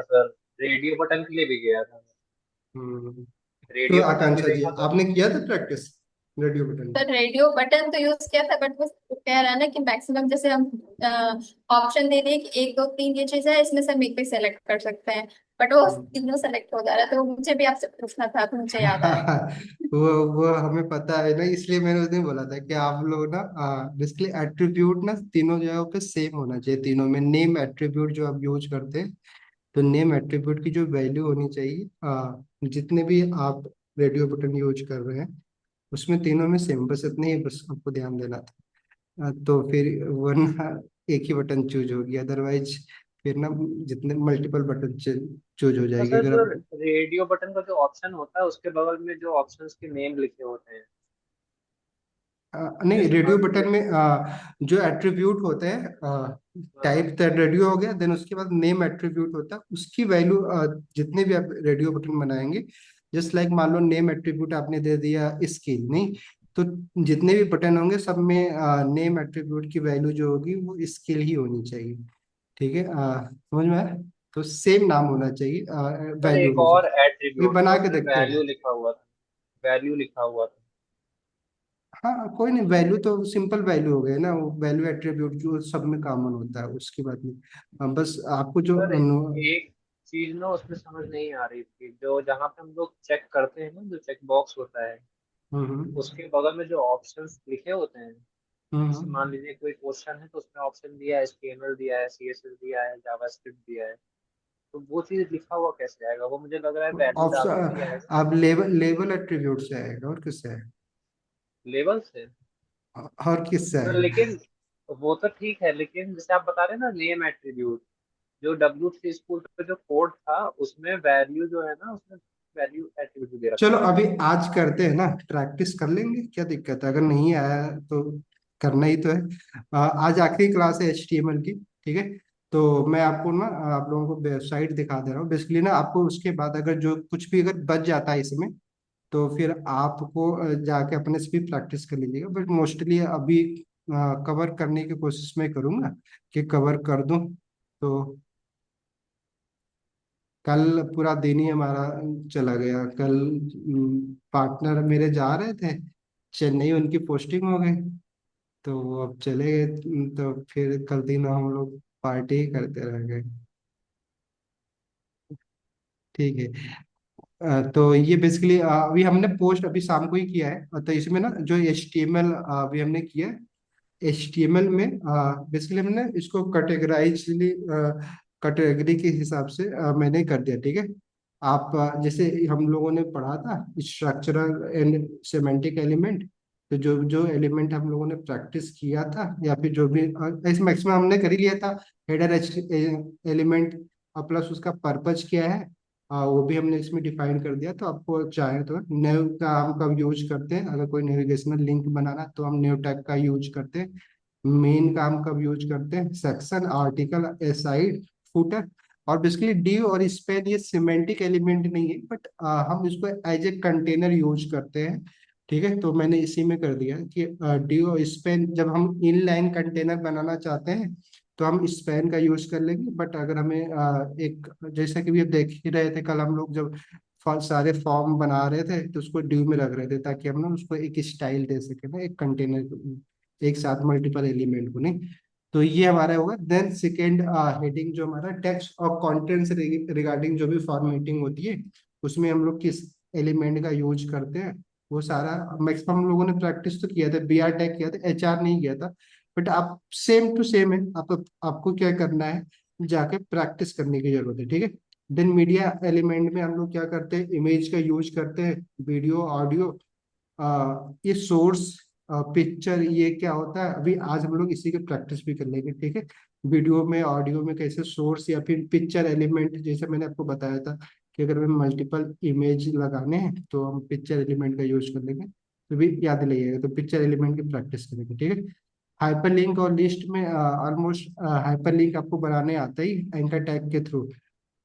Sir, radio button के लिए भी गया था। हम्म। तो रेडियो बटन भी आकांक्षा जी, देखा था। आपने किया था प्रैक्टिस रेडियो बटन हाँ। की? तो रेडियो बटन तो यूज किया था, बट वो कह रहा है ना कि मैक्सिमम जैसे हम ऑप्शन दे दिए कि एक दो तीन ये चीज है, इसमें से हम एक भी सेलेक्ट कर सकते हैं, बट वो हम्म। तीनों सेलेक्ट हो जा रहा है। तो मुझे भी आपसे पूछना था तो मुझे याद आया। वो हमें पता है ना, इसलिए मैंने उस दिन बोला था कि आप लोग ना बेसिकली एट्रीब्यूट ना तीनों जगहों पे सेम होना चाहिए। तीनों में नेम एट्रीब्यूट जो आप यूज करते हैं, तो नेम एट्रीब्यूट की जो वैल्यू होनी चाहिए जितने भी आप रेडियो बटन यूज कर रहे हैं उसमें तीनों में सेम, बस इतने ही बस आपको ध्यान देना था। तो फिर वरना एक ही बटन चूज होगी, अदरवाइज फिर ना जितने मल्टीपल बटन चूज हो तो जाएगी सर, अगर जो आप। रेडियो बटन का जो ऑप्शन होता है उसके बगल में जो ऑप्शंस के नेम लिखे होते हैं, नहीं, जैसे रेडियो मान बटन लीजिए। में जो एट्रीब्यूट होते हैं हाँ। टाइप रेडियो हो गया, देन उसके बाद नेम एट्रीब्यूट होता है, उसकी वैल्यू जितने भी आप रेडियो बटन बनाएंगे, जस्ट लाइक मान लो नेम एट्रीब्यूट आपने दे दिया स्केल, नहीं तो जितने भी बटन होंगे सब में नेम एट्रीब्यूट की वैल्यू जो होगी वो स्केल ही होनी चाहिए। ठीक है, समझ में आया? तो सेम नाम होना चाहिए सर, वैल्यू एक में से। और ये एट्रीब्यूट था, बना के उसमें देखते वैल्यू हैं। लिखा हुआ था। वैल्यू लिखा हुआ था। हाँ कोई नहीं, वैल्यू तो सिंपल वैल्यू हो गया ना, वो वैल्यू एट्रीब्यूट जो सब में कॉमन होता है उसकी बात नहीं। बस आपको जो सर, एक चीज ना उसमें समझ नहीं आ रही थी, जो जहाँ पे हम लोग चेक करते हैं ना, जो चेक बॉक्स होता है, हम्म उसके बगल में जो ऑप्शंस लिखे होते हैं। जैसे हम्म मान लीजिए कोई क्वेश्चन है तो उसमें ऑप्शन दिया है, HTML दिया है, CSS दिया है, जावास्क्रिप्ट दिया है। तो वो चीज लिखा हुआ कैसे आएगा? वो मुझे लग रहा है वैल्यू डाल के ही ऑप्शन आएगा। आप लेवल लेवल एट्रीब्यूट से आएगा, और किससे आएगा? लेवल से। और किससे सर आएगा? लेकिन वो तो ठीक है, लेकिन जैसे आप बता रहे हैं ना नेम एट्रीब्यूट, जो W3 स्कूल पे जो कोड था उसमें वैल्यू जो है ना, उसमें वैल्यू एट्रीब्यूट दे चलो रखा है। अभी आज करते हैं ना, प्रैक्टिस कर लेंगे, क्या दिक्कत है? अगर नहीं आया तो करना ही तो है। आज आखिरी क्लास है HTML की, ठीक है? तो मैं आपको ना आप लोगों को वेबसाइट दिखा दे रहा हूँ बेसिकली ना। आपको उसके बाद अगर जो कुछ भी अगर बच जाता है इसमें, तो फिर आपको जाके अपने से भी प्रैक्टिस कर लीजिएगा, बट मोस्टली अभी कवर करने की कोशिश मैं करूँगा कि कवर कर दूं। तो कल पूरा दिन ही हमारा चला गया। कल पार्टनर मेरे जा रहे थे चेन्नई, उनकी पोस्टिंग हो गई, तो वो अब चले गए। तो फिर कल दिन हम लोग पार्टी ही करते रह गए। ठीक है। तो ये बेसिकली अभी हमने पोस्ट अभी शाम को ही किया है। तो इसमें ना जो HTML अभी हमने किया है, HTML में बेसिकली हमने इसको कैटेगराइजली कैटेगरी के हिसाब से मैंने कर दिया, ठीक है? आप जैसे हम लोगों ने पढ़ा था स्ट्रक्चरल एंड सिमेंटिक एलिमेंट, तो जो जो एलिमेंट हम लोगों ने प्रैक्टिस किया था या फिर जो भी इस मैक्सिमम हमने कर ही लिया था। हेडर एलिमेंट और प्लस उसका पर्पज क्या है, वो भी हमने इसमें डिफाइन कर दिया। तो आपको चाहे तो नेव का हम कब यूज करते हैं, अगर कोई नेविगेशनल लिंक बनाना तो हम नेव टैग का यूज करते हैं। मेन का हम कब यूज करते हैं, सेक्शन, आर्टिकल, एसाइड, फुटर। और बेसिकली div और स्पैन ये सिमेंटिक एलिमेंट नहीं है, बट हम इसको एज ए कंटेनर यूज करते हैं। ठीक है, तो मैंने इसी में कर दिया कि div और स्पैन जब हम इनलाइन कंटेनर बनाना चाहते हैं तो हम स्पैन का यूज कर लेंगे। बट अगर हमें एक जैसा कि भी देख ही रहे थे कल हम लोग जब सारे फॉर्म बना रहे थे तो उसको ड्यू में रख रहे थे, ताकि हम ना उसको एक स्टाइल दे सके ना, एक कंटेनर एक साथ मल्टीपल एलिमेंट को, नहीं। तो ये हमारा होगा। देन सेकेंड हेडिंग जो हमारा टेक्स्ट और कंटेंट से रिगार्डिंग जो भी फॉर्मेटिंग होती है, उसमें हम लोग किस एलिमेंट का यूज करते हैं, वो सारा मैक्सिमम हम लोगों ने प्रैक्टिस तो किया था, BR टैग किया था, HR नहीं किया था। बट आप सेम टू सेम है, आपको क्या करना है, जाके प्रैक्टिस करने की जरूरत है, ठीक है? देन मीडिया एलिमेंट में हम लोग क्या करते हैं, इमेज का यूज करते हैं, वीडियो, ऑडियो, ये सोर्स, पिक्चर, ये क्या होता है अभी आज हम लोग इसी की प्रैक्टिस भी कर लेंगे, ठीक है? वीडियो में, ऑडियो में कैसे सोर्स या फिर पिक्चर एलिमेंट, जैसे मैंने आपको बताया था कि अगर हमें मल्टीपल इमेज लगाने हैं तो हम पिक्चर एलिमेंट का यूज कर लेंगे। तो भी याद रखिएगा, तो पिक्चर एलिमेंट की प्रैक्टिस करेंगे, ठीक है? हाइपरलिंक और लिस्ट में ऑलमोस्ट हाइपरलिंक आपको बनाने आता ही एंकर टैग के थ्रू।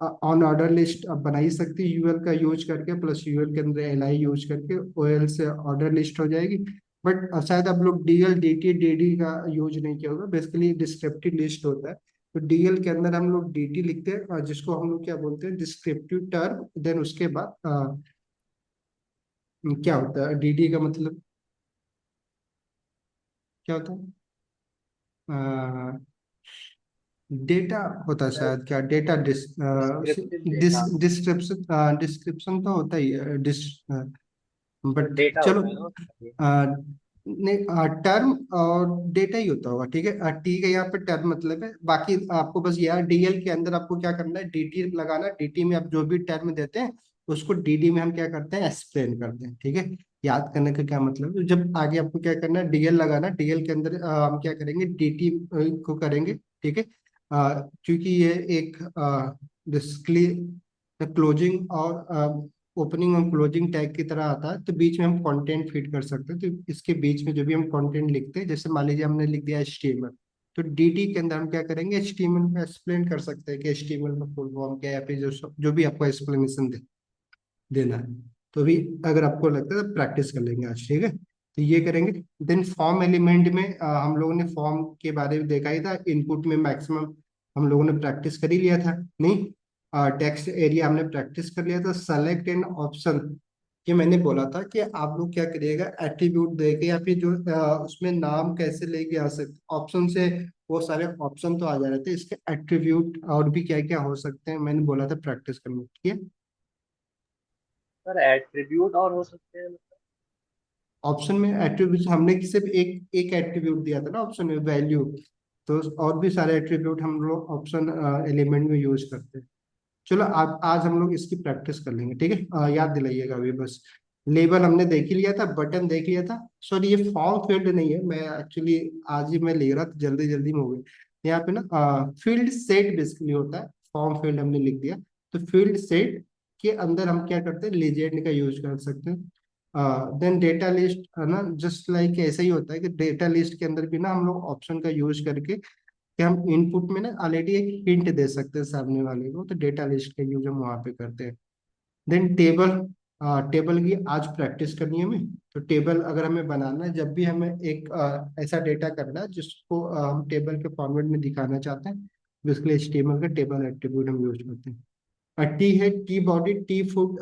ऑन ऑर्डर लिस्ट आप बना ही सकती है यूएल का यूज करके, प्लस यूएल के अंदर LI यूज करके OL से ऑर्डर लिस्ट हो जाएगी। बट शायद आप लोग DL DT DD का यूज नहीं किया होगा, बेसिकली डिस्क्रिप्टिव लिस्ट होता है। तो डीएल के अंदर हम लोग डीटी लिखते हैं, जिसको हम लोग क्या बोलते हैं, डिस्क्रिप्टिव टर्म। देन उसके बाद क्या होता है डीटी का मतलब, क्या होता है, डेटा होता है शायद, क्या data descriptive data, description, description तो होता ही है बट डेटा चलो, होता है ना उसका। आ, नहीं, टर्म और डेटा ही होता होगा, ठीक है। टी का यहाँ पे टर्म मतलब है, बाकी आपको बस यार डीएल के अंदर आपको क्या करना है, डीटी लगाना। डीटी में आप जो भी टर्म देते हैं उसको डीडी में हम क्या करते हैं, एक्सप्लेन करते हैं, ठीक है। याद करने का क्या मतलब है, जब आगे आपको क्या करना है, डीएल लगाना, डीएल के अंदर हम क्या करेंगे, डीटी को करेंगे, ठीक है। क्योंकि ये एक बेसिकली क्लोजिंग और ओपनिंग और क्लोजिंग टैग की तरह आता है, तो बीच में हम कंटेंट फिट कर सकते हैं। तो इसके बीच में जो भी हम कंटेंट लिखते हैं, जैसे मान लीजिए हमने लिख दिया एचटीएमएल, तो डीटी के अंदर हम क्या करेंगे, एचटीएमएल में एक्सप्लेन कर सकते हैं कि एचटीएमएल का फुल फॉर्म क्या है, या फिर जो भी आपको एक्सप्लेनेशन देना है। तो अभी अगर आपको लगता है तो प्रैक्टिस कर लेंगे आज, ठीक है। तो ये करेंगे। देन फॉर्म एलिमेंट में हम लोगों ने फॉर्म के बारे में देखा ही था, इनपुट में मैक्सिमम हम लोगों ने प्रैक्टिस कर ही लिया था, नहीं। टेक्स्ट एरिया हमने प्रैक्टिस कर लिया था। सेलेक्ट एन ऑप्शन, ये मैंने बोला था कि आप लोग क्या करिएगा, एट्रीब्यूट देके या फिर जो उसमें नाम कैसे लेके आ सकते ऑप्शन से, वो सारे ऑप्शन तो आ जा रहे थे, इसके एट्रीब्यूट और भी क्या क्या हो सकते हैं, मैंने बोला था प्रैक्टिस करने, ठीक है। सर एट्रीब्यूट और हो सकते हैं मतलब? ऑप्शन में एट्रीब्यूट हमने सिर्फ एक एक एट्रीब्यूट दिया था ना ऑप्शन में, वैल्यू। तो और भी सारे एट्रीब्यूट हम लोग ऑप्शन एलिमेंट में यूज करते हैं। चलो आज हम लोग इसकी प्रैक्टिस कर लेंगे, ठीक है। याद दिलाइएगा अभी बस। लेबल हमने देख ही लिया था, बटन देख लिया था। सॉरी, ये फॉर्म फील्ड नहीं है, मैं एक्चुअली आज ही मैं ले रहा था, जल्दी जल्दी में हो गई। यहाँ पे ना फील्ड सेट बेसिकली होता है, फॉर्म फील्ड हमने लिख दिया। तो फील्ड सेट के अंदर हम क्या करते हैं, लीजेंड का यूज कर सकते हैं। देन डेटा लिस्ट है ना, जस्ट लाइक ऐसा ही होता है कि डेटा लिस्ट के अंदर भी ना हम लोग ऑप्शन का यूज करके कि हम इनपुट में ना ऑलरेडी एक हिंट दे सकते हैं सामने वाले को, तो डेटा लिस्ट का यूज हम वहाँ पे करते हैं। देन टेबल, टेबल की आज प्रैक्टिस करनी है हमें। तो टेबल अगर हमें बनाना है, जब भी हमें एक ऐसा डेटा करना है जिसको हम टेबल के फॉर्मेट में दिखाना चाहते हैं, बेसिकली HTML का टेबल एट्रीब्यूट हम यूज करते हैं। टी है, टी बॉडी, टी फुट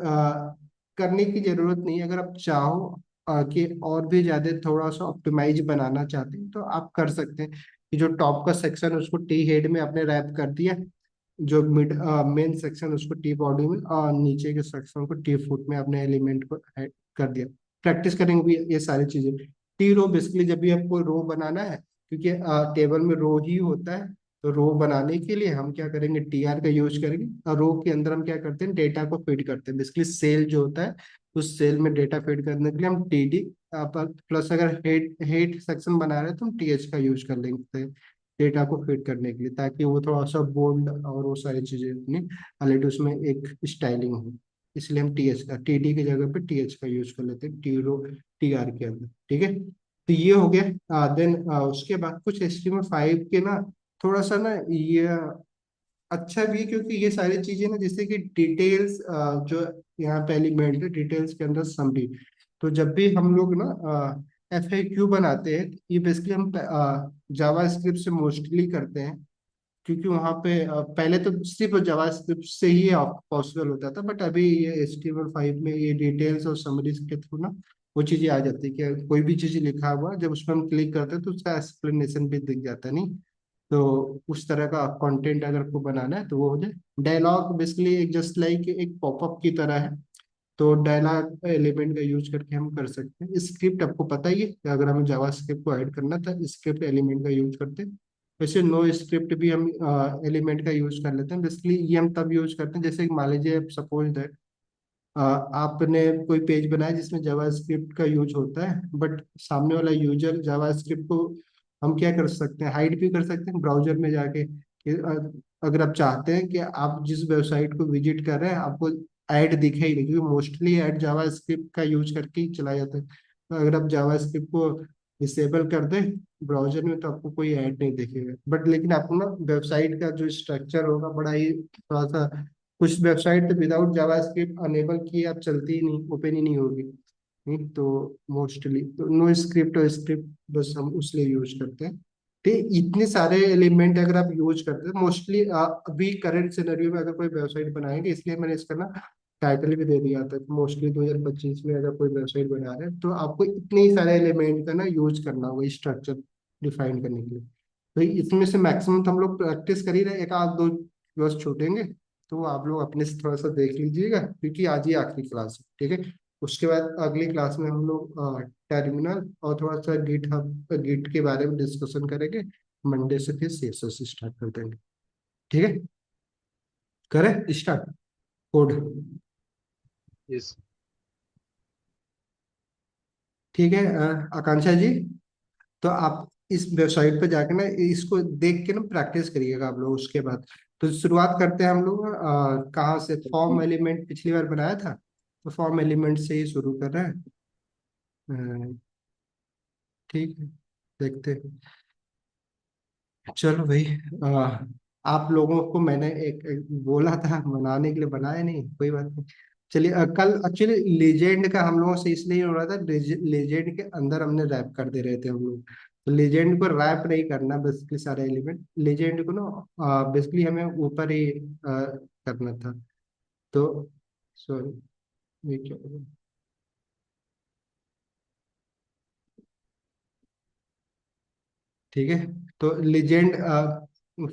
करने की जरूरत नहीं है। अगर आप चाहो कि और भी ज्यादा थोड़ा सा ऑप्टिमाइज बनाना चाहते हैं तो आप कर सकते हैं, कि जो टॉप का सेक्शन है उसको टी हेड में आपने रैप कर दिया, जो मिड मेन सेक्शन उसको टी बॉडी में, और नीचे के सेक्शन को टी फुट में अपने एलिमेंट को ऐड कर दिया। प्रैक्टिस करेंगे भी ये सारी चीजें। टी रो, बेसिकली जब भी आपको रो बनाना है, क्योंकि टेबल में रो ही होता है, तो रो बनाने के लिए हम क्या करेंगे, TR का यूज करेंगे। और रो के अंदर हम क्या करते हैं, डेटा को फीड करते हैं, बेसिकली सेल जो होता है, उस सेल में डेटा फीड करने के लिए हम TD प्लस, अगर हेड हेड सेक्शन बना रहे हैं तो हम TH का यूज कर लेंगे डेटा को फीड करने के लिए, ताकि वो थोड़ा सा बोल्ड और वो सारी चीजें अपनी ऑलरेडी उसमें एक स्टाइलिंग हो। इसलिए हम TH का, TD की जगह पे TH का यूज कर लेते हैं, टी रो TR के अंदर, ठीक है। तो ये हो गया। देन उसके बाद कुछ HTML5 के ना, थोड़ा सा ना ये अच्छा भी है, क्योंकि ये सारी चीजें ना, जैसे कि डिटेल्स, जो यहाँ पे एलिमेंट है डिटेल्स के अंदर समरी, तो जब भी हम लोग ना FAQ बनाते हैं, ये बेसिकली हम जावा स्क्रिप्ट से मोस्टली करते हैं, क्योंकि वहाँ पे पहले तो सिर्फ जावा स्क्रिप्ट से ही पॉसिबल होता था, बट अभी ये HTML5 में ये डिटेल्स और समरीज के थ्रू ना वो चीजें आ जाती है कि कोई भी चीज लिखा हुआ है, जब उस पर हम क्लिक करते हैं तो उसका एक्सप्लेनेशन भी दिख जाता है, नहीं। तो उस तरह का कंटेंट अगर आपको बनाना है तो वो हो जाए। डायलॉग बेसिकली एक जस्ट लाइक एक पॉपअप की तरह है, तो डायलॉग एलिमेंट का यूज करके हम कर सकते हैं। स्क्रिप्ट आपको पता ही है कि अगर हमें जावा स्क्रिप्ट को ऐड करना था, स्क्रिप्ट एलिमेंट का यूज करते हैं। वैसे नो स्क्रिप्ट भी हम एलिमेंट का यूज कर लेते हैं, बेसिकली ये हम तब यूज करते हैं, जैसे कि मान लीजिए सपोज दैट आपने कोई पेज बनाया जिसमें जावास्क्रिप्ट का यूज होता है, बट सामने वाला यूजर जावास्क्रिप्ट को हम क्या कर सकते हैं, हाइड भी कर सकते हैं ब्राउजर में जाके, कि अगर आप चाहते हैं कि आप जिस वेबसाइट को विजिट कर रहे हैं आपको ऐड दिखे ही नहीं, क्योंकि मोस्टली ऐड जावास्क्रिप्ट का यूज करके ही चला जाता है। तो अगर आप जावास्क्रिप्ट को डिसेबल कर दें ब्राउजर में तो आपको कोई ऐड नहीं दिखेगा, बट लेकिन आपको ना वेबसाइट का जो स्ट्रक्चर होगा बड़ा ही थोड़ा सा, कुछ वेबसाइट तो विदाउट जावास्क्रिप्ट अनेबल किए आप चलती ही नहीं, ओपन ही नहीं होगी, नहीं। तो मोस्टली तो नो स्क्रिप्ट और स्क्रिप्ट बस हम उसलिए यूज करते हैं। ठीक, इतने सारे एलिमेंट अगर आप यूज करते हैं मोस्टली, अभी करंट सिनेरियो में अगर कोई वेबसाइट बनाएंगे, इसलिए मैंने इसका ना टाइटल भी दे दिया था, मोस्टली 2025 में अगर कोई वेबसाइट बना रहे हैं तो आपको इतने ही सारे एलिमेंट का ना यूज करना होगा स्ट्रक्चर डिफाइन करने के लिए। तो इसमें से मैक्सिमम तो हम लोग प्रैक्टिस कर ही रहे, एक आध दो बस छूटेंगे, तो वो आप लोग अपने से थोड़ा सा देख लीजिएगा, क्योंकि आज ही आखिरी क्लास है, ठीक है। उसके बाद अगली क्लास में हम लोग टर्मिनल और थोड़ा सा गिट हब, गिट के बारे में डिस्कशन करेंगे। मंडे से फिर सीएसएस स्टार्ट कर देंगे, ठीक है। करें स्टार्ट कोड। इस ठीक है, आकांक्षा जी, तो आप इस वेबसाइट पे जाके ना इसको देख के ना प्रैक्टिस करिएगा आप लोग। उसके बाद तो शुरुआत करते हैं हम लोग, कहाँ से, फॉर्म एलिमेंट पिछली बार बनाया था, तो फॉर्म एलिमेंट से ही शुरू कर रहे हैं। ठीक है, देखते हैं। चलो भाई, आप लोगों को मैंने एक बोला था बनाने के लिए, बनाया नहीं, कोई बात नहीं। चलिए, कल एक्चुअली लेजेंड का हम लोगों से इसलिए हो रहा था, लेजेंड के अंदर हमने रैप कर दे रहे थे हम लोग। तो लेजेंड को रैप नहीं करना, बेसिकली सारे एलिमेंट लेजेंड को ना बेसिकली हमें ऊपर ही करना था। तो सॉरी, ये क्या, ठीक है। तो लीजेंड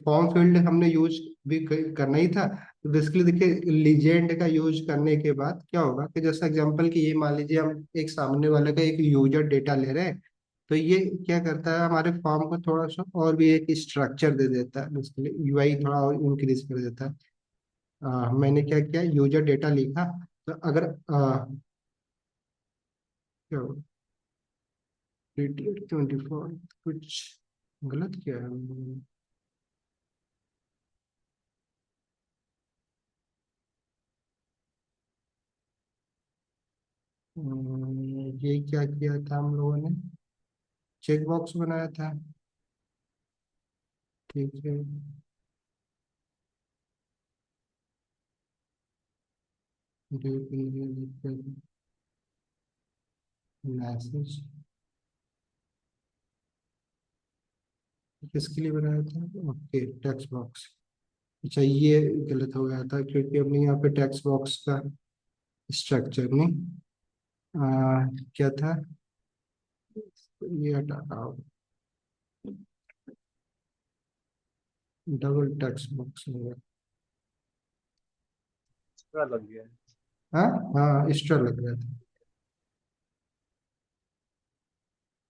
फॉर्म फील्ड हमने यूज भी करना ही था। तो बेसिकली देखिए, लीजेंड का यूज करने के बाद क्या होगा कि जैसे एग्जांपल कि ये मान लीजिए हम एक सामने वाले का एक यूजर डेटा ले रहे हैं, तो ये क्या करता है, हमारे फॉर्म को थोड़ा सा और भी एक स्ट्रक्चर दे देता है, बेसिकली यूआई थोड़ा और इंक्रीज कर देता है। मैंने क्या किया, यूजर डेटा लिखा, तो अगर क्या 24 कुछ गलत किया है हमने। ये क्या किया था हम लोगों ने, चेक बॉक्स बनाया था, ठीक है। मैसेज किसके लिए बनाया था, ओके टेक्स्ट बॉक्स। अच्छा, ये गलत हो गया था क्योंकि हमने यहाँ पे टेक्स्ट बॉक्स का स्ट्रक्चर नहीं, क्या था, ये हटा, डबल टेक्स्ट बॉक्स हो गया। पूरा लग गया है। हाँ, हाँ एक्स्ट्रा लग गया था,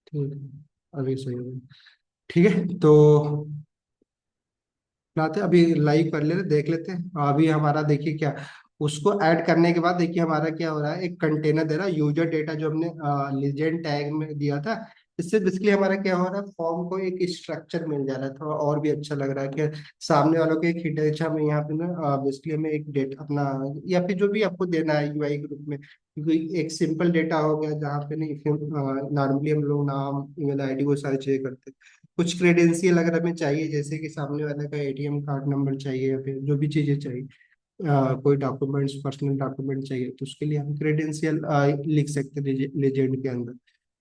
ठीक है, अभी सही हो गया। ठीक है, तो लाते अभी लाइव कर लेते, देख लेते हैं अभी हमारा, देखिए क्या, उसको ऐड करने के बाद देखिए हमारा क्या हो रहा है, एक कंटेनर दे रहा है यूजर डेटा जो हमने लीजेंड टैग में दिया था। इससे बेसिकली हमारा क्या हो रहा है, फॉर्म को एक स्ट्रक्चर मिल जा रहा है, थोड़ा और भी अच्छा लग रहा है कि सामने वालों को एक हिडन, अच्छा हमें यहाँ पे ना बेसिकली हमें एक डेटा अपना, या फिर जो भी आपको देना है यूआई के रूप में, क्योंकि एक सिंपल डेटा हो गया जहाँ पे नहीं, नॉर्मली हम लोग नाम, ईमेल आईडी, वो सारी चीजें करते हैं। कुछ क्रेडेंशियल अगर हमें चाहिए, जैसे कि सामने वाले का एटीएम कार्ड नंबर चाहिए, या फिर जो भी चीजें चाहिए, कोई डॉक्यूमेंट्स, पर्सनल डॉक्यूमेंट चाहिए, तो उसके लिए हम क्रेडेंशियल लिख सकते हैं लेजेंड के अंदर।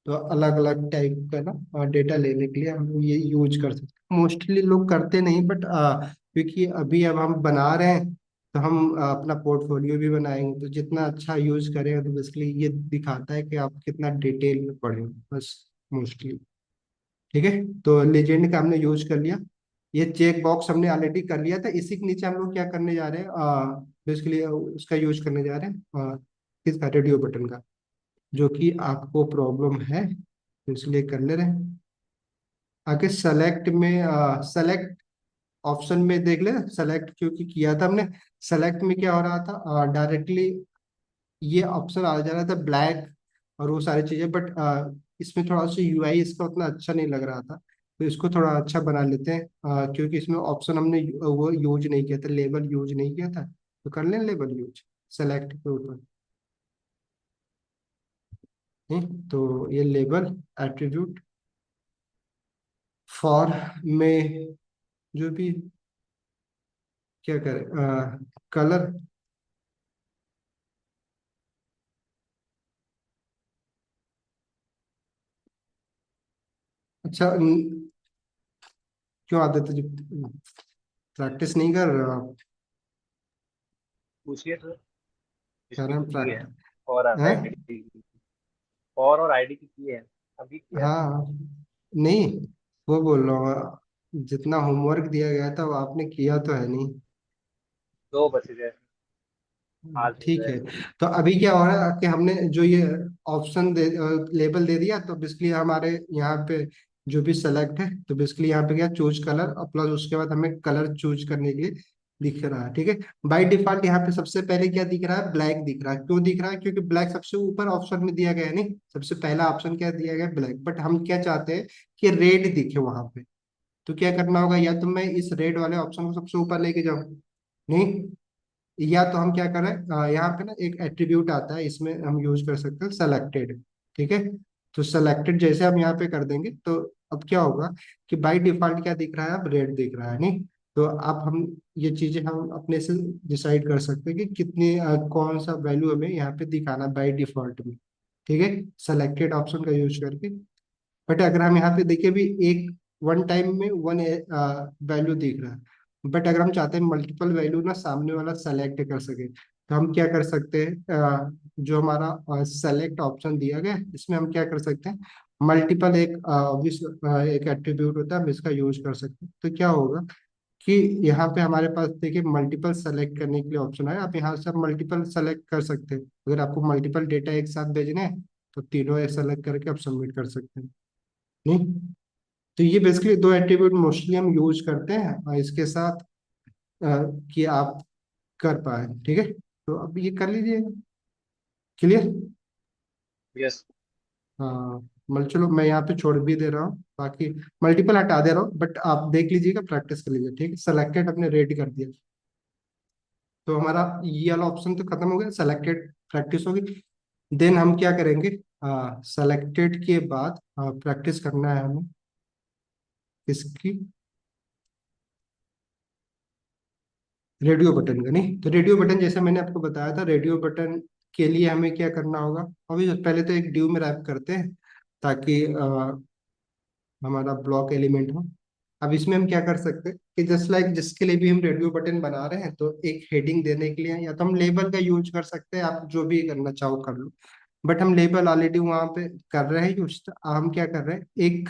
तो अलग अलग टाइप का ना डेटा लेने के लिए हम ये यूज कर सकते हैं। मोस्टली लोग करते नहीं, बट क्योंकि अभी अब हम बना रहे हैं, तो हम अपना पोर्टफोलियो भी बनाएंगे, तो जितना अच्छा यूज करें, तो बेसिकली ये दिखाता है कि आप कितना डिटेल में पढ़े हो, बस मोस्टली। ठीक है, तो लेजेंड का हमने यूज कर लिया, ये चेक बॉक्स हमने ऑलरेडी कर लिया था। इसी के नीचे हम लोग क्या करने जा रहे हैं, बेसिकली उसका यूज करने जा रहे हैं, किसका, रेडियो बटन का, जो कि आपको प्रॉब्लम है, तो इसलिए कर ले रहे हैं। आगे सेलेक्ट में, सेलेक्ट ऑप्शन में देख ले, सेलेक्ट क्योंकि किया था हमने, सेलेक्ट में क्या हो रहा था, डायरेक्टली ये ऑप्शन आ जा रहा था ब्लैक और वो सारी चीजें, बट इसमें थोड़ा सा यूआई इसका उतना अच्छा नहीं लग रहा था, तो इसको थोड़ा अच्छा बना लेते हैं, क्योंकि इसमें ऑप्शन हमने वो यूज नहीं किया था, लेबल यूज नहीं किया था, तो कर लें लेबल यूज सेलेक्ट के ऊपर। तो ये लेबल एट्रीब्यूट फॉर में जो भी, क्या करें, कलर, अच्छा क्यों आदत है? प्रैक्टिस नहीं कर रहे हो आप? पूछिए तो। कह इसकी रहे तो हैं की है। प्रैक्टिस और है। आईडी, और आईडी की है। अभी किया है। हाँ, नहीं, वो बोल रहा हूँ, जितना होमवर्क दिया गया था वो आपने किया तो है नहीं। 2 बच गए। आज हो ठीक गए। है। तो अभी क्या हो रहा है कि हमने जो ये ऑप्शन दे लेबल दे दिया, तो बेसिकली हमारे यहाँ पे जो भी सेलेक्ट है, तो बेसिकली यहाँ पे क्या चूज कलर और प्लस उसके बाद हमें कलर चूज करने के लिए दिख रहा है। ठीक है। बाय डिफॉल्ट यहाँ पे सबसे पहले क्या दिख रहा है? ब्लैक दिख रहा है। क्यों दिख रहा है? क्योंकि ब्लैक सबसे ऊपर ऑप्शन में दिया गया है, नहीं सबसे पहला ऑप्शन क्या दिया गया? ब्लैक। बट हम क्या चाहते हैं कि रेड दिखे वहां पे। तो क्या करना होगा? या तो मैं इस रेड वाले ऑप्शन को सबसे ऊपर लेके जाऊं, नहीं, या तो हम क्या करें, यहाँ पे ना एक एट्रीब्यूट आता है, इसमें हम यूज कर सकते हैं सेलेक्टेड। ठीक है। तो सेलेक्टेड जैसे हम यहाँ पे कर देंगे, तो अब क्या होगा कि बाय डिफॉल्ट क्या दिख रहा है? अब रेड दिख रहा है, नहीं। तो अब हम ये चीजें हम अपने से डिसाइड कर सकते हैं कि कितनी कौन सा वैल्यू हमें यहाँ पे दिखाना बाय डिफॉल्ट में। ठीक है, सेलेक्टेड ऑप्शन का यूज करके। बट अगर हम यहाँ पे देखिए भी, एक वन टाइम में वन वैल्यू दिख रहा है। बट अगर हम चाहते हैं मल्टीपल वैल्यू ना सामने वाला सेलेक्ट कर सके, तो हम क्या कर सकते हैं? जो हमारा सेलेक्ट ऑप्शन दिया गया है, इसमें हम क्या कर सकते हैं? मल्टीपल एक एक एट्रीब्यूट होता है, हम इसका यूज कर सकते हैं। तो क्या होगा कि यहाँ पे हमारे पास देखिए मल्टीपल सेलेक्ट करने के लिए ऑप्शन है। आप यहाँ से मल्टीपल सेलेक्ट कर सकते हैं। अगर आपको मल्टीपल डेटा एक साथ भेजने हैं, तो तीनों एक सेलेक्ट करके आप सबमिट कर सकते हैं, नहीं। तो ये बेसिकली दो एट्रीब्यूट मोस्टली हम यूज करते हैं और इसके साथ कि आप कर पाए। ठीक है, तो अब ये कर लीजिए, क्लियर। यस। हाँ, मतलब चलो मैं यहाँ पे छोड़ भी दे रहा हूँ, बाकी मल्टीपल हटा दे रहा हूँ, बट आप देख लीजिएगा, प्रैक्टिस कर लीजिए। ठीक है, सेलेक्टेड अपने रेडी कर दिया, तो हमारा ये वाला ऑप्शन तो खत्म हो गया, सेलेक्टेड प्रैक्टिस होगी। देन हम क्या करेंगे? सेलेक्टेड के बाद प्रैक्टिस करना है हमें इसकी, रेडियो बटन का, नहीं। तो रेडियो बटन जैसे मैंने आपको बताया था, रेडियो बटन के लिए हमें क्या करना होगा? अभी पहले तो एक ड्यू में रैप करते हैं, ताकि हमारा ब्लॉक एलिमेंट हो। अब इसमें हम क्या कर सकते हैं कि जस्ट लाइक जिसके लिए भी हम रेडियो बटन बना रहे हैं, तो एक हेडिंग देने के लिए या तो हम लेबल का यूज कर सकते हैं, आप जो भी करना चाहो कर लो। बट हम लेबल ऑलरेडी वहां पे कर रहे हैं यूज, तो हम क्या कर रहे हैं, एक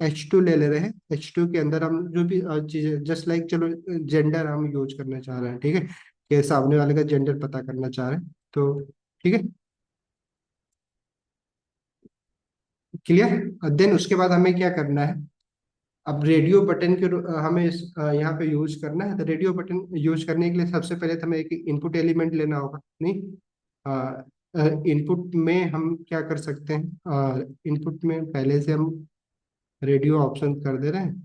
H2 ले ले रहे हैं। H2 के अंदर हम जो भी चीजें, जस्ट लाइक चलो जेंडर हम यूज करना चाह रहे हैं, ठीक है, कि सामने वाले का जेंडर पता करना चाह रहे हैं, तो ठीक है, क्लियर। देन उसके बाद हमें क्या करना है? अब रेडियो बटन के हमें यहाँ पे यूज करना है। तो रेडियो बटन यूज करने के लिए सबसे पहले तो हमें एक इनपुट एलिमेंट लेना होगा, नहीं। इनपुट में हम क्या कर सकते हैं? इनपुट में पहले से हम रेडियो ऑप्शन कर दे रहे हैं।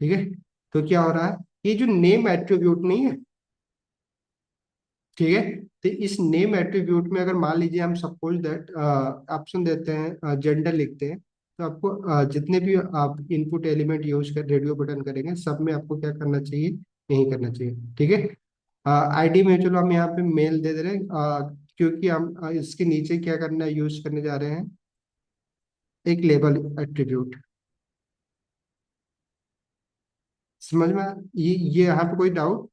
ठीक है। तो क्या हो रहा है? ये जो नेम एट्रीब्यूट नहीं है, ठीक है, तो इस नेम एट्रीब्यूट में अगर मान लीजिए हम सपोज दैट ऑप्शन देते हैं, जेंडर लिखते हैं, तो आपको जितने भी आप इनपुट एलिमेंट यूज कर रेडियो बटन करेंगे, सब में आपको क्या करना चाहिए? यही करना चाहिए। ठीक है। आईडी में चलो हम यहाँ पे मेल दे दे रहे हैं, क्योंकि हम इसके नीचे क्या करना यूज करने जा रहे हैं? एक लेबल एट्रीब्यूट। समझ में ये यहाँ पे कोई डाउट?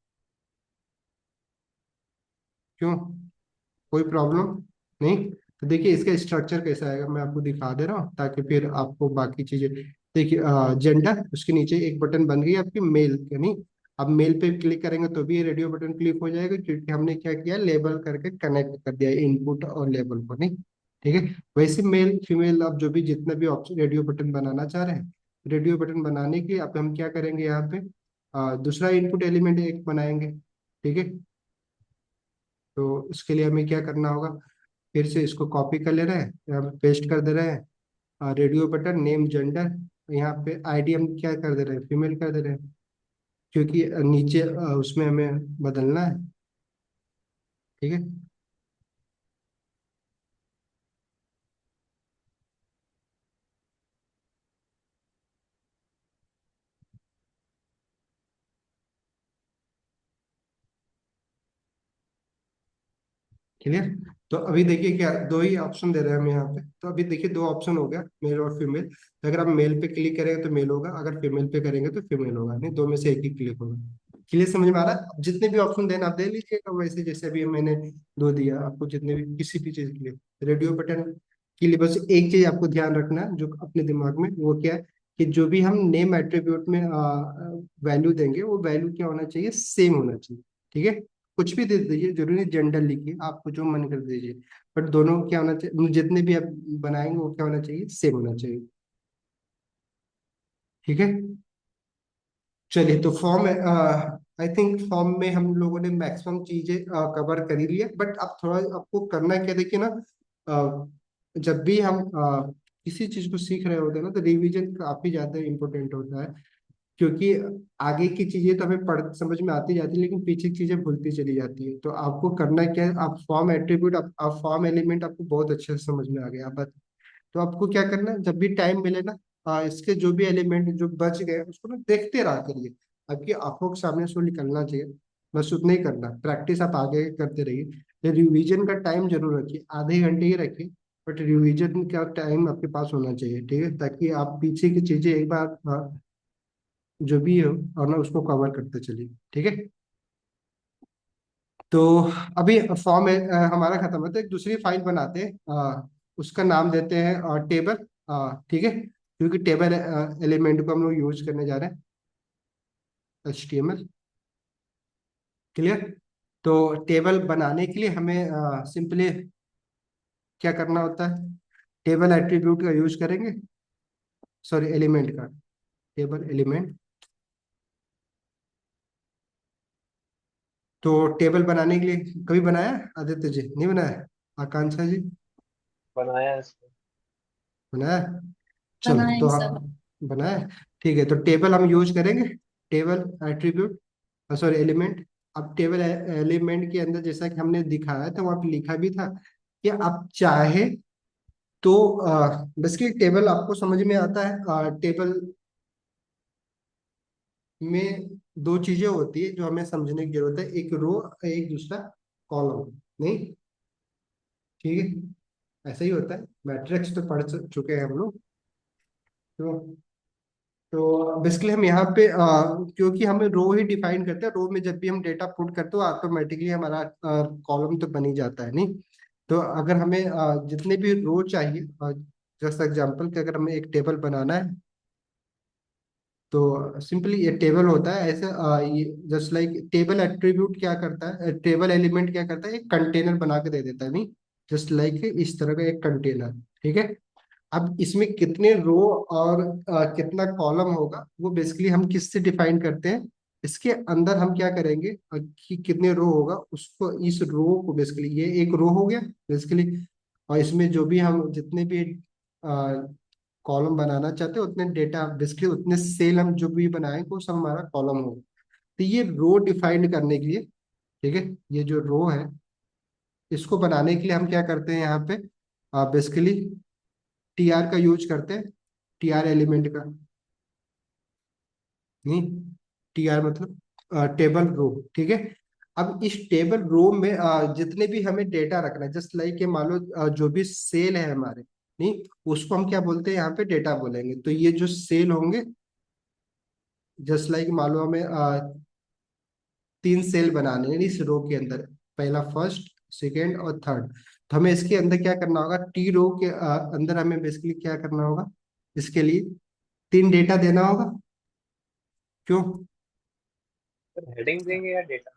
क्यों, कोई प्रॉब्लम? नहीं। तो देखिए इसका स्ट्रक्चर कैसा आएगा, मैं आपको दिखा दे रहा हूँ, ताकि फिर आपको बाकी चीजें देखिए। जेंडर, उसके नीचे एक बटन बन गई आपकी मेल के, नहीं। अब मेल पे क्लिक करेंगे तो भी ये रेडियो बटन क्लिक हो जाएगा, क्योंकि हमने क्या किया, लेबल करके कनेक्ट कर दिया इनपुट और लेबल को, नहीं। ठीक है। वैसे मेल फीमेल आप जो भी जितना भी ऑप्शन रेडियो बटन बनाना चाह रहे हैं, रेडियो बटन बनाने के लिए अब हम क्या करेंगे? यहाँ पे दूसरा इनपुट एलिमेंट एक बनाएंगे। ठीक है। तो इसके लिए हमें क्या करना होगा? फिर से इसको कॉपी कर ले रहे हैं, यहाँ पे पेस्ट कर दे रहे हैं, रेडियो बटन नेम जेंडर, यहाँ पे आईडी हम क्या कर दे रहे हैं? फीमेल कर दे रहे हैं, क्योंकि नीचे उसमें हमें बदलना है। ठीक है, क्लियर। तो अभी देखिए क्या दो ही ऑप्शन दे रहे हैं हम यहाँ पे। तो अभी देखिए दो ऑप्शन हो गया, मेल और फीमेल। तो अगर आप मेल पे क्लिक करेंगे तो मेल होगा, अगर फीमेल पे करेंगे तो फीमेल होगा, नहीं दो में से एक ही क्लिक होगा। क्लियर समझ में आ रहा है? अब जितने भी ऑप्शन देना आप दे लीजिएगा, वैसे जैसे अभी मैंने दो दिया आपको, जितने भी किसी भी चीज के लिए। रेडियो बटन के लिए बस एक चीज आपको ध्यान रखना है जो अपने दिमाग में, वो क्या है कि जो भी हम नेम एट्रीब्यूट में वैल्यू देंगे, वो वैल्यू क्या होना चाहिए, सेम होना चाहिए। ठीक है, कुछ भी दे दीजिए, जरूरी नहीं जेंडर लिखिए, आपको जो मन कर दीजिए। बट दोनों क्या होना चाहिए, जितने भी आप बनाएंगे वो क्या होना चाहिए, सेम होना चाहिए। ठीक है, चलिए तो फॉर्म, आई थिंक फॉर्म में हम लोगों ने मैक्सिमम चीजें कवर कर ही लिया। बट अब थोड़ा आपको करना क्या, देखिए ना, जब भी हम किसी चीज को सीख रहे होते हैं ना, तो रिवीजन काफी ज्यादा इम्पोर्टेंट होता है। क्योंकि आगे की चीजें तो हमें पढ़ समझ में आती जाती है, लेकिन पीछे की चीजें भूलती चली जाती है। तो आपको करना क्या है, आप फॉर्म एट्रीब्यूट, आप फॉर्म एलिमेंट आपको बहुत अच्छे से समझ में आ गया। आप तो आपको क्या करना है, जब भी टाइम मिले ना, इसके जो भी एलिमेंट जो बच गए उसको ना देखते रहा करिए। आपकी आंखों के सामने से वो निकलना चाहिए, बस उतना ही करना। प्रैक्टिस आप आगे करते रहिए। रिवीजन का टाइम जरूर रखिए, आधे घंटे ही रखिए, बट रिवीजन का टाइम आपके पास होना चाहिए। ठीक है, ताकि आप पीछे की चीजें एक बार जो भी हो और ना उसको कवर करते चलिए। ठीक है, तो अभी फॉर्म हमारा खत्म है, तो एक दूसरी फाइल बनाते हैं, उसका नाम देते हैं टेबल। ठीक है, क्योंकि टेबल एलिमेंट को हम लोग यूज करने जा रहे हैं, HTML। क्लियर? तो टेबल बनाने के लिए हमें सिंपली क्या करना होता है, टेबल एट्रीब्यूट का यूज करेंगे, सॉरी एलिमेंट का, टेबल एलिमेंट। तो टेबल बनाने के लिए कभी बनाया आदित्य जी, नहीं बनाया? आकांक्षा जी, बनाया है इसको। बनाया? चलो बनाए तो सर। हम बनाए। ठीक है, तो टेबल हम यूज करेंगे, टेबल एट्रीब्यूट, सॉरी एलिमेंट। अब टेबल एलिमेंट के अंदर जैसा कि हमने दिखाया था, वहां पे लिखा भी था कि आप चाहे तो बेसिकली टेबल आपको समझ में आता है। टेबल में दो चीजें होती है जो हमें समझने की जरूरत है, एक रो, एक दूसरा कॉलम। नहीं, ठीक है, ऐसा ही होता है। मैट्रिक्स तो पढ़ चुके हैं हम लोग। तो बेसिकली हम यहाँ पे क्योंकि हमें रो ही डिफाइन करते हैं, रो में जब भी हम डेटा पुट करते हो ऑटोमेटिकली हमारा कॉलम तो बन ही जाता है। नहीं, तो अगर हमें जितने भी रो चाहिए, जस्ट एग्जांपल कि अगर हमें एक टेबल बनाना है, तो सिंपली ये टेबल होता है ऐसे, ये जस्ट लाइक टेबल एट्रीब्यूट क्या करता है, टेबल एलिमेंट क्या करता है, एक कंटेनर बना के दे देता है। नहीं, जस्ट लाइक इस तरह का एक कंटेनर। ठीक है, अब इसमें कितने रो और कितना कॉलम होगा, वो बेसिकली हम किससे डिफाइन करते हैं, इसके अंदर हम क्या करेंगे, कि कितने रो होगा उसको, इस रो को बेसिकली, ये एक रो हो गया बेसिकली। और इसमें जो भी हम जितने भी कॉलम बनाना चाहते हैं, उतने डेटा बेसिकली, उतने सेल हम जो भी बनाएंगे वो सब हमारा कॉलम होगा। तो ये रो डिफाइन करने के लिए, ठीक है, ये जो रो है, इसको बनाने के लिए हम क्या करते हैं यहाँ पे, बेसिकली TR का यूज करते हैं, TR एलिमेंट का। नहीं, TR मतलब टेबल रो। ठीक है, अब इस टेबल रो में जितने भी हमें डेटा रखना है, जस्ट लाइक ये मान लो जो भी सेल है हमारे, नहीं, उसको हम क्या बोलते हैं यहाँ पे, डेटा बोलेंगे। तो ये जो सेल होंगे, जस्ट लाइक मान लो हमें 3 सेल बनाने हैं इस रो के अंदर, पहला, फर्स्ट, सेकेंड और थर्ड। तो हमें इसके अंदर क्या करना होगा, T रो के अंदर हमें बेसिकली क्या करना होगा, इसके लिए 3 डेटा देना होगा। क्यों? सर हेडिंग देंगे या डेटा?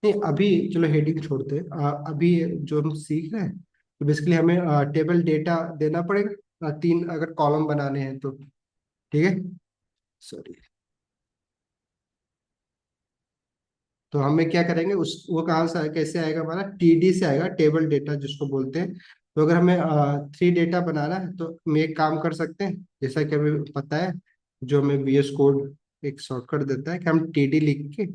नहीं, अभी चलो हेडिंग छोड़ते हैं, अभी जो हम सीख रहे हैं, तो बेसिकली हमें टेबल डेटा देना पड़ेगा, 3 अगर कॉलम बनाने हैं तो। ठीक है, सॉरी। तो हमें क्या करेंगे, उस वो कहाँ से कैसे आएगा, हमारा TD से आएगा, टेबल डेटा जिसको बोलते हैं। तो अगर हमें 3 डेटा बनाना है, तो हम एक काम कर सकते हैं, जैसा कि हमें पता है, जो हमें VS कोड एक शॉर्टकट देता है कि हम TD लिख के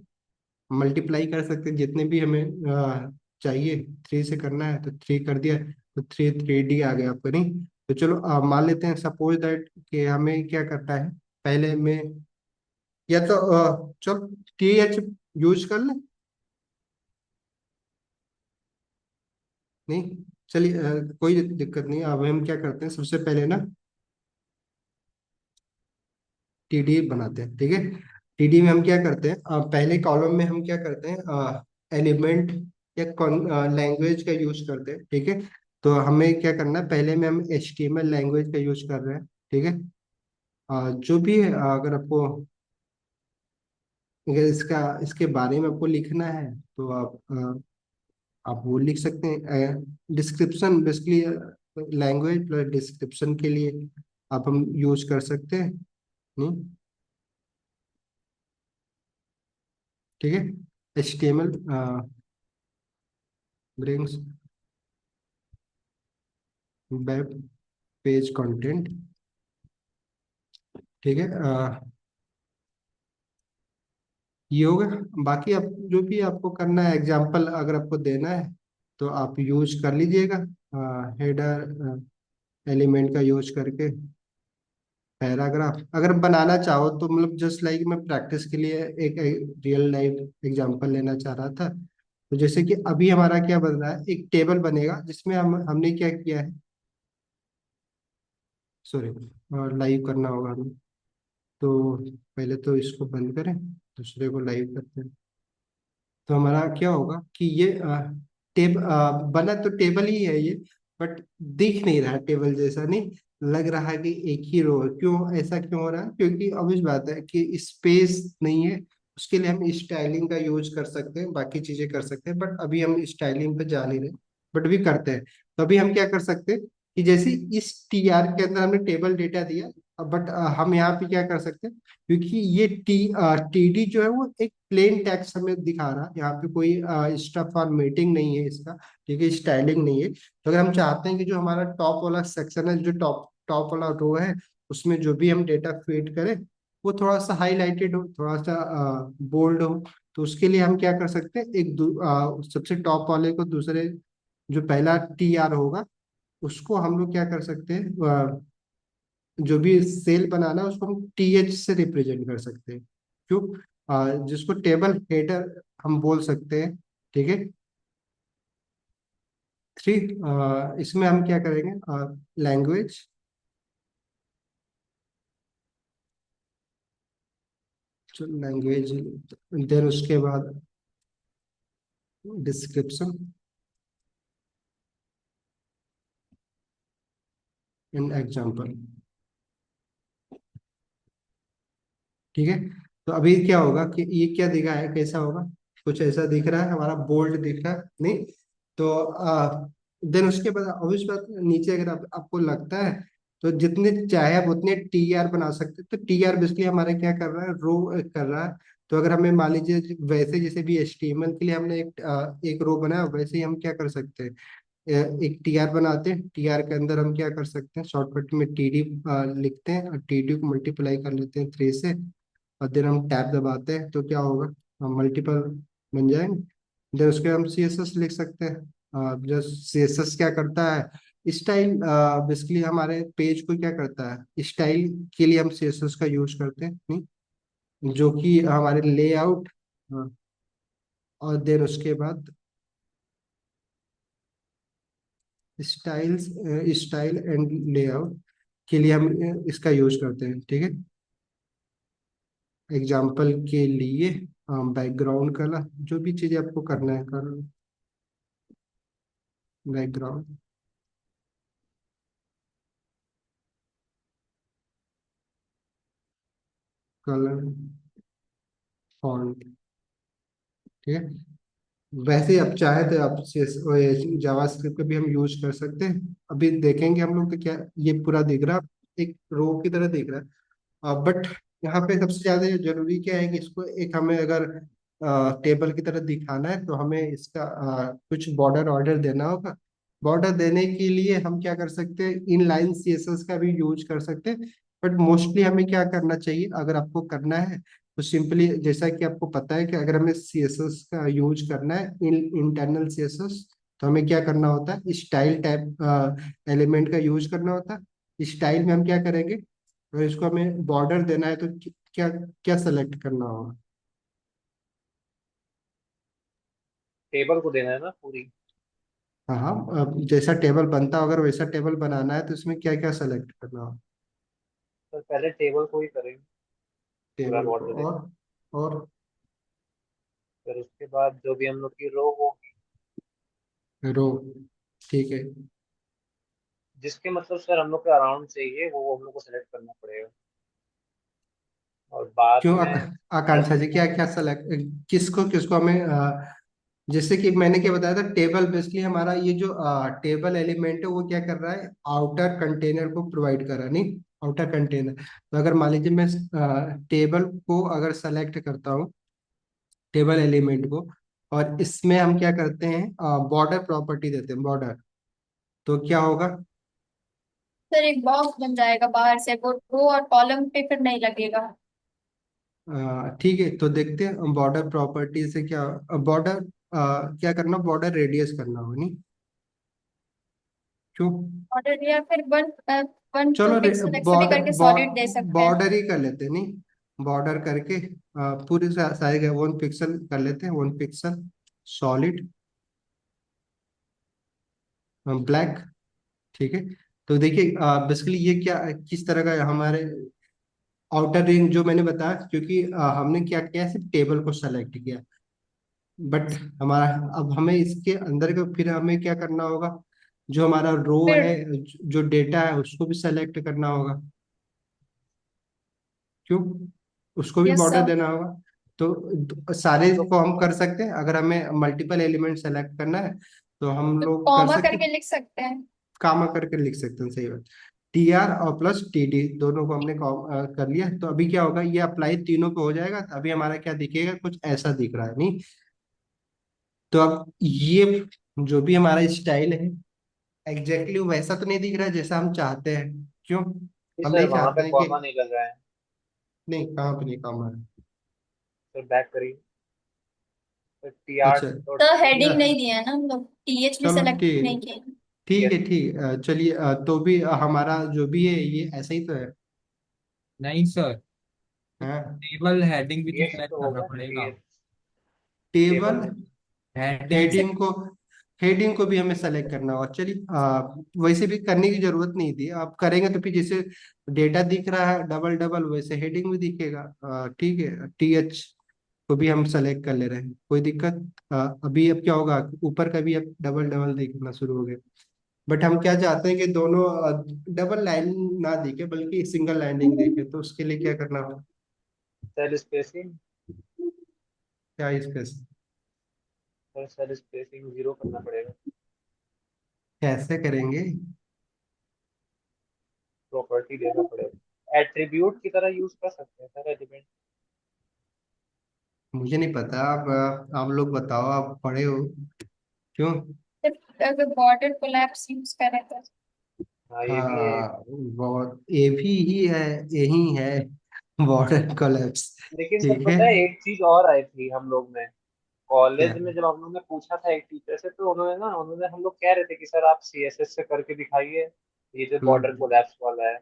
मल्टीप्लाई कर सकते हैं, जितने भी हमें चाहिए। 3 से करना है तो 3 कर दिया, तो 3D आ गया आपका। नहीं, तो चलो मान लेते हैं, सपोज दैट कि हमें क्या करना है, पहले में, या तो चलो TH यूज कर लें। नहीं, चलिए कोई दिक्कत नहीं। अब हम क्या करते हैं, सबसे पहले ना टीडी बनाते हैं, ठीक है। टीडी में हम क्या करते हैं, पहले कॉलम में हम क्या करते हैं, एलिमेंट या लैंग्वेज का यूज करते हैं, ठीक है। तो हमें क्या करना है, पहले में हम HTML लैंग्वेज का यूज कर रहे हैं, ठीक है। जो भी है, अगर आपको, अगर इसका इसके बारे में आपको लिखना है तो आप वो लिख सकते हैं। Description basically language plus description के लिए आप हम यूज कर सकते हैं। नहीं, ठीक है। HTML brings web page content, ठीक है। ये होगा। बाकी आप जो भी आपको करना है, एग्जाम्पल अगर आपको देना है तो आप यूज कर लीजिएगा, हेडर एलिमेंट का यूज करके। पैराग्राफ अगर बनाना चाहो तो मतलब जस्ट लाइक मैं प्रैक्टिस के लिए एक रियल लाइफ एग्जांपल लेना चाह रहा था। तो जैसे कि अभी हमारा क्या बन रहा है, एक टेबल बनेगा जिसमें हमने क्या किया है, सॉरी, लाइव करना होगा हमें। तो पहले तो इसको बंद करें, दूसरे को लाइव करते हैं। तो हमारा क्या होगा कि ये बना तो टेबल ही है ये, बट दिख नहीं रहा टेबल जैसा, नहीं लग रहा है कि एक ही रो है। क्यों ऐसा क्यों हो रहा है, क्योंकि obvious बात है कि स्पेस नहीं है। उसके लिए हम स्टाइलिंग का यूज कर सकते हैं, बाकी चीजें कर सकते हैं, बट अभी हम स्टाइलिंग पे जा नहीं रहे, बट भी करते हैं। तो अभी हम क्या कर सकते हैं कि जैसे इस TR के अंदर हमने टेबल डेटा दिया, बट हम यहाँ पे क्या कर सकते हैं, क्योंकि ये TD जो है वो एक प्लेन टेक्स्ट हमें दिखा रहा है, यहाँ पे कोई स्टफ फॉर्मेटिंग नहीं है इसका, ठीक है, स्टाइलिंग नहीं है। तो अगर हम चाहते हैं कि जो हमारा टॉप वाला सेक्शन है, जो टॉप टॉप वाला रो है, उसमें जो भी हम डेटा फीड करें वो थोड़ा सा हाईलाइटेड हो, थोड़ा सा बोल्ड हो, तो उसके लिए हम क्या कर सकते हैं, सबसे टॉप वाले को दूसरे, जो पहला TR होगा उसको हम लोग क्या कर सकते हैं, जो भी सेल बनाना है उसको हम TH से रिप्रेजेंट कर सकते हैं। क्यों, जिसको टेबल हेडर हम बोल सकते हैं, ठीक है। थ्री, इसमें हम क्या करेंगे, लैंग्वेज, लैंग्वेज, देन उसके बाद डिस्क्रिप्शन इन एग्जाम्पल, ठीक है। तो अभी क्या होगा कि ये क्या दिखा है, कैसा होगा, कुछ ऐसा दिख रहा है, हमारा बोल्ड दिख रहा है, नहीं। तो देन उसके बाद ऑब्वियस बात है, नीचे अगर आपको लगता है तो जितने चाहे आप उतने TR बना सकते हैं। तो TR बेसिकली हमारे क्या कर रहा है, रो कर रहा है। तो अगर हमें मान लीजिए वैसे जैसे भी HTML के लिए हमने एक रो बनाया, वैसे ही हम क्या कर सकते हैं, एक TR बनाते हैं। TR के अंदर हम क्या कर सकते हैं, शॉर्टकट में TD लिखते हैं और TD को मल्टीप्लाई कर लेते हैं 3 से, और देन हम टैब दबाते हैं तो क्या होगा, हम मल्टीपल बन जाएंगे। देन उसके हम CSS लिख सकते हैं। जो CSS क्या करता है, स्टाइल, बेसिकली हमारे पेज को क्या करता है, स्टाइल के लिए हम CSS का यूज करते हैं, नहीं, जो कि हमारे लेआउट, और देन उसके बाद स्टाइल्स, स्टाइल एंड लेआउट के लिए हम इसका यूज करते हैं, ठीक है। एग्जाम्पल के लिए बैकग्राउंड कलर, जो भी चीजें आपको करना है कर, बैकग्राउंड कलर, फॉन्ट, ठीक है। वैसे ही आप चाहे तो आप जावास्क्रिप्ट का भी हम यूज कर सकते हैं। अभी देखेंगे हम लोग तो क्या, ये पूरा दिख रहा है, एक रो की तरह दिख रहा है, बट यहाँ पे सबसे ज्यादा जरूरी क्या है कि इसको एक हमें अगर टेबल की तरह दिखाना है तो हमें इसका कुछ बॉर्डर ऑर्डर देना होगा। बॉर्डर देने के लिए हम क्या कर सकते हैं, इन लाइन CSS का भी यूज कर सकते हैं। बट मोस्टली हमें क्या करना चाहिए, अगर आपको करना है तो सिंपली, जैसा कि आपको पता है कि अगर हमें CSS का यूज करना है, इन इंटरनल CSS, तो हमें क्या करना होता है, स्टाइल टाइप एलिमेंट का यूज करना होता है। स्टाइल में हम क्या करेंगे, अगर इसको हमें बॉर्डर देना है तो क्या क्या सेलेक्ट करना होगा। टेबल को देना है ना पूरी। हाँ हाँ, अब जैसा टेबल बनता हो, अगर वैसा टेबल बनाना है तो इसमें क्या क्या सेलेक्ट करना हो? तो पहले टेबल को ही करेंगे, पूरा टेबल को, मॉडल है। और फिर उसके बाद जो भी हम लोग की रो होगी, रो, ठीक है। जिसके मतलब सर हम लोग के अराउंड चाहिए, वो हम लोग को सेलेक्ट करना पड़ेगा। और बाद क्यों में आकांक्षा जी, क्या एलिमेंट। क्या सेलेक्ट, किसको किसको हमें जैसे कि मैंने क्या बताया था, टेबल बेसिकली हमारा ये जो टेबल एलिमेंट है वो क्या कर रहा है, आउटर कंटेनर को प्रोवाइड कर रहा है, नहीं, आउटर कंटेनर। तो अगर मान लीजिए मैं टेबल को अगर सेलेक्ट करता हूँ, टेबल एलिमेंट को, और इसमें हम क्या करते हैं, बॉर्डर प्रॉपर्टी देते हैं, बॉर्डर, तो क्या होगा? सर एक बॉक्स बन जाएगा बाहर से, वो रो और कॉलम पे फिर नहीं लगेगा। ठीक है, तो देखते हैं बॉर्डर प्रॉपर्टी से क्या, बॉर्डर क्या करना, बॉर्डर रेडियस करना होगा, नहीं? क्यों? ऑर्डर या फिर 1 1 2 चलो पिक्सल एक्चुअली बॉर्डर करके सॉलिड दे सकते हैं। बॉर्डर ही कर लेते हैं, नहीं, बॉर्डर करके पूरी साइज 1 पिक्सल कर लेते हैं, 1 पिक्सल सॉलिड ब्लैक, ठीक है। तो देखिए बेसिकली ये क्या, किस तरह का हमारे आउटर रिंग जो मैंने बताया, क्योंकि हमने क्या किया, सिर्फ टेबल को सेलेक्ट किया, बट हमारा, अब हमें इसके अंदर का फिर हमें क्या करना होगा, जो हमारा रो फिर है, जो डेटा है उसको भी सेलेक्ट करना होगा, क्यों, उसको भी यस बॉर्डर सर। देना होगा। तो सारे हम लोग को हम कर सकते हैं, अगर हमें मल्टीपल एलिमेंट सेलेक्ट करना है तो हम तो लोग कर कॉमा सकते करके हैं, लिख सकते हैं। कामा करके लिख सकते हैं, सही बात। टी आर और प्लस टी डी दोनों को हमने कर लिया, तो अभी क्या होगा, ये अप्लाई तीनों पे हो जाएगा, तो अभी हमारा क्या दिखेगा, कुछ ऐसा दिख रहा है, नहीं? तो अब ये जो भी हमारा स्टाइल है, एग्जैक्टली वैसा तो नहीं दिख रहा है जैसा हम चाहते हैं, क्यों? हम सर नहीं वहां पे चाहते हैं कि, कॉमा नहीं लग रहा है। नहीं, कहाँ पे नहीं काम है? फिर बैक करिए। फिर टी आर अच्छा, डॉट तो सी हेडिंग नहीं या, दिया है ना हम लोग, टीएच भी चलो सेलेक्ट नहीं ठीक, किए। ठीक है, यस। ठीक चलिए, तो भी हमारा जो भी है ये ऐसा ही तो है। नहीं सर, हाँ, टेबल हेडिंग भी तो टीएच सेलेक्ट तो करना होगा, पड़ेगा। टीएच। टेबल टेबल में। हेडिंग। हेडिंग को, हेडिंग को भी हमें सेलेक्ट करना होगा, चलिए वैसे भी करने की जरूरत नहीं थी, आप करेंगे तो फिर जैसे डेटा दिख रहा है डबल डबल, वैसे हेडिंग भी दिखेगा, ठीक है, टी एच को भी हम सेलेक्ट कर ले रहे हैं, कोई दिक्कत? अभी अब क्या होगा, ऊपर का भी अब डबल डबल दिखना शुरू हो गया, बट हम क्या चाहते हैं कि दोनों डबल लाइन ना दिखे, बल्कि सिंगल लाइनिंग दिखे, तो उसके लिए क्या करना होगा, सेल स्पेसिंग। क्या स्पेस, सर सेल स्पेसिंग 0 करना पड़ेगा। कैसे करेंगे? प्रॉपर्टी देना पड़ेगा, एट्रीब्यूट की तरह यूज कर सकते हैं सर एलिमेंट। मुझे नहीं पता, आप लोग बताओ, आप पढ़े हो, क्यों? सिर्फ अगर बॉर्डर कोलैप्स यूज करें तो। हाँ ये भी है एक। हाँ, बहुत, ये भी ही है, यही है, बॉर्डर कोलैप्स, लेकिन सर ठीक है। पता है एक चीज और आई थी हम लोग में, क्या? कॉलेज में जब हम लोग ने पूछा था एक टीचर से, तो उन्होंने हम लोग कह रहे थे कि सर आप सीएसएस से करके दिखाइए, ये जो बॉर्डर हम्म कोलैप्स वाला है।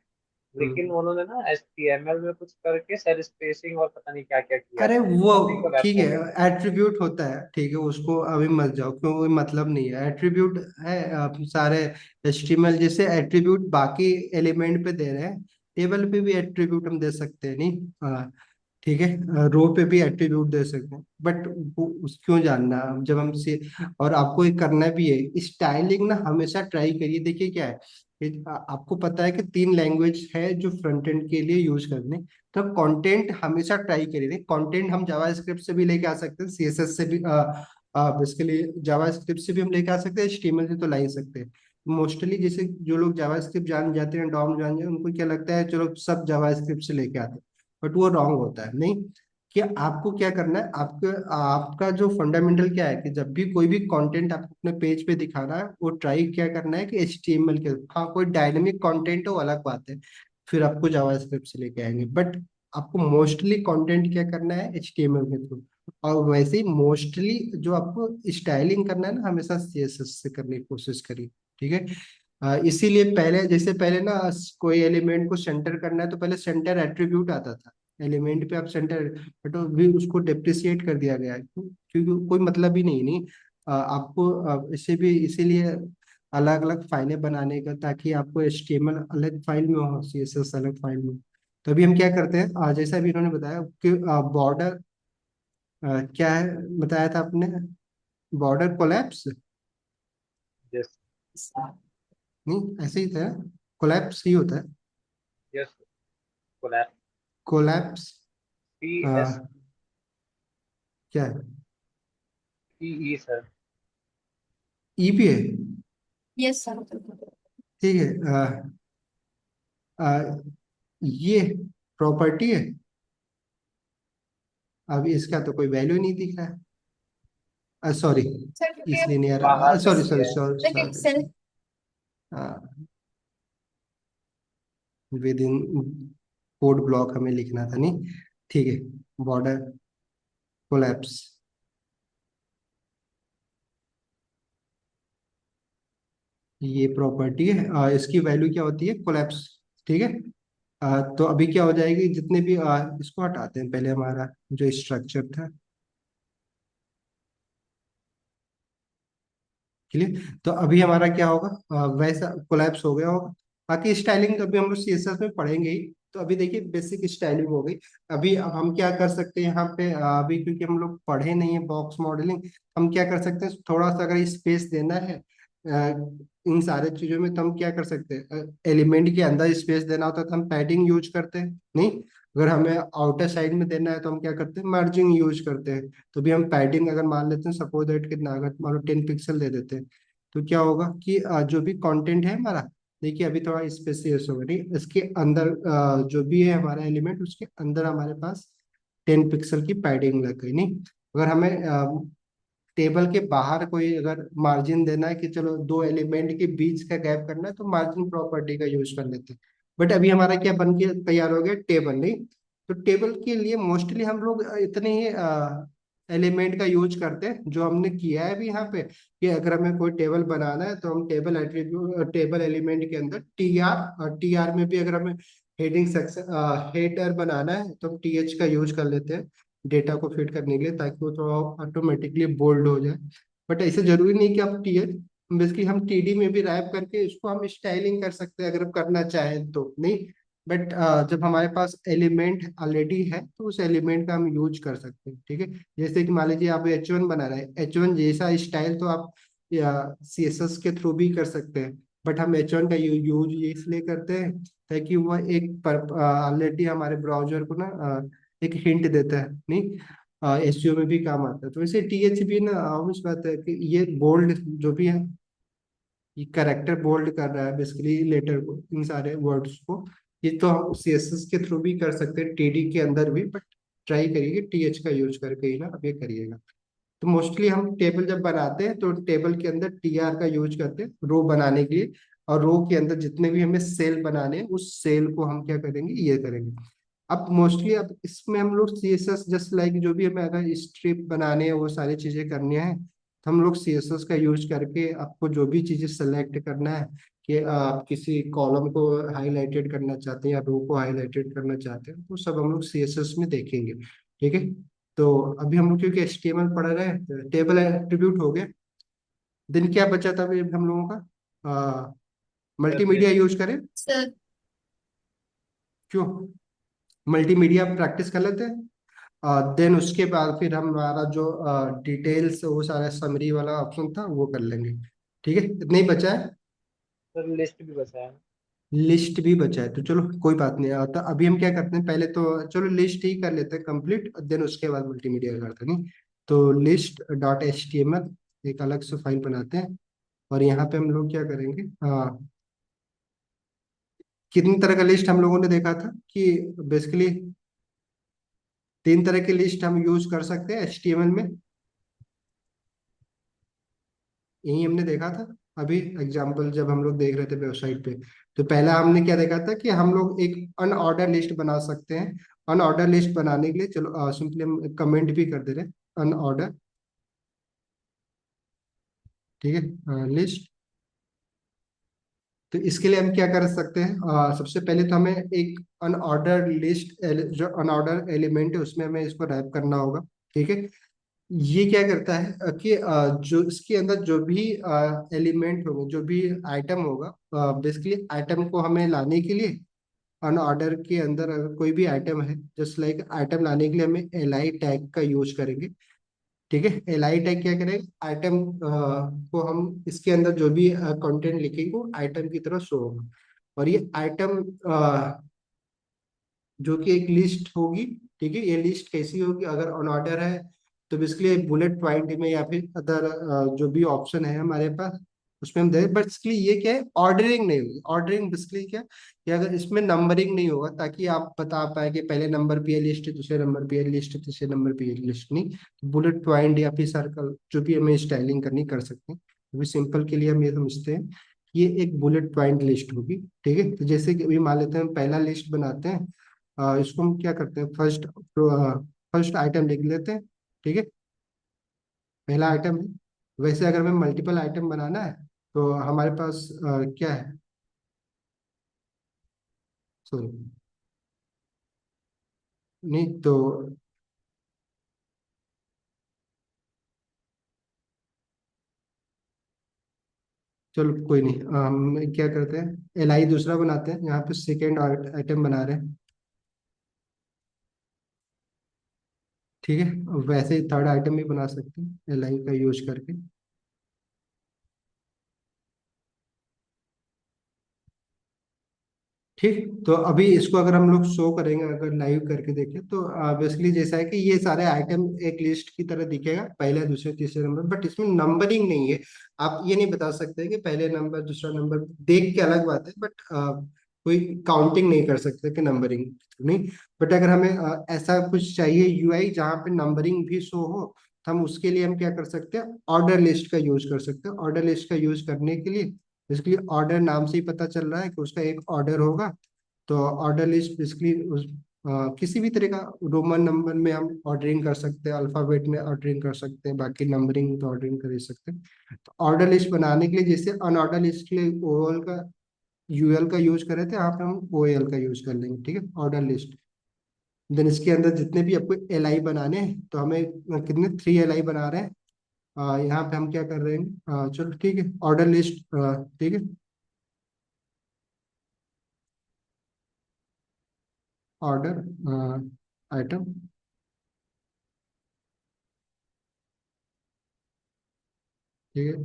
लेकिन हम्म उन्होंने ना एचटीएमएल में कुछ करके सेल स्पेसिंग और पता नहीं क्या क्या किया अरे था, वो तभी कोलैप्स ठीक हो है, गया। एट्रीब्यूट होता है, ठीक है, उसको अभी मत जाओ, क्यों, कोई मतलब नहीं है, एट्रीब्यूट है, आप सारे एचटीएमएल जैसे एट्रीब्यूट बाकी एलिमेंट पे दे रहे हैं, टेबल पे भी एट्रीब्यूट हम दे सकते हैं, नहीं? ठीक है, रो पे भी एट्रीब्यूट दे सकते हैं, बट क्यों जानना, जब हम से, और आपको ये करना भी है, स्टाइलिंग ना हमेशा ट्राई करिए, देखिए क्या है, आपको पता है कि 3 लैंग्वेज है जो फ्रंट एंड के लिए यूज करने, तो कंटेंट हमेशा ट्राई करिए, कंटेंट हम जावास्क्रिप्ट से भी लेके आ सकते हैं, सीएसएस से भी, बेसिकली जावास्क्रिप्ट से भी हम लेके आ सकते हैं, एचटीएमएल से तो ला ही सकते हैं। मोस्टली जैसे जो लोग जावास्क्रिप्ट जान जाते हैं, डॉम जान जाते हैं, उनको क्या लगता है, चलो सब जावास्क्रिप्ट से लेके आते हैं, बट वो रॉन्ग होता है, नहीं, कि आपको क्या करना है, आपका आपका जो फंडामेंटल क्या है, कि जब भी कोई भी कंटेंट आपको अपने पेज पे दिखाना है, वो ट्राई क्या करना है कि एचटीएमएल के, हाँ कोई डायनेमिक कंटेंट हो अलग बात है, फिर आपको जावास्क्रिप्ट से लेके आएंगे, बट आपको मोस्टली कंटेंट क्या करना है, एचटीएमएल के थ्रू, और वैसे ही मोस्टली जो आपको स्टाइलिंग करना है ना, हमेशा सीएसएस से करने की कोशिश करिए, ठीक है। इसीलिए पहले, जैसे पहले ना कोई एलिमेंट को सेंटर करना है तो पहले सेंटर एट्रीब्यूट आता था, एलिमेंट पे आप सेंटर, बट भी उसको डिप्रिशिएट कर दिया गया है, क्योंकि कोई मतलब ही नहीं, नहीं, आपको इसे भी इसीलिए अलग अलग फाइलें बनाने का, ताकि आपको HTML अलग फाइल में हो, CSS अलग फाइल में। तो अभी हम क्या करते हैं, जैसा भी इन्होंने बताया कि बॉर्डर क्या है, बताया था आपने, बॉर्डर कोलैप्स, यस नहीं ऐसे ही था, कोलैप्स ही होता है, यस कोलैप्स कोलैप्स PS क्या है, PE सर। ई भी है, यस सर। ठीक है। अ, ये प्रॉपर्टी है, अब इसका तो कोई वैल्यू नहीं दिख रहा है, सॉरी, सर क्योंकि इसलिए नहीं आ रहा, बाहर से सॉरी सॉरी दिया है। Sorry like Excel sorry, within code block हमें लिखना था, नहीं, ठीक है, बॉर्डर कोलैप्स, ये प्रॉपर्टी है, इसकी वैल्यू क्या होती है, कोलैप्स, ठीक है। तो अभी क्या हो जाएगी, जितने भी इसको हटाते हैं पहले, हमारा जो स्ट्रक्चर था, क्लियर। तो अभी हमारा क्या होगा, वैसा कोलैप्स हो गया होगा। बाकी स्टाइलिंग अभी हम लोग CSS में पढ़ेंगे ही। तो अभी देखिए बेसिक स्टाइलिंग हो गई। अभी अब हम क्या कर सकते हैं यहाँ पे, अभी क्योंकि हम लोग पढ़े नहीं है बॉक्स मॉडलिंग, हम क्या कर सकते हैं, थोड़ा सा अगर स्पेस देना है इन सारे चीजों में, तो हम क्या कर सकते हैं, एलिमेंट के अंदर स्पेस देना होता है तो हम पैडिंग यूज करते हैं, नहीं, अगर हमें आउटर साइड में देना है तो हम क्या करते हैं, मार्जिन यूज करते हैं। तो भी हम पैडिंग अगर मान लेते हैं, सपोज दैट कितना, अगर मान लो 10 पिक्सल दे देते हैं, तो क्या होगा कि जो भी कंटेंट है हमारा, देखिए अभी थोड़ा स्पेसियस होगा, नहीं, इसके अंदर जो भी है हमारा एलिमेंट, उसके अंदर हमारे पास 10 पिक्सल की पैडिंग लग गई, नहीं। अगर हमें टेबल के बाहर कोई अगर मार्जिन देना है कि चलो दो एलिमेंट के बीच का गैप करना है, तो मार्जिन प्रॉपर्टी का यूज कर लेते हैं। बट अभी हमारा क्या बन के तैयार हो गया, टेबल, नहीं। तो टेबल के लिए मोस्टली हम लोग इतने ही एलिमेंट का यूज करते हैं, जो हमने किया है भी यहाँ पे, कि अगर हमें कोई टेबल बनाना है तो हम टेबल एट्रीब्यूट, टेबल एलिमेंट के अंदर TR, और TR में भी अगर हमें हेडिंग सेक्शन, हेडर बनाना है तो हम TH का यूज कर लेते हैं डेटा को फिट करने के लिए, ताकि वो थोड़ा ऑटोमेटिकली बोल्ड हो जाए। बट ऐसे जरूरी नहीं कि आप TH, बेसिकली हम TD में भी रैप करके इसको हम स्टाइलिंग कर सकते हैं, अगर करना चाहें तो, नहीं। बट जब हमारे पास एलिमेंट ऑलरेडी है तो उस एलिमेंट का हम यूज कर सकते हैं, ठीक है। जैसे कि मान लीजिए आप H1 बना रहे हैं, H1 जैसा स्टाइल तो आप या CSS के थ्रू भी कर सकते हैं। बट हम H1 का यूज इसलिए करते हैं ताकि वह एक ऑलरेडी हमारे ब्राउजर को ना एक हिंट देता है, नहीं, SEO में भी काम आता है। तो वैसे TH भी ना ऑब्वियस बात है कि ये बोल्ड जो भी है, ये करेक्टर बोल्ड कर रहा है बेसिकली लेटर को, इन सारे वर्ड्स को। ये तो हम CSS के थ्रू भी कर सकते हैं, TD के अंदर भी, बट ट्राई करिए TH का यूज करके ही ना अब ये करिएगा। तो मोस्टली हम टेबल जब बनाते हैं तो टेबल के अंदर TR का यूज करते हैं रो बनाने के लिए, और रो के अंदर जितने भी हमें सेल बनाने हैं उस सेल को हम क्या करेंगे, ये करेंगे। अब मोस्टली अब इसमें हम लोग CSS जस्ट लाइक जो भी हमें अगर स्ट्रिप बनाने हैं, वो सारी चीजें करनी है, तो हम लोग CSS का यूज करके आपको जो भी चीजें सेलेक्ट करना है, कि आप किसी कॉलम को हाईलाइटेड करना चाहते हैं या रो को हाईलाइटेड करना चाहते हैं, तो सब हम लोग CSS में देखेंगे, ठीक है। तो अभी हम लोग क्योंकि HTML पढ़ रहे हैं, टेबल एट्रीब्यूट हो गया, दिन क्या बचा था अभी हम लोगों का, सर मल्टीमीडिया लिस्ट यूज करें, सर। क्यों, मल्टीमीडिया प्रैक्टिस कर लेते हैं, देन उसके बाद फिर हम हमारा जो डिटेल्स, वो सारा समरी वाला ऑप्शन था वो कर लेंगे, ठीक है। इतना ही बचा है, सर लिस्ट भी बचा है। लिस्ट भी बचा है, तो चलो कोई बात नहीं, तो अभी हम क्या करते हैं, पहले तो चलो लिस्ट ही कर लेते हैं कंप्लीट, देन उसके बाद मल्टीमीडिया करते हैं, नहीं। तो list.html एक अलग से फाइल बनाते हैं, और यहाँ पे हम लोग क्या करेंगे, कितनी तरह का लिस्ट हम लोगों ने देखा था कि बेसिकली 3 तरह की लिस्ट हम यूज कर सकते हैं HTML में, यही हमने देखा था अभी एग्जाम्पल जब हम लोग देख रहे थे वेबसाइट पे। तो पहला हमने क्या देखा था कि हम लोग एक अनऑर्डर लिस्ट बना सकते हैं। अनऑर्डर लिस्ट बनाने के लिए चलो सिंपली हम कमेंट भी कर दे रहे हैं, अनऑर्डर, ठीक है, लिस्ट। तो इसके लिए हम क्या कर सकते हैं, सबसे पहले तो हमें एक अनऑर्डर लिस्ट, जो अनऑर्डर एलिमेंट है उसमें हमें इसको रैप करना होगा, ठीक है। ये क्या करता है कि जो इसके अंदर जो भी एलिमेंट होंगे, जो भी आइटम होगा, बेसिकली आइटम को हमें लाने के लिए अन ऑर्डर के अंदर अगर कोई भी आइटम है, जस्ट लाइक आइटम लाने के लिए हमें एल आई टैग का यूज करेंगे। ठीक है, एल आई टैग क्या करेंगे, आइटम को हम इसके अंदर जो भी कंटेंट लिखेंगे वो आइटम की तरह शो होगा। और ये आइटम जो कि एक लिस्ट होगी। ठीक है, ये लिस्ट कैसी होगी, अगर ऑन ऑर्डर है तो बेसिकली बुलेट पॉइंट में या फिर अदर जो भी ऑप्शन है हमारे पास उसमें हम दें। बट बेसिकली ये क्या है, ऑर्डरिंग नहीं होगी। ऑर्डरिंग बेसिकली क्या, कि अगर इसमें नंबरिंग नहीं होगा ताकि आप बता पाए कि पहले नंबर पे ये लिस्ट है, दूसरे नंबर पे ये लिस्ट है, तीसरे नंबर पे ये लिस्ट नहीं। बुलेट पॉइंट या फिर सर्कल जो भी हमें स्टाइलिंग करनी कर सकते हैं। अभी सिंपल के लिए हम ये समझते हैं कि ये एक बुलेट पॉइंट लिस्ट होगी। ठीक है, तो जैसे कि अभी मान लेते हैं हम पहला लिस्ट बनाते हैं। इसको हम क्या करते हैं, फर्स्ट फर्स्ट आइटम लिख लेते हैं। ठीक है, पहला आइटम है। वैसे अगर हमें मल्टीपल आइटम बनाना है तो हमारे पास क्या है, सॉरी, नहीं तो चलो कोई नहीं, हम क्या करते हैं, एल आई दूसरा बनाते हैं, यहाँ पे सेकेंड आइटम बना रहे हैं। ठीक है, वैसे ही थर्ड आइटम भी बना सकते हैं एल आई का यूज करके। ठीक, तो अभी इसको अगर हम लोग शो करेंगे, अगर लाइव करके देखें तो बेसिकली जैसा है कि ये सारे आइटम एक लिस्ट की तरह दिखेगा, पहले दूसरे तीसरे नंबर, बट इसमें नंबरिंग नहीं है। आप ये नहीं बता सकते कि पहले नंबर दूसरा नंबर, देख के अलग बात है, बट कोई काउंटिंग नहीं कर सकते कि नंबरिंग नहीं। बट अगर हमें ऐसा कुछ चाहिए यूआई जहाँ पे नंबरिंग भी शो हो, तो हम उसके लिए हम क्या कर सकते हैं, ऑर्डर लिस्ट का यूज कर सकते हैं। ऑर्डर लिस्ट का यूज करने के लिए बेसिकली ऑर्डर नाम से ही पता चल रहा है कि उसका एक ऑर्डर होगा। तो ऑर्डर लिस्ट बेसिकली उस किसी भी तरह का रोमन नंबर में हम ऑर्डरिंग कर सकते हैं, अल्फाबेट में ऑर्डरिंग कर सकते हैं, बाकी नंबरिंग तो ऑर्डरिंग कर ही सकते हैं। तो ऑर्डर लिस्ट बनाने के लिए जैसे अनऑर्डर लिस्ट के लिए ओएल का यूएल का यूज कर रहे थे, यहाँ पे हम ओएल का यूज कर लेंगे। ठीक है, ऑर्डर लिस्ट। देन इसके अंदर जितने भी आपको एल आई बनाने हैं तो हमें कितने 3 एल आई बना रहे हैं। यहाँ पे हम क्या कर रहे हैं, चलो ठीक है, ऑर्डर लिस्ट। ठीक है, ऑर्डर आइटम। ठीक है,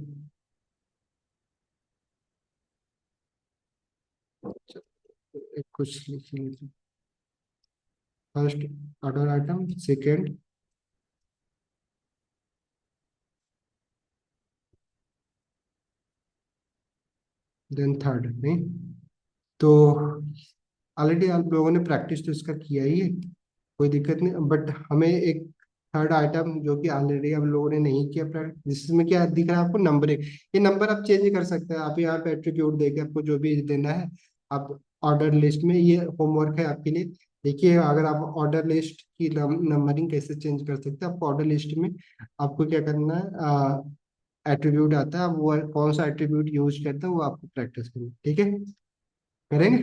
एक कुछ लिख लीजिए। First order item, second, then third. नहीं तो ऑलरेडी आप लोगों ने प्रैक्टिस तो इसका किया ही है, कोई दिक्कत नहीं। बट हमें एक थर्ड आइटम जो कि ऑलरेडी हम लोगों ने नहीं किया प्रैक्टिस, जिसमें क्या दिख रहा है आपको, नंबर एक। ये नंबर आप चेंज कर सकते हैं, आप यहाँ पे एट्रीब्यूट देके आपको जो भी देना है आप ऑर्डर लिस्ट में, ये होमवर्क है आपके लिए। देखिए, अगर आप ऑर्डर लिस्ट की नंबरिंग कैसे चेंज कर सकते हैं, आपको ऑर्डर लिस्ट में आपको क्या करना है, एट्रीब्यूट आता है, आप वो कौन सा एट्रीब्यूट यूज करते हैं वो आपको प्रैक्टिस करनी। ठीक है, करेंगे।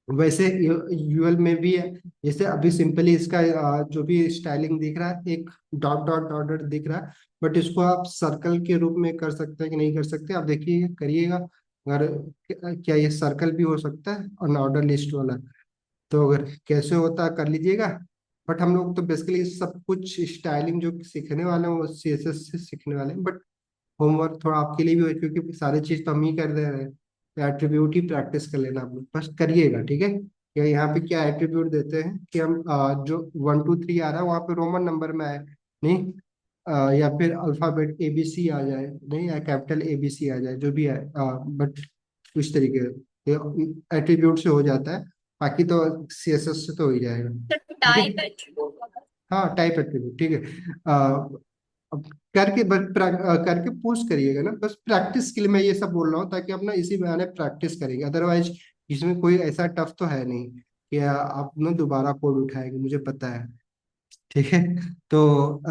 वैसे यूएल में भी है, जैसे अभी सिंपली इसका जो भी स्टाइलिंग दिख रहा है, एक डॉट डॉट डॉट डॉट दिख रहा है। बट इसको आप सर्कल के रूप में कर सकते हैं कि नहीं कर सकते, आप देखिए करिएगा। अगर क्या ये सर्कल भी हो सकता है और ऑर्डर लिस्ट वाला, तो अगर कैसे होता है कर लीजिएगा। बट हम लोग तो बेसिकली सब कुछ स्टाइलिंग जो सीखने वाले हैं वो सीएसएस से सीखने वाले हैं। बट होमवर्क थोड़ा आपके लिए भी हो, क्योंकि सारी चीज तो हम ही कर दे रहे हैं। तो एट्रीब्यूट ही प्रैक्टिस कर लेना आप लोग, बस करिएगा। ठीक है, या यहाँ पे क्या एट्रीब्यूट देते हैं कि हम जो 1 2 3 आ रहा है वहाँ पे रोमन नंबर में आए, नहीं या फिर अल्फाबेट एबीसी आ जाए, नहीं या कैपिटल एबीसी आ जाए, जो भी है। बट इस तरीके एट्रीब्यूट से हो जाता है, बाकी तो सीएसएस से तो हो ही जाएगा। ठीक है, टाइप एट्रीब्यूट। हाँ टाइप एट्रीब्यूट। ठीक है, अब करके बस करके पूछ करिएगा ना, बस प्रैक्टिस के लिए मैं ये सब बोल रहा हूँ, ताकि आप ना इसी बहाने प्रैक्टिस करेंगे। अदरवाइज इसमें कोई ऐसा टफ तो है नहीं कि आप ना दोबारा कोड उठाएंगे, मुझे पता है। ठीक है, तो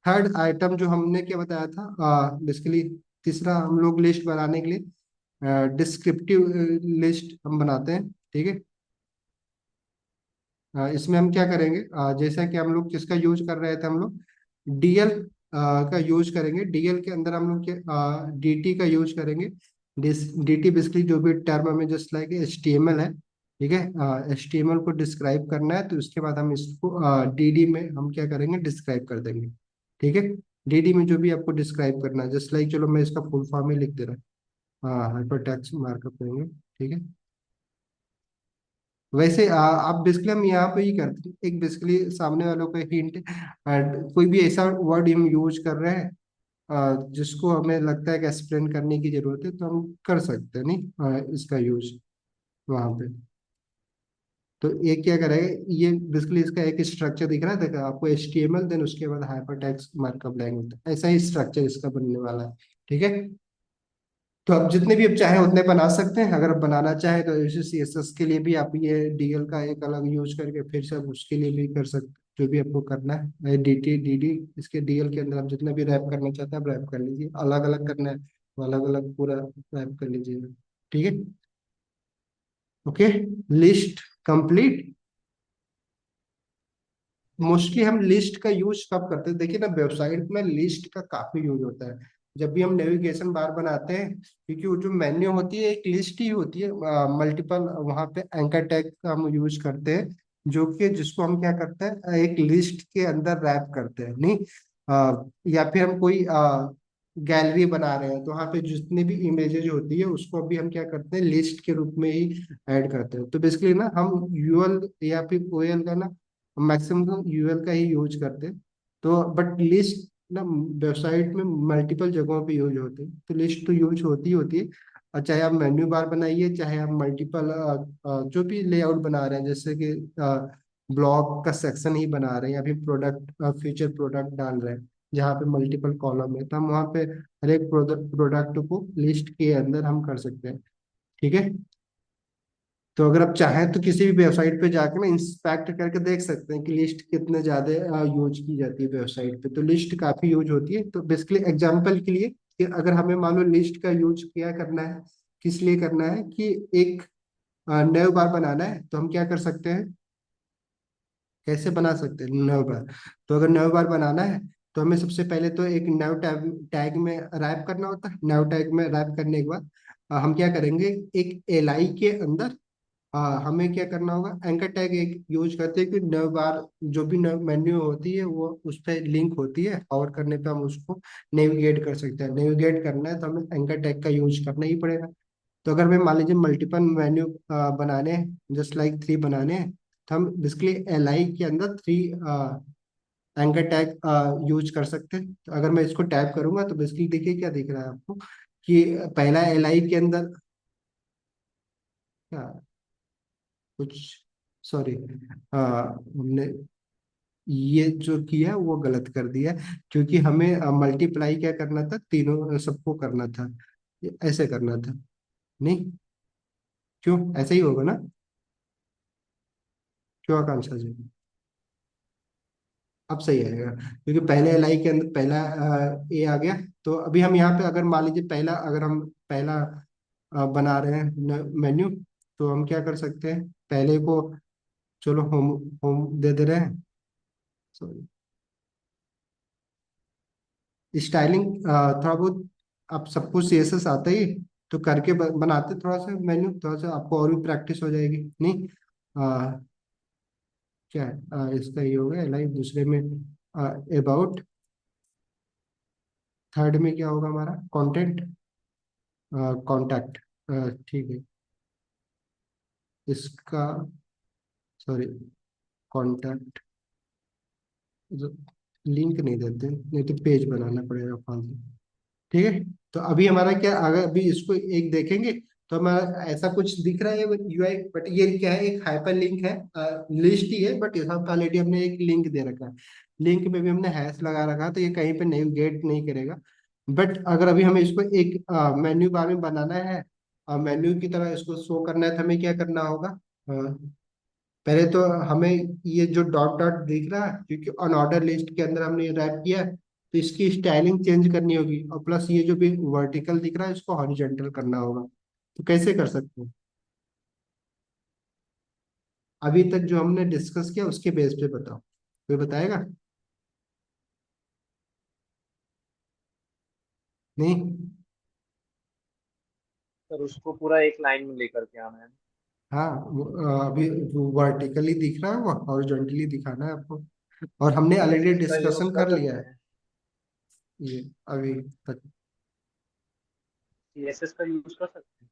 थर्ड आइटम जो हमने क्या बताया था, बेसिकली तीसरा हम लोग लिस्ट बनाने के लिए डिस्क्रिप्टिव लिस्ट हम बनाते हैं। ठीक है, इसमें हम क्या करेंगे, जैसा कि हम लोग किसका यूज कर रहे थे, हम लोग डीएल का यूज करेंगे। डीएल के अंदर हम लोग डीटी का यूज करेंगे। डीटी बेसिकली जो भी टर्म हमें जस्ट लाइक एचटीएमएल है, ठीक है, एचटीएमएल को डिस्क्राइब करना है, तो उसके बाद हम इसको डीडी में हम क्या करेंगे, डिस्क्राइब कर देंगे। ठीक है, डीडी में जो भी आपको डिस्क्राइब करना है, जस्ट लाइक चलो मैं इसका फुल फॉर्म ही लिख दे रहा हूँ, हाँ, हाइपर टेक्स्ट मार्कअप करेंगे। ठीक है, वैसे आप बेसिकली हम यहाँ पे ही करते हैं, एक बेसिकली सामने वालों को हिंट, कोई भी ऐसा वर्ड हम यूज कर रहे हैं जिसको हमें लगता है कि एक्सप्लेन करने की जरूरत है, तो हम कर सकते हैं नहीं इसका यूज वहाँ पे। तो ये क्या करेगा, ये बेसिकली इसका एक स्ट्रक्चर दिख रहा है, देखो आपको एचटीएमएल, देन उसके बाद हाइपरटेक्स्ट मार्कअप लैंग्वेज, ऐसा ही स्ट्रक्चर इसका बनने वाला है। ठीक है, तो आप जितने भी आप चाहे उतने बना सकते हैं। अगर आप बनाना चाहे तो जैसे सीएसएस के लिए भी आप ये डीएल का एक अलग यूज करके फिर से आप उसके लिए भी कर सकते, जो भी आपको करना है, डीटी डीडी, इसके डीएल के अंदर आप जितना भी रैप करना चाहते हैं आप रैप कर लीजिए, अलग अलग करना है तो अलग अलग पूरा रैप कर लीजिएगा। ठीक है, ओके, लिस्ट कंप्लीट। मोस्टली हम लिस्ट का यूज कब करते हैं, देखिए ना, वेबसाइट में लिस्ट का काफी यूज होता है जब भी हम नेविगेशन बार बनाते हैं, क्योंकि वो जो मेन्यू होती है एक लिस्ट ही होती है, मल्टीपल वहाँ पे एंकर टैग का हम यूज करते हैं, जो कि जिसको हम क्या करते हैं, एक लिस्ट के अंदर रैप करते हैं नहीं, या फिर हम कोई गैलरी बना रहे हैं तो वहाँ पे जितनी भी इमेजेज होती है उसको अभी हम क्या करते हैं, लिस्ट के रूप में ही ऐड करते हैं। तो बेसिकली ना हम यूएल या फिर ओएल का ना मैक्सिमम यूएल का ही यूज करते हैं। तो बट लिस्ट ना वेबसाइट में मल्टीपल जगहों पे यूज होते हैं, तो लिस्ट तो यूज होती ही होती है। और चाहे आप मेन्यू बार बनाइए, चाहे आप मल्टीपल जो भी लेआउट बना रहे हैं, जैसे कि ब्लॉग का सेक्शन ही बना रहे हैं या फिर प्रोडक्ट फीचर प्रोडक्ट डाल रहे हैं जहाँ पे मल्टीपल कॉलम है, तो हम वहाँ पे हर एक प्रोडक्ट को लिस्ट के अंदर हम कर सकते हैं। ठीक है, तो अगर आप चाहें तो किसी भी वेबसाइट पे जाकर ना इंस्पेक्ट करके देख सकते हैं कि लिस्ट कितने ज्यादा यूज की जाती है वेबसाइट पे, तो लिस्ट काफी यूज होती है। तो बेसिकली एग्जांपल के लिए कि अगर हमें मान लो लिस्ट का यूज क्या करना है, किस लिए करना है, कि एक नए बार बनाना है, तो हम क्या कर सकते हैं, कैसे बना सकते हैं नए बार। तो अगर नए बार बनाना है तो हमें सबसे पहले तो एक नव टैग टैग में रैप करना होता है। नव टैग में रैप करने के बाद हम क्या करेंगे, एक एलआई के अंदर हमें क्या करना होगा, एंकर टैग एक यूज करते हैं कि नव बार जो भी नव मेन्यू होती है वो उस पर लिंक होती है, और करने पे हम उसको नेविगेट कर सकते हैं। नेविगेट करना है तो हमें एंकर टैग का यूज करना ही पड़ेगा। तो अगर हमें मान लीजिए मल्टीपल मेन्यू बनाने हैं, जस्ट लाइक 3 बनाने हैं, तो हम बेसिकली एलआई के अंदर 3 एंकर टैग यूज कर सकते हैं। तो अगर मैं इसको टैप करूंगा तो बेसिकली देखिए क्या दिख रहा है आपको, कि पहला एलआई के अंदर कुछ, सॉरी, हमने ये जो किया वो गलत कर दिया, क्योंकि हमें मल्टीप्लाई क्या करना था, तीनों सबको करना था, ऐसे करना था नहीं, क्यों, ऐसे ही होगा ना, क्यों आकांक्षा जी, अब सही आएगा, क्योंकि पहले एलआई के अंदर पहला ए आ गया। तो अभी हम यहाँ पे अगर मान लीजिए पहला, अगर हम पहला बना रहे हैं मेन्यू, तो हम क्या कर सकते हैं, पहले को चलो होम होम दे दे रहे हैं, सॉरी, स्टाइलिंग थोड़ा बहुत आप सबको सीएसएस आता ही, तो करके बनाते थोड़ा सा मेन्यू, थोड़ा सा आपको और भी प्रैक्टिस हो जाएगी नहीं। क्या है, इसका ये होगा लाइक दूसरे में अबाउट, थर्ड में क्या होगा हमारा, कंटेंट, कॉन्टैक्ट, ठीक है, इसका, सॉरी, कॉन्टैक्ट, लिंक नहीं देते, नहीं तो पेज बनाना पड़ेगा फालतू। ठीक है, तो अभी हमारा क्या, अगर अभी इसको एक देखेंगे तो हमारा ऐसा कुछ दिख रहा है यूआई, बट ये क्या है, एक हाइपर लिंक है, लिस्ट ही है, बट यहाँ पे ऑलरेडी हमने एक लिंक दे रखा है, लिंक में भी हमने हैश लगा रखा है, तो ये कहीं पे नेविगेट नहीं करेगा। बट अगर अभी हमें इसको एक मेन्यू बार में बनाना है, मेन्यू की तरह इसको शो करना है, तो हमें क्या करना होगा, पहले तो हमें ये जो डॉट डॉट दिख रहा है, क्योंकि अनऑर्डर लिस्ट के अंदर हमने ये रैप किया है, तो इसकी स्टाइलिंग चेंज करनी होगी, और प्लस ये जो भी वर्टिकल दिख रहा है इसको हॉरिजॉन्टल करना होगा। तो कैसे कर सकते हैं, अभी तक जो हमने डिस्कस किया उसके बेस पे बताओ, कोई बताएगा। नहीं। सर उसको पूरा एक लाइन में लेकर के आना है। हाँ अभी वर्टिकली दिख रहा है, वो हॉरिजॉन्टली दिखाना है आपको। और हमने ऑलरेडी सीएसएस का यूज डिस्कशन कर कर लिया सकते है हैं। ये अभी तक। सीएसएस का यूज कर सकते हैं।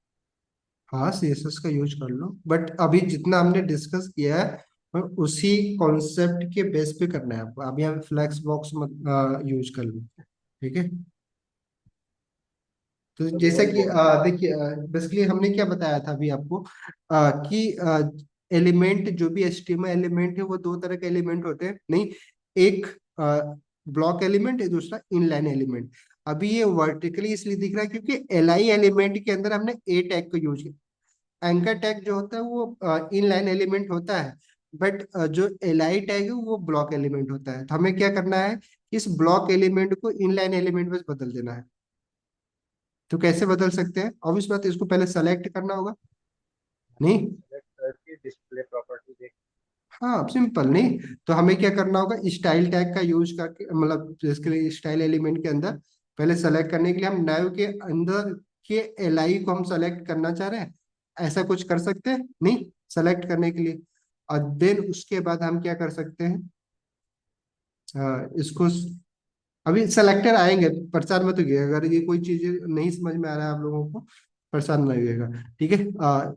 हाँ सीएसएस का यूज कर लो, बट अभी जितना हमने डिस्कस किया है उसी कॉन्सेप्ट के बेस पे करना है आपको। अभी हम फ्लैक्स बॉक्स मत यूज कर लो, ठीक है। तो तो जैसा वही कि बोल रहे हैं। देखिए बेसिकली हमने क्या बताया था अभी आपको कि एलिमेंट जो भी एचटीएमएल एलिमेंट है वो दो तरह के एलिमेंट होते हैं, नहीं। एक ब्लॉक एलिमेंट है, दूसरा इनलाइन एलिमेंट। अभी ये वर्टिकली इसलिए दिख रहा है क्योंकि एलआई एलिमेंट के अंदर हमने ए टैग को यूज किया। एंकर टैग जो होता है वो इनलाइन एलिमेंट होता है, बट जो एलआई टैग है वो ब्लॉक एलिमेंट होता है। तो हमें क्या करना है, इस ब्लॉक एलिमेंट को इनलाइन एलिमेंट में बदल देना है। तो कैसे बदल सकते हैं, ऑब्वियस बात है, इसको पहले सेलेक्ट करना होगा, नहीं। सेलेक्ट करके डिस्प्ले प्रॉपर्टी देख। हाँ सिंपल, नहीं। तो हमें क्या करना होगा, स्टाइल टैग का यूज करके, मतलब जिसके लिए स्टाइल एलिमेंट के अंदर पहले सेलेक्ट करने के लिए हम नाइव के अंदर के एलआई को हम सेलेक्ट करना चाह रहे हैं, ऐसा कुछ कर सकते हैं, नहीं। सेलेक्ट करने के लिए और देन उसके बाद हम क्या कर सकते हैं, इसको अभी सेलेक्टर आएंगे, परेशान मत होइए अगर ये कोई चीज नहीं समझ में आ रहा है आप लोगों को, परेशान नहीं होइएगा, ठीक है।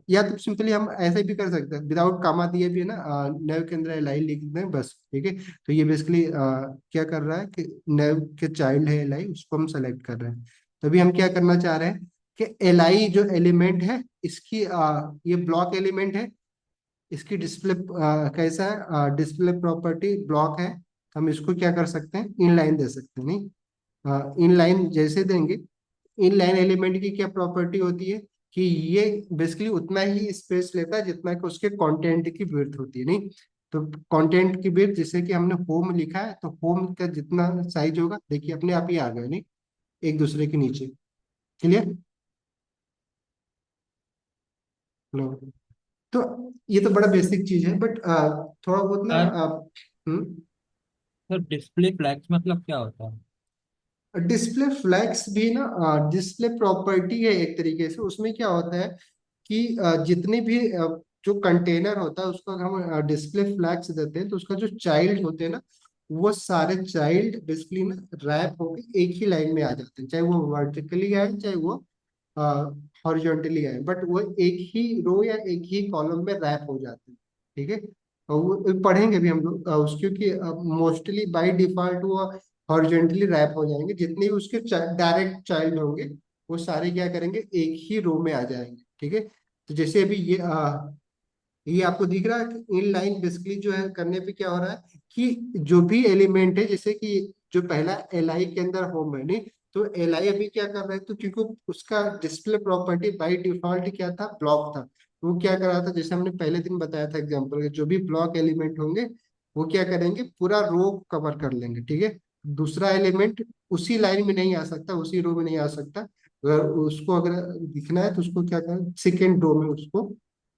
या तो सिंपली हम ऐसे भी कर सकते हैं, विदाउट कामा दिए भी है ना, नेव के अंदर एलाई लिख दें बस, ठीक है। तो ये बेसिकली क्या कर रहा है कि नेव के चाइल्ड है एलाई, उसको हम सेलेक्ट कर रहे हैं। तो अभी हम क्या करना चाह रहे हैं कि एलाई जो एलिमेंट है इसकी ये ब्लॉक एलिमेंट है, इसकी डिस्प्ले कैसा है, डिस्प्ले प्रॉपर्टी ब्लॉक है। हम इसको क्या कर सकते हैं, इनलाइन दे सकते हैं, नहीं। इनलाइन जैसे देंगे, इनलाइन एलिमेंट की क्या प्रॉपर्टी होती है कि ये बेसिकली उतना ही स्पेस लेता है जितना कि उसके कंटेंट की विड्थ होती है, नहीं। तो कंटेंट की विड्थ, जैसे कि हमने होम लिखा है तो होम का जितना साइज होगा, देखिए अपने आप ही आ गए, नहीं, एक दूसरे के नीचे। क्लियर। हेलो। तो ये तो बड़ा बेसिक चीज है, बट थोड़ा बहुत ना सर हम्म। सर डिस्प्ले फ्लैग्स मतलब क्या होता है? डिस्प्ले फ्लैग्स भी ना डिस्प्ले प्रॉपर्टी है एक तरीके से। उसमें क्या होता है कि जितने भी जो कंटेनर होता है उसको अगर हम डिस्प्ले फ्लैग्स देते हैं तो उसका जो चाइल्ड होते हैं ना, वो सारे चाइल्ड बेसिकली ना रैप होके एक ही लाइन में आ जाते हैं, चाहे वो वर्टिकली आए चाहे वो हॉरिजॉन्टली आए, बट वो एक ही रो या एक ही कॉलम में रैप हो जाते हैं, ठीक है। और वो पढ़ेंगे भी हम लोग क्योंकि मोस्टली बाय डिफॉल्ट वो हॉरिजॉन्टली रैप हो जाएंगे, जितने भी उसके डायरेक्ट चाइल्ड होंगे वो सारे क्या करेंगे, एक ही रो में आ जाएंगे, ठीक है। तो जैसे अभी ये आपको दिख रहा है कि इन लाइन बेसिकली जो है करने पे क्या हो रहा है कि जो भी एलिमेंट है, जैसे कि जो पहला एल आई के अंदर होम है, नहीं। तो एल आई अभी क्या कर रहा है, तो क्योंकि उसका डिस्प्ले प्रॉपर्टी बाय डिफॉल्ट क्या था, ब्लॉक था। तो वो क्या कर रहा था, जैसे हमने पहले दिन बताया था एग्जाम्पल के, जो भी ब्लॉक एलिमेंट होंगे वो क्या करेंगे, पूरा रो कवर कर लेंगे, ठीक है। दूसरा एलिमेंट उसी लाइन में नहीं आ सकता, उसी रो में नहीं आ सकता। अगर उसको अगर दिखना है तो उसको क्या करें, सेकेंड रो में उसको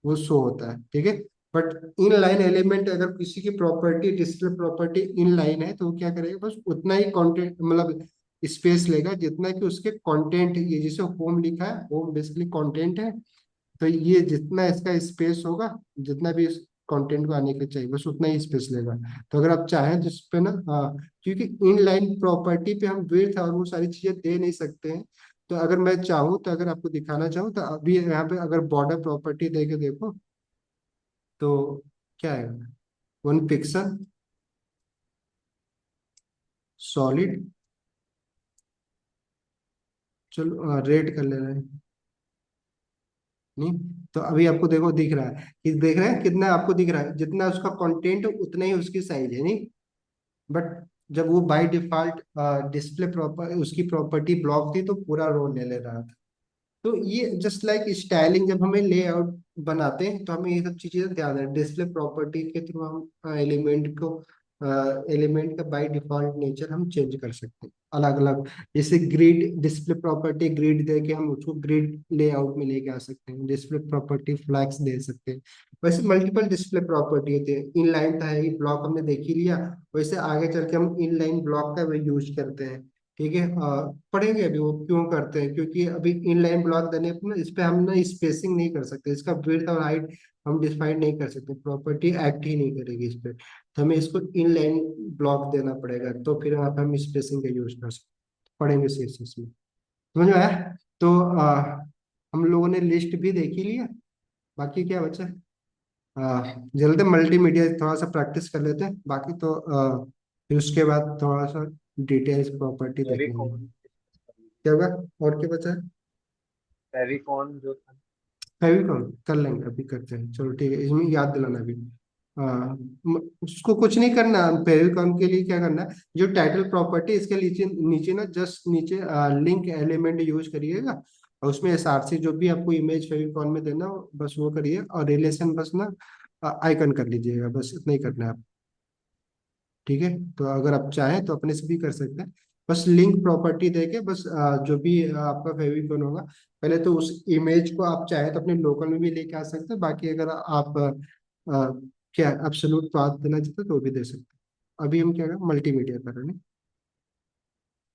वो शो होता है, ठीक है। बट इन लाइन एलिमेंट अगर किसी की property display property in line है तो वो क्या करेगा, बस उतना ही कंटेंट मतलब स्पेस लेगा जितना कि उसके कंटेंट, ये जैसे होम लिखा है, होम बेसिकली कंटेंट है। तो ये जितना इसका स्पेस होगा, जितना भी इस कंटेंट को आने के चाहिए बस उतना ही स्पेस लेगा। तो अगर आप चाहें तो इस पे ना क्योंकि इन लाइन प्रॉपर्टी पे हम विड्थ और वो सारी चीजें दे नहीं सकते हैं। तो अगर मैं चाहूँ तो अगर आपको दिखाना चाहूँ तो अभी यहाँ पे अगर बॉर्डर प्रॉपर्टी दे के देखो तो क्या है, 1 पिक्सल सॉलिड, चलो रेड कर ले रहे हैं, नहीं। तो अभी आपको देखो दिख रहा है कि देख रहे हैं कितना आपको दिख रहा है, जितना उसका कंटेंट उतना ही उसकी साइज है, नहीं। बट जब वो बाय डिफॉल्ट डिस्प्ले प्रॉपर उसकी प्रॉपर्टी ब्लॉक थी तो पूरा रोल ले ले रहा था। तो ये जस्ट लाइक स्टाइलिंग, जब हमें लेआउट बनाते हैं तो हमें ये सब चीजें ध्यान है, डिस्प्ले प्रॉपर्टी के थ्रू हम एलिमेंट का बाय डिफॉल्ट नेचर हम चेंज कर सकते हैं अलग अलग। जैसे ग्रिड डिस्प्ले प्रॉपर्टी ग्रिड दे के हम उसको ग्रिड लेआउट में लेके आ सकते हैं, डिस्प्ले प्रॉपर्टी फ्लैक्स दे सकते हैं। वैसे मल्टीपल डिस्प्ले प्रॉपर्टी होती है, इन लाइन था है ब्लॉक हमने देख ही लिया, वैसे आगे चल के हम इन लाइन ब्लॉक का भी यूज करते हैं, ठीक है। पढ़ेंगे अभी वो क्यों करते हैं, क्योंकि अभी इनलाइन ब्लॉक देने पर ना इस पे हम ना स्पेसिंग नहीं कर सकते, इसका विड्थ और हाइट हम डिफाइन नहीं कर सकते, प्रॉपर्टी एक्ट ही नहीं करेगी इस पे, तो हमें इसको इनलाइन ब्लॉक देना पड़ेगा, तो फिर वहाँ पे हम स्पेसिंग का यूज कर सकते, पढ़ेंगे CSS में। समझ में आया? तो हम लोगों ने लिस्ट भी देख ही लिया, बाकी क्या बचा? जल्दी मल्टीमीडिया थोड़ा सा प्रैक्टिस कर लेते हैं, बाकी तो फिर उसके बाद थोड़ा सा डिटेल्स प्रॉपर्टी देख लेंगे। फेविकॉन डिस्कस कर लीजिए। क्या होगा? और क्या बचा है? फेविकॉन जो था। फेविकॉल कर लेंगे, अभी करते हैं, चलो ठीक है, इसमें याद दिलाना अभी। उसको कुछ नहीं करना, फेविकॉल के लिए क्या करना है, जो टाइटल प्रॉपर्टी इसके नीचे नीचे ना, जस्ट नीचे लिंक एलिमेंट यूज करिएगा, और उसमें SRC जो भी आपको इमेज फेविकॉल में देना हो, बस वो करिए, और रिलेशन बस ना आइकन कर लीजिएगा, बस इतना ही करना है। ठीक है, तो अगर आप चाहें तो अपने से भी कर सकते हैं, बस लिंक प्रॉपर्टी देके बस जो भी आपका फेविकॉल होगा, पहले तो उस इमेज को आप चाहे तो अपने लोकल में भी लेके आ सकते हैं, बाकी अगर आप क्या एब्सोल्यूट पाथ देना चाहते हैं तो वो भी दे सकते हैं। अभी हम क्या करें, मल्टीमीडिया कर रहे हैं।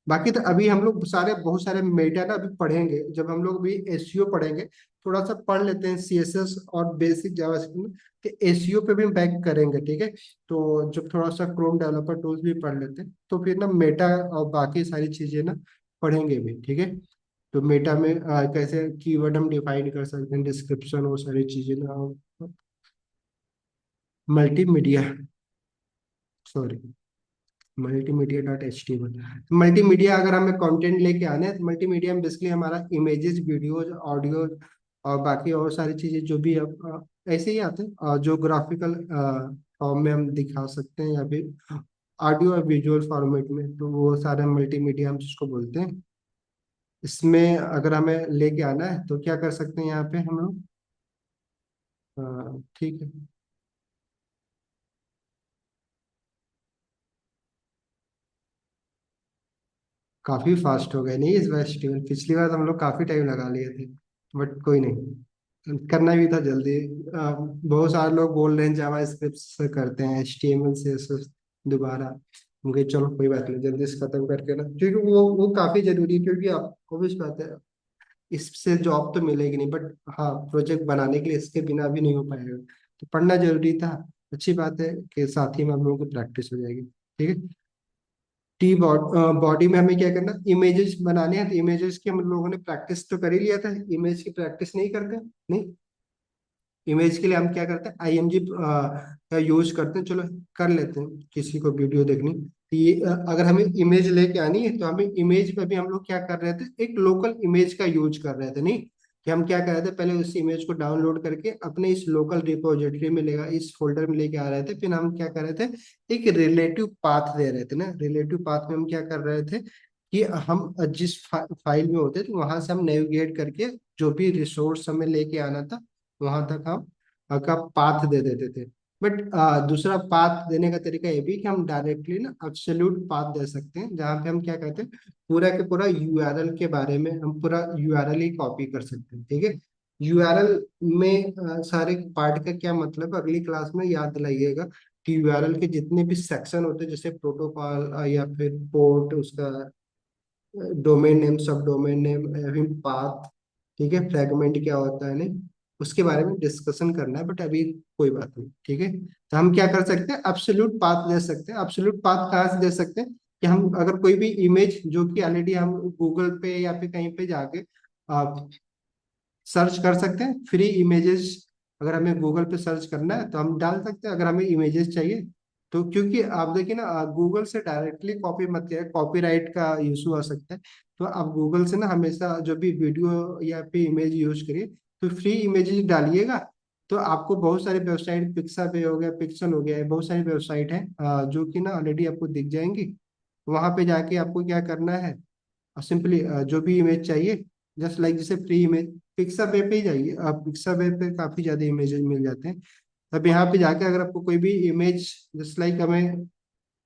बाकी तो अभी हम लोग सारे बहुत सारे मेटा ना अभी पढ़ेंगे, जब हम लोग भी SEO पढ़ेंगे, थोड़ा सा पढ़ लेते हैं CSS और बेसिक जावास्क्रिप्ट में, कि SEO पे भी हम बैक करेंगे, ठीक है। तो जब थोड़ा सा क्रोम डेवलपर टूल्स भी पढ़ लेते हैं, तो फिर ना मेटा और बाकी सारी चीजें ना पढ़ेंगे भी, ठीक है। तो मेटा में कैसे कीवर्ड हम डिफाइन कर सकते हैं, डिस्क्रिप्शन, वो सारी चीजें ना, मल्टीमीडिया, सॉरी, multimedia.html। मल्टीमीडिया अगर हमें कंटेंट लेके आने हैं, तो मल्टीमीडिया में बेसिकली हमारा इमेजेस, वीडियोज, ऑडियो और बाकी और सारी चीजें जो भी ऐसे ही आते हैं, जो ग्राफिकल फॉर्म में हम दिखा सकते हैं, या फिर ऑडियो और विजुअल फॉर्मेट में, तो वो सारे मल्टीमीडिया हम जिसको बोलते हैं। इसमें अगर हमें लेके आना है तो क्या कर सकते हैं यहाँ पे हम लोग, ठीक है। काफी फास्ट हो गए नहीं इस बार स्टीवन, पिछली बार तो हम लोग काफी टाइम लगा लिए थे, बट कोई नहीं, करना भी था जल्दी। बहुत सारे लोग बोल रहे हैं जावा स्क्रिप्ट से करते हैं, HTML CSS दोबारा, मुझे चलो कोई बात नहीं, जल्दी से खत्म करके ना, क्योंकि वो काफी जरूरी है, क्योंकि आपको भी इस बात है, इससे जॉब तो मिलेगी नहीं, बट हाँ प्रोजेक्ट बनाने के लिए इसके बिना भी नहीं हो पाएगा, तो पढ़ना जरूरी था। अच्छी बात है कि साथ ही में हम लोगों की प्रैक्टिस हो जाएगी, ठीक है। बॉडी में हमें क्या करना, इमेजेस बनाने हैं, तो इमेजेस की हम लोगों ने प्रैक्टिस तो कर ही लिया था, इमेज की प्रैक्टिस नहीं करते? नहीं, इमेज के लिए हम क्या करते हैं, IMG का यूज करते हैं, चलो कर लेते हैं, किसी को वीडियो देखनी, तो ये अगर हमें इमेज लेके आनी है, तो हमें इमेज पे भी हम लोग क्या कर रहे थे, एक लोकल इमेज का यूज कर रहे थे, नहीं कि हम क्या कर रहे थे, पहले उस इमेज को डाउनलोड करके अपने इस लोकल रिपोजिटरी में लेगा, इस फोल्डर में लेके आ रहे थे, फिर हम क्या कर रहे थे, एक रिलेटिव पाथ दे रहे थे ना, रिलेटिव पाथ में हम क्या कर रहे थे, कि हम जिस फाइल में होते तो वहां से हम नेविगेट करके जो भी रिसोर्स हमें लेके आना था, वहां तक हम का पाथ दे देते थे। बट दूसरा पाथ देने का तरीका ये भी कि हम डायरेक्टली ना एब्सोल्यूट पाथ दे सकते हैं, जहाँ पे हम क्या कहते हैं, पूरा के पूरा URL के बारे में हम पूरा URL ही कॉपी कर सकते हैं, ठीक है। URL में सारे पार्ट का क्या मतलब है, अगली क्लास में याद दिलाइएगा, कि URL के जितने भी सेक्शन होते हैं, जैसे प्रोटोकॉल या फिर पोर्ट, उसका डोमेन नेम, सब डोमेन नेम, पाथ, ठीक है, फ्रेगमेंट क्या होता है, नहीं, उसके बारे में डिस्कशन करना है, बट अभी कोई बात नहीं, ठीक है। तो हम क्या कर सकते हैं, एब्सोल्यूट पाथ दे सकते हैं। एब्सोल्यूट पाथ कहाँ से दे सकते हैं, कि हम अगर कोई भी इमेज जो कि ऑलरेडी हम गूगल पे या फिर कहीं पे जाके सर्च कर सकते हैं, फ्री इमेजेस, अगर हमें गूगल पे सर्च करना है तो हम डाल सकते हैं, अगर हमें इमेजेस चाहिए तो, क्योंकि आप देखिए ना, गूगल से डायरेक्टली कॉपी मत करिए, कॉपीराइट का इशू आ सकता है, तो आप गूगल से ना हमेशा जो भी वीडियो या फिर इमेज यूज करिए, तो फ्री इमेजेस डालिएगा, तो आपको बहुत सारी वेबसाइट, पिक्साबे हो गया, पिक्सल हो गया, बहुत सारी वेबसाइट है जो कि ना ऑलरेडी आपको दिख जाएंगी, वहां पे जाके आपको क्या करना है, और सिंपली जो भी इमेज चाहिए, जस्ट लाइक जैसे फ्री इमेज, पिक्साबे पे ही जाइए आप, पिक्साबे पे काफी ज्यादा इमेजेस मिल जाते हैं। अब यहाँ पे जाके अगर आपको कोई भी इमेज, जस्ट लाइक हमें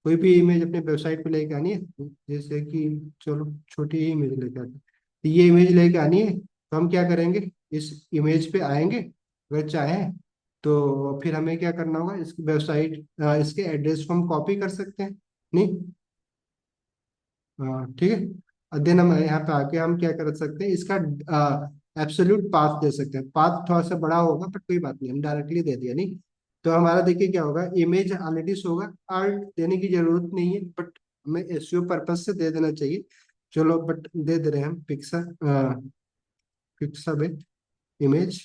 कोई भी इमेज अपने वेबसाइट पे लेके आनी है, जैसे कि चलो छोटी ही इमेज लेके आते हैं, तो ये इमेज लेके आनी है, तो हम क्या करेंगे, इस इमेज पे आएंगे, अगर चाहें तो फिर हमें क्या करना होगा, इस वेबसाइट, इसके एड्रेस को हम कॉपी कर सकते हैं, नहीं, ठीक है। और देन हम यहाँ पे आके हम क्या कर सकते हैं, इसका एब्सोल्यूट पाथ दे सकते हैं। पाथ थोड़ा सा बड़ा होगा बट कोई बात नहीं, हम डायरेक्टली दे दिया नहीं। तो हमारा देखिए क्या होगा, इमेज ऑलरेडी होगा, आर्ट देने की जरूरत नहीं है, बट हमें एसईओ पर्पज से दे देना चाहिए। चलो बट दे दे रहे हैं हम पिक्सल, पिक्सल इमेज।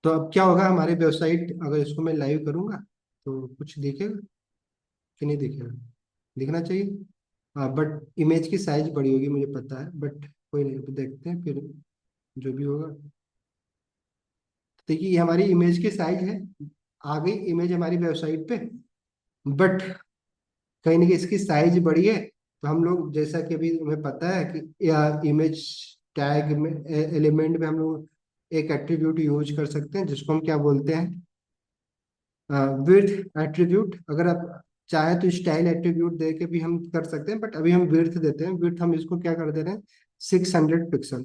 तो अब क्या होगा, हमारी वेबसाइट अगर इसको मैं लाइव करूंगा तो कुछ दिखेगा कि नहीं दिखेगा? दिखना चाहिए। हाँ बट इमेज की साइज बड़ी होगी मुझे पता है, बट कोई नहीं, तो देखते हैं फिर जो भी होगा। देखिए ये हमारी इमेज की साइज है, आ गई इमेज हमारी वेबसाइट पे। बट कहीं ना कहीं इसकी साइज बड़ी है, तो हम लोग जैसा कि अभी हमें पता है कि इमेज टैग में एलिमेंट में हम लोग एक एट्रीब्यूट यूज कर सकते हैं जिसको हम क्या बोलते हैं, विड्थ एट्रीब्यूट। अगर आप चाहे तो स्टाइल एट्रीब्यूट दे के भी हम कर सकते हैं, बट अभी हम विड्थ देते हैं। विड्थ हम इसको क्या कर दे रहे हैं, 600 पिक्सल।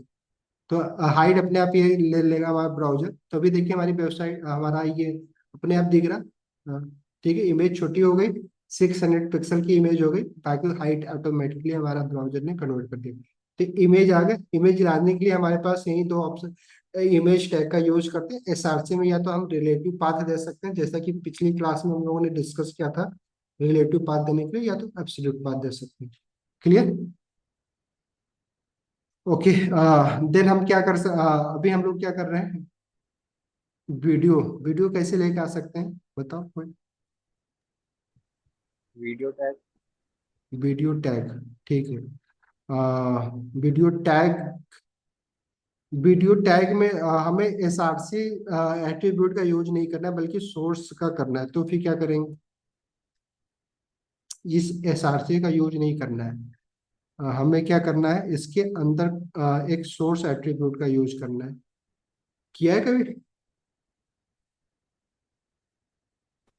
तो हाइट अपने आप ये ले लेगा हमारा ब्राउजर। तो अभी देखिए हमारी वेबसाइट, हमारा ये अपने आप दिख रहा। ठीक है, इमेज छोटी हो गई, 600 पिक्सल की इमेज हो गई, बाकी हाइट ऑटोमेटिकली हमारा ब्राउजर ने कन्वर्ट कर दिया। तो इमेज आ गया। इमेज लाने के लिए हमारे पास यही दो ऑप्शन, इमेज टैग का यूज करते हैं एसआरसी में। या तो हम रिलेटिव पाथ दे सकते हैं, जैसा कि पिछली क्लास में हम लोगों ने डिस्कस किया था, रिलेटिव पाथ देने के लिए, या तो एब्सोल्यूट पाथ दे सकते हैं। क्लियर? ओके। देन हम क्या अभी हम लोग क्या कर रहे हैं, वीडियो। वीडियो कैसे लेके आ सकते हैं बताओ कोई? Video tag. वीडियो टैग, ठीक है। वीडियो टैग, वीडियो टैग में हमें एसआरसी एट्रीब्यूट का यूज नहीं करना है, बल्कि सोर्स का करना है। तो फिर क्या करेंगे, इस एसआरसी का यूज नहीं करना है। हमें क्या करना है, इसके अंदर एक सोर्स एट्रीब्यूट का यूज करना है। किया है कभी?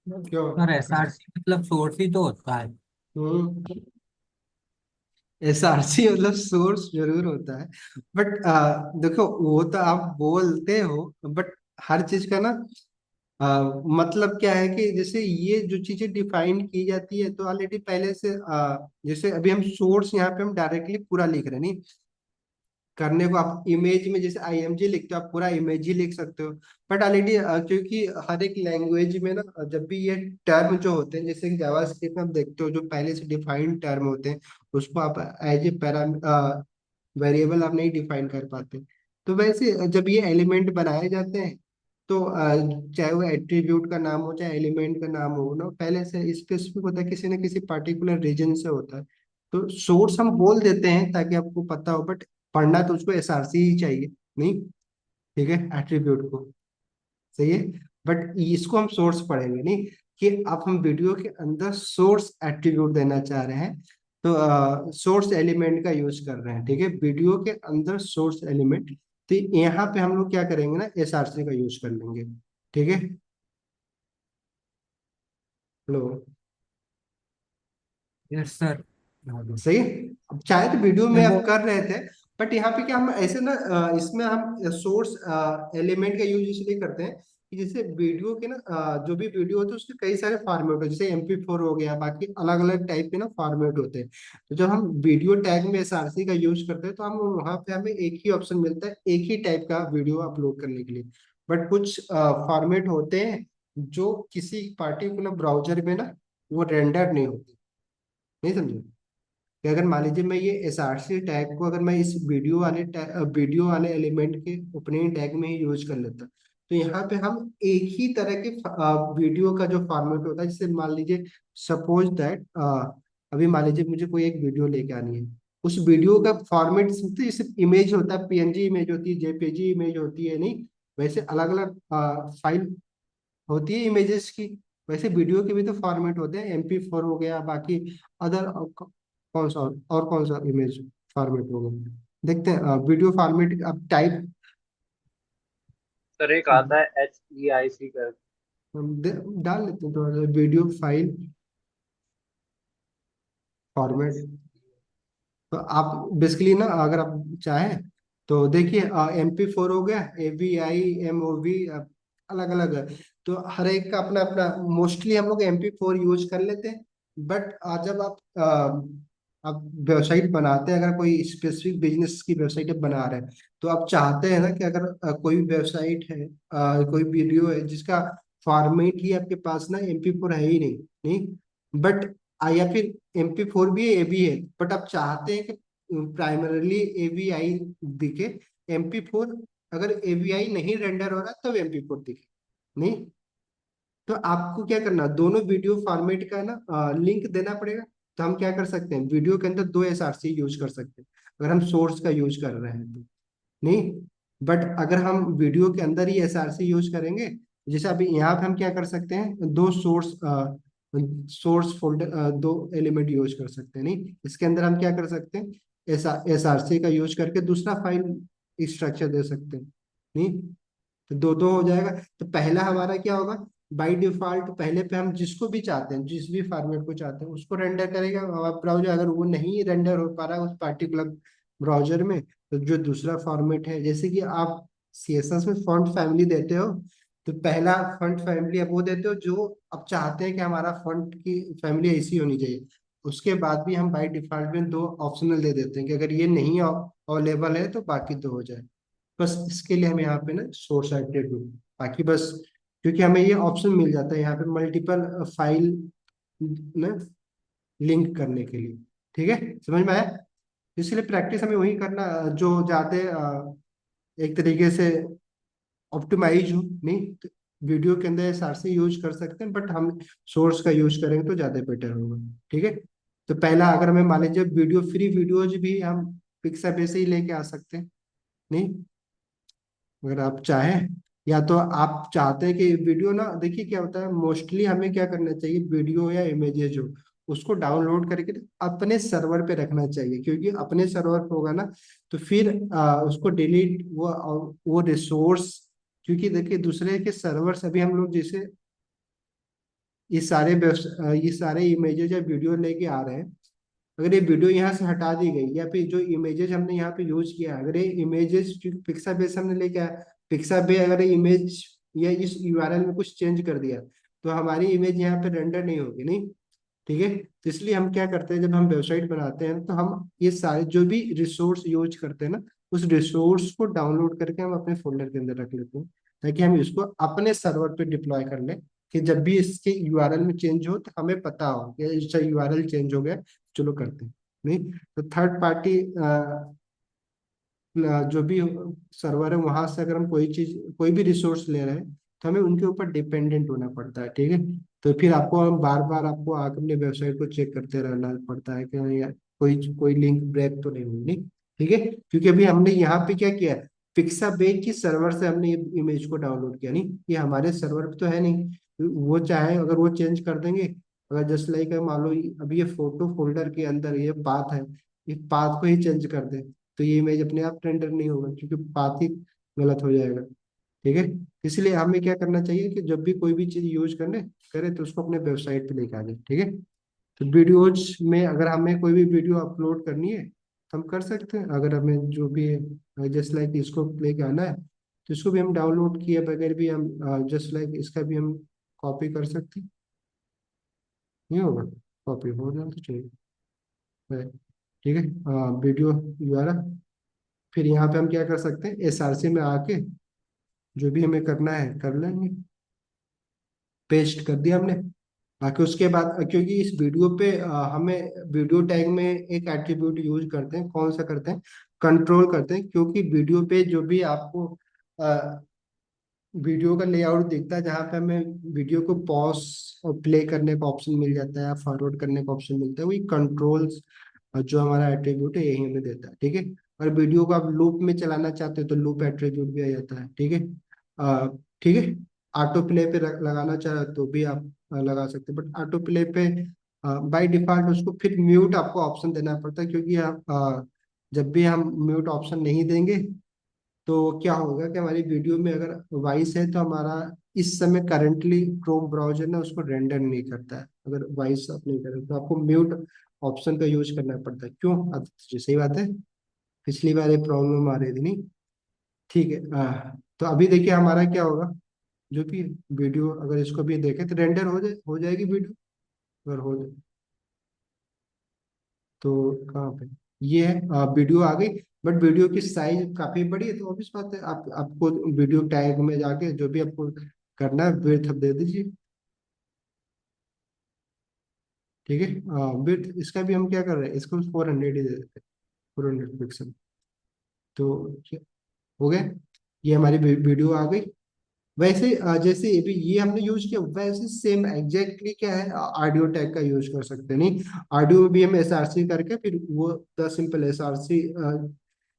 क्यों? सर एसआरसी मतलब सोर्स ही तो होता है। हम्म, एसआरसी मतलब सोर्स जरूर होता है, बट देखो वो तो आप बोलते हो, बट हर चीज का ना मतलब क्या है कि जैसे ये जो चीजें डिफाइन की जाती है तो ऑलरेडी पहले से जैसे अभी हम सोर्स यहाँ पे हम डायरेक्टली पूरा लिख रहे हैं नहीं। करने को आप इमेज में जैसे आईएमजी लिखते हो, आप पूरा इमेज ही लिख सकते हो। बट ऑलरेडी क्योंकि हर एक लैंग्वेज में ना जब भी ये टर्म जो होते हैं, जैसे कि जावास्क्रिप्ट में आप देखते हो जो पहले से डिफाइंड टर्म होते हैं, उसको आप एज ए पैरा वेरिएबल आप नहीं डिफाइन कर पाते। तो वैसे जब ये एलिमेंट बनाए जाते हैं तो चाहे वो एट्रीब्यूट का नाम हो चाहे एलिमेंट का नाम हो ना, पहले से स्पेसिफिक होता है, किसी न किसी पर्टिकुलर रीजन से होता है। तो सोर्स हम बोल देते हैं ताकि आपको पता हो, बट पढ़ना तो उसको एसआरसी ही चाहिए नहीं। ठीक है, एट्रीब्यूट को, सही है। बट इसको हम सोर्स पढ़ेंगे नहीं, कि अब हम वीडियो के अंदर सोर्स एट्रीब्यूट देना चाह रहे हैं, तो सोर्स एलिमेंट का यूज कर रहे हैं। ठीक है, वीडियो के अंदर सोर्स एलिमेंट। तो यहाँ पे हम लोग क्या करेंगे ना, एसआरसी का यूज कर लेंगे। ठीक है, हेलो, यस सर। सही है। अब चाहे तो वीडियो में वो आप कर रहे थे, बट यहाँ पे क्या हम ऐसे ना इसमें हम सोर्स एलिमेंट का यूज इसलिए करते हैं कि जैसे वीडियो के ना जो भी वीडियो होते हैं उसके कई सारे फॉर्मेट होते हैं, जैसे MP4 हो गया, बाकी अलग अलग टाइप के ना फॉर्मेट होते हैं। तो जब हम वीडियो टैग में एसआरसी का यूज करते हैं तो हम वहाँ पे हमें एक ही ऑप्शन मिलता है एक ही टाइप का वीडियो अपलोड करने के लिए। बट कुछ फॉर्मेट होते हैं जो किसी पार्टिकुलर ब्राउजर में ना वो रेंडर नहीं होते, नहीं समझे? कि अगर मान लीजिए मैं ये एसआरसी टैग को अगर मैं इस वीडियो वाले एलिमेंट के ओपनिंग टैग में ही यूज कर लेता, तो यहाँ पे हम एक ही तरह के वीडियो का जो फॉर्मेट होता है, जैसे मान लीजिए सपोज दैट अभी मान लीजिए मुझे कोई एक वीडियो लेके आनी है, उस वीडियो का फॉर्मेट जैसे इमेज होता है, PNG इमेज होती है, JPG इमेज होती है नहीं, वैसे अलग अलग फाइल होती है इमेजेस की। वैसे वीडियो के भी तो फॉर्मेट होते हैं, MP4 हो गया, बाकी अदर कौन सा और कौन सा इमेज फॉर्मेट हो गया, देखते हैं वीडियो फॉर्मेट अब टाइप सर एक आता है HEIC कर। डाल लेते हैं थोड़ा सा, वीडियो फाइल फॉर्मेट। तो आप बेसिकली ना अगर आप चाहें तो देखिए MP4 हो गया, AVI, MOV, अलग अलग है। तो हर एक का अपना अपना, मोस्टली हम लोग MP4 यूज कर लेते हैं। बट जब आप वेबसाइट बनाते हैं, अगर कोई स्पेसिफिक बिजनेस की वेबसाइट आप बना रहे हैं, तो आप चाहते हैं ना कि अगर कोई वेबसाइट है, कोई वीडियो है जिसका फॉर्मेट ही आपके पास ना MP4 है ही नहीं, नहीं, बट या फिर MP4 भी है, ए भी है, बट आप चाहते हैं कि प्राइमरली AVI दिखे, MP4, अगर AVI नहीं रेंडर हो रहा तब MP4 दिखे, नहीं, तो आपको क्या करना, दोनों वीडियो फॉर्मेट का ना लिंक देना पड़ेगा। तो हम क्या कर सकते हैं, वीडियो के अंदर दो SRC यूज कर सकते हैं अगर हम सोर्स का यूज कर रहे हैं तो, नहीं, बट अगर हम वीडियो के अंदर ही SRC यूज करेंगे, जैसे अभी यहाँ पे हम क्या कर सकते हैं, दो सोर्स फोल्डर, दो एलिमेंट यूज कर सकते हैं, नहीं, इसके अंदर हम क्या कर सकते हैं, SRC का यूज करके दूसरा फाइल स्ट्रक्चर दे सकते हैं, नहीं, तो दो दो हो जाएगा। तो पहला हमारा क्या होगा, बाय डिफॉल्ट पहले पे हम जिसको भी चाहते हैं, जिस भी फॉर्मेट को चाहते हैं उसको रेंडर करेगा ब्राउजर। अगर वो नहीं रेंडर हो पा रहा है उस पार्टिकुलर ब्राउजर में, तो जो दूसरा फॉर्मेट है, जैसे कि आप CSS में फॉन्ट फैमिली देते हो, तो पहला फॉन्ट फैमिली आप वो देते हो जो आप चाहते हैं कि हमारा फॉन्ट की फैमिली ऐसी होनी चाहिए। उसके बाद भी हम बाय डिफॉल्ट में दो ऑप्शनल दे देते हैं कि अगर ये नहीं अवेलेबल है तो बाकी दो हो जाए। बस इसके लिए हम यहाँ पे ना सोर्स एट्रीब्यूट, बाकी बस, क्योंकि हमें ये ऑप्शन मिल जाता है यहाँ पे मल्टीपल फाइल ना लिंक करने के लिए, ठीक है, समझ में आया। इसलिए प्रैक्टिस हमें वही करना जो ज्यादा एक तरीके से ऑप्टिमाइज हो, नहीं तो वीडियो के अंदर SRC यूज कर सकते हैं, बट हम सोर्स का यूज करेंगे तो ज्यादा बेटर होगा, ठीक है। तो पहला, अगर हमें मान लीजिए वीडियो, फ्री वीडियोज भी हम पिक्साबे से ही लेके आ सकते हैं, नहीं, अगर आप चाहें, या तो आप चाहते हैं कि वीडियो ना, देखिए क्या होता है, मोस्टली हमें क्या करना चाहिए, वीडियो या इमेजेज हो उसको डाउनलोड करके अपने सर्वर पे रखना चाहिए, क्योंकि अपने सर्वर पे होगा ना, तो फिर उसको डिलीट वो रिसोर्स, क्योंकि देखिए दूसरे के सर्वर्स, अभी हम लोग जैसे ये सारे इमेजेज या वीडियो लेके आ रहे हैं, अगर ये वीडियो यहाँ से हटा दी गई, या फिर जो इमेजेस हमने यहाँ पे यूज किया, अगर ये इमेजेस पिक्साबे से हमने लेके आया, पिक्साबे अगर ये इमेज या इस URL में कुछ चेंज कर दिया, तो हमारी इमेज यहाँ पे रेंडर नहीं होगी, नहीं, ठीक है। तो इसलिए हम क्या करते हैं, जब हम वेबसाइट बनाते हैं तो हम ये सारे जो भी रिसोर्स यूज करते हैं ना, उस रिसोर्स को डाउनलोड करके हम अपने फोल्डर के अंदर रख लेते हैं, ताकि हम इसको अपने सर्वर पे डिप्लॉय कर लें, कि जब भी इसके URL में चेंज हो तो हमें पता हो कि इसका URL चेंज हो गया, चलो करते हैं, नहीं। तो थर्ड पार्टी जो भी सर्वर है वहां से अगर हम कोई चीज, कोई भी रिसोर्स ले रहे हैं, तो हमें उनके ऊपर डिपेंडेंट होना पड़ता है, ठीक है। तो फिर आपको बार बार आपको आकर अपने वेबसाइट को चेक करते रहना पड़ता है कि हाँ यार कोई कोई लिंक ब्रेक तो नहीं हुई, नहीं, ठीक है, क्योंकि अभी हमने यहाँ पे क्या किया, पिक्साबे की सर्वर से हमने ये इमेज को डाउनलोड किया, नहीं, ये हमारे सर्वर पे तो है नहीं, वो चाहे अगर वो चेंज कर देंगे, अगर जस्ट लाइक मान लो अभी ये फोटो फोल्डर के अंदर ये पाथ है, इस पाथ को ही चेंज कर दे, तो ये इमेज अपने आप रेंडर नहीं होगा, क्योंकि पाथ ही गलत हो जाएगा, ठीक है। इसलिए हमें क्या करना चाहिए कि जब भी कोई भी चीज यूज करने करे तो उसको अपने वेबसाइट पे लेके आ जाए, ठीक है। तो वीडियोज में अगर हमें कोई भी वीडियो अपलोड करनी है तो हम कर सकते हैं, अगर हमें जो भी जस्ट लाइक इसको लेके आना है, तो इसको भी हम डाउनलोड किए बगैर भी हम जस्ट लाइक इसका भी हम कॉपी कर सकते हैं, नहीं होगा, कॉपी हो जाना तो चाहिए, ठीक है। वीडियो द्वारा फिर यहाँ पे हम क्या कर सकते हैं, SRC में आके जो भी हमें करना है कर लेंगे, पेस्ट कर दिया हमने। बाकी उसके बाद क्योंकि इस वीडियो पे हमें वीडियो टैग में एक एट्रीब्यूट यूज करते हैं, कौन सा करते हैं, कंट्रोल करते हैं, क्योंकि वीडियो पे जो भी आपको वीडियो का लेआउट दिखता है, जहाँ पे हमें वीडियो को पॉज और प्ले करने का ऑप्शन मिल जाता है, फॉरवर्ड करने का ऑप्शन मिलता है, वही कंट्रोल्स जो हमारा एट्रीब्यूट है यही हमें देता है, ठीक है। और वीडियो को आप लूप में चलाना चाहते हो तो लूप एट्रीब्यूट भी आ जाता है, ठीक है, ठीक है। ऑटो प्ले पे लगाना चाहे तो भी आप लगा सकते हैं, बट ऑटो प्ले पे बाय डिफॉल्ट उसको फिर म्यूट आपको ऑप्शन देना पड़ता है, क्योंकि आप जब भी हम म्यूट ऑप्शन नहीं देंगे तो क्या होगा कि हमारी वीडियो में अगर वॉइस है तो हमारा इस समय करंटली क्रोम ब्राउजर ने उसको रेंडर नहीं करता है, अगर वॉइस आप नहीं करें तो आपको म्यूट ऑप्शन का यूज करना पड़ता है, क्यों, सही बात है, पिछली बार ये प्रॉब्लम आ रही थी, नहीं, ठीक है। तो अभी देखिए हमारा क्या होगा, जो कि वीडियो अगर इसको भी देखें तो रेंडर हो जाएगी वीडियो, अगर हो जाए, तो कहाँ पे ये है, वीडियो आ गई। बट वीडियो की साइज काफी बड़ी है, तो ऑब्वियस बात है आप आपको वीडियो टैग में जाके जो भी आपको करना है विड्थ दे दीजिए। ठीक है, विड्थ इसका भी हम क्या कर रहे हैं, इसको 400 ही दे देते हैं, 400 पिक्सल। तो हो गया, ये हमारी वीडियो आ गई। वैसे जैसे ये हमने यूज किया, वैसे सेम एग्जैक्टली क्या है, ऑडियो टैग का यूज कर सकते हैं। नहीं, ऑडियो में भी हम SRC करके फिर वो द सिंपल SRC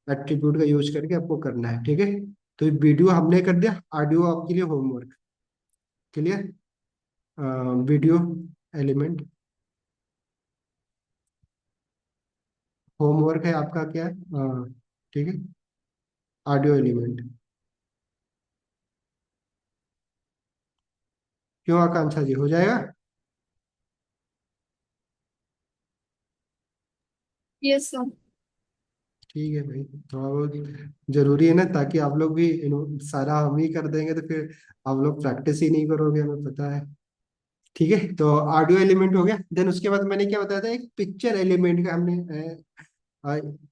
एट्रीब्यूट का यूज करके आपको करना है। ठीक है, तो वीडियो हमने कर दिया, ऑडियो आपके लिए homework. Clear? Video element homework है आपका, क्या है? ठीक है, ऑडियो एलिमेंट। क्यों आकांक्षा जी, हो जाएगा? Yes sir. ठीक है भाई, थोड़ा बहुत जरूरी है ना, ताकि आप लोग भी सारा हम ही कर देंगे तो फिर आप लोग प्रैक्टिस ही नहीं करोगे, हमें पता है। ठीक है, तो ऑडियो एलिमेंट हो गया। देन उसके बाद मैंने क्या बताया था, एक पिक्चर एलिमेंट का हमने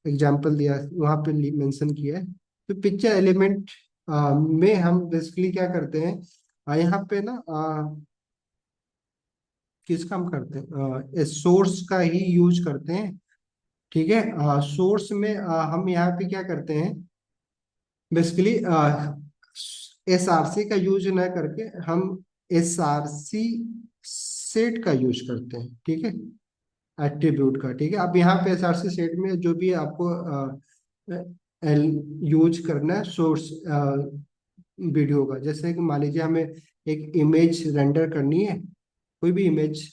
एग्जांपल दिया, वहां पे मेंशन किया है। तो पिक्चर एलिमेंट में हम बेसिकली क्या करते हैं, यहाँ पे ना किसका हम करते हैं, सोर्स का ही यूज करते हैं। ठीक है, सोर्स में हम यहाँ पे क्या करते हैं, बेसिकली SRC का यूज ना करके हम SRC सेट का यूज करते हैं। ठीक है, एट्रीब्यूट का। ठीक है, अब यहाँ पे SRC सेट में जो भी आपको यूज करना है सोर्स वीडियो का, जैसे कि मान लीजिए हमें एक इमेज रेंडर करनी है, कोई भी इमेज,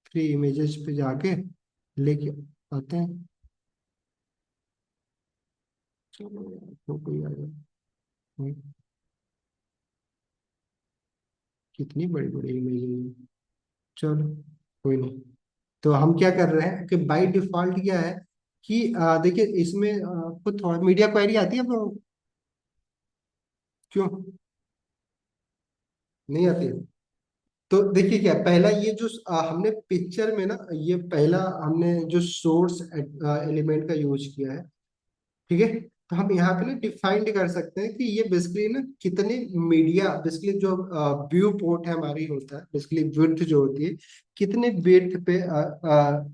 फ्री इमेजेस पे जाके लेके आते हैं। चलो यार, तो कोई आ जाए। कितनी बड़ी बड़ी इमेज है ये। चलो, कोई नहीं। तो हम क्या कर रहे हैं कि बाय डिफॉल्ट क्या है कि देखिए इसमें खुद थोड़ा मीडिया क्वेरी आती है, तो क्यों नहीं आती है? तो देखिए क्या, पहला ये जो हमने पिक्चर में ना, ये पहला हमने जो सोर्स एलिमेंट का यूज किया है। ठीक है, तो हम यहाँ पे ना डिफाइंड कर सकते हैं कि ये बेसिकली ना कितने मीडिया, बेसिकली जो व्यू पोर्ट है हमारी होता है, बेसिकली विड्थ जो होती है, कितने विड्थ पे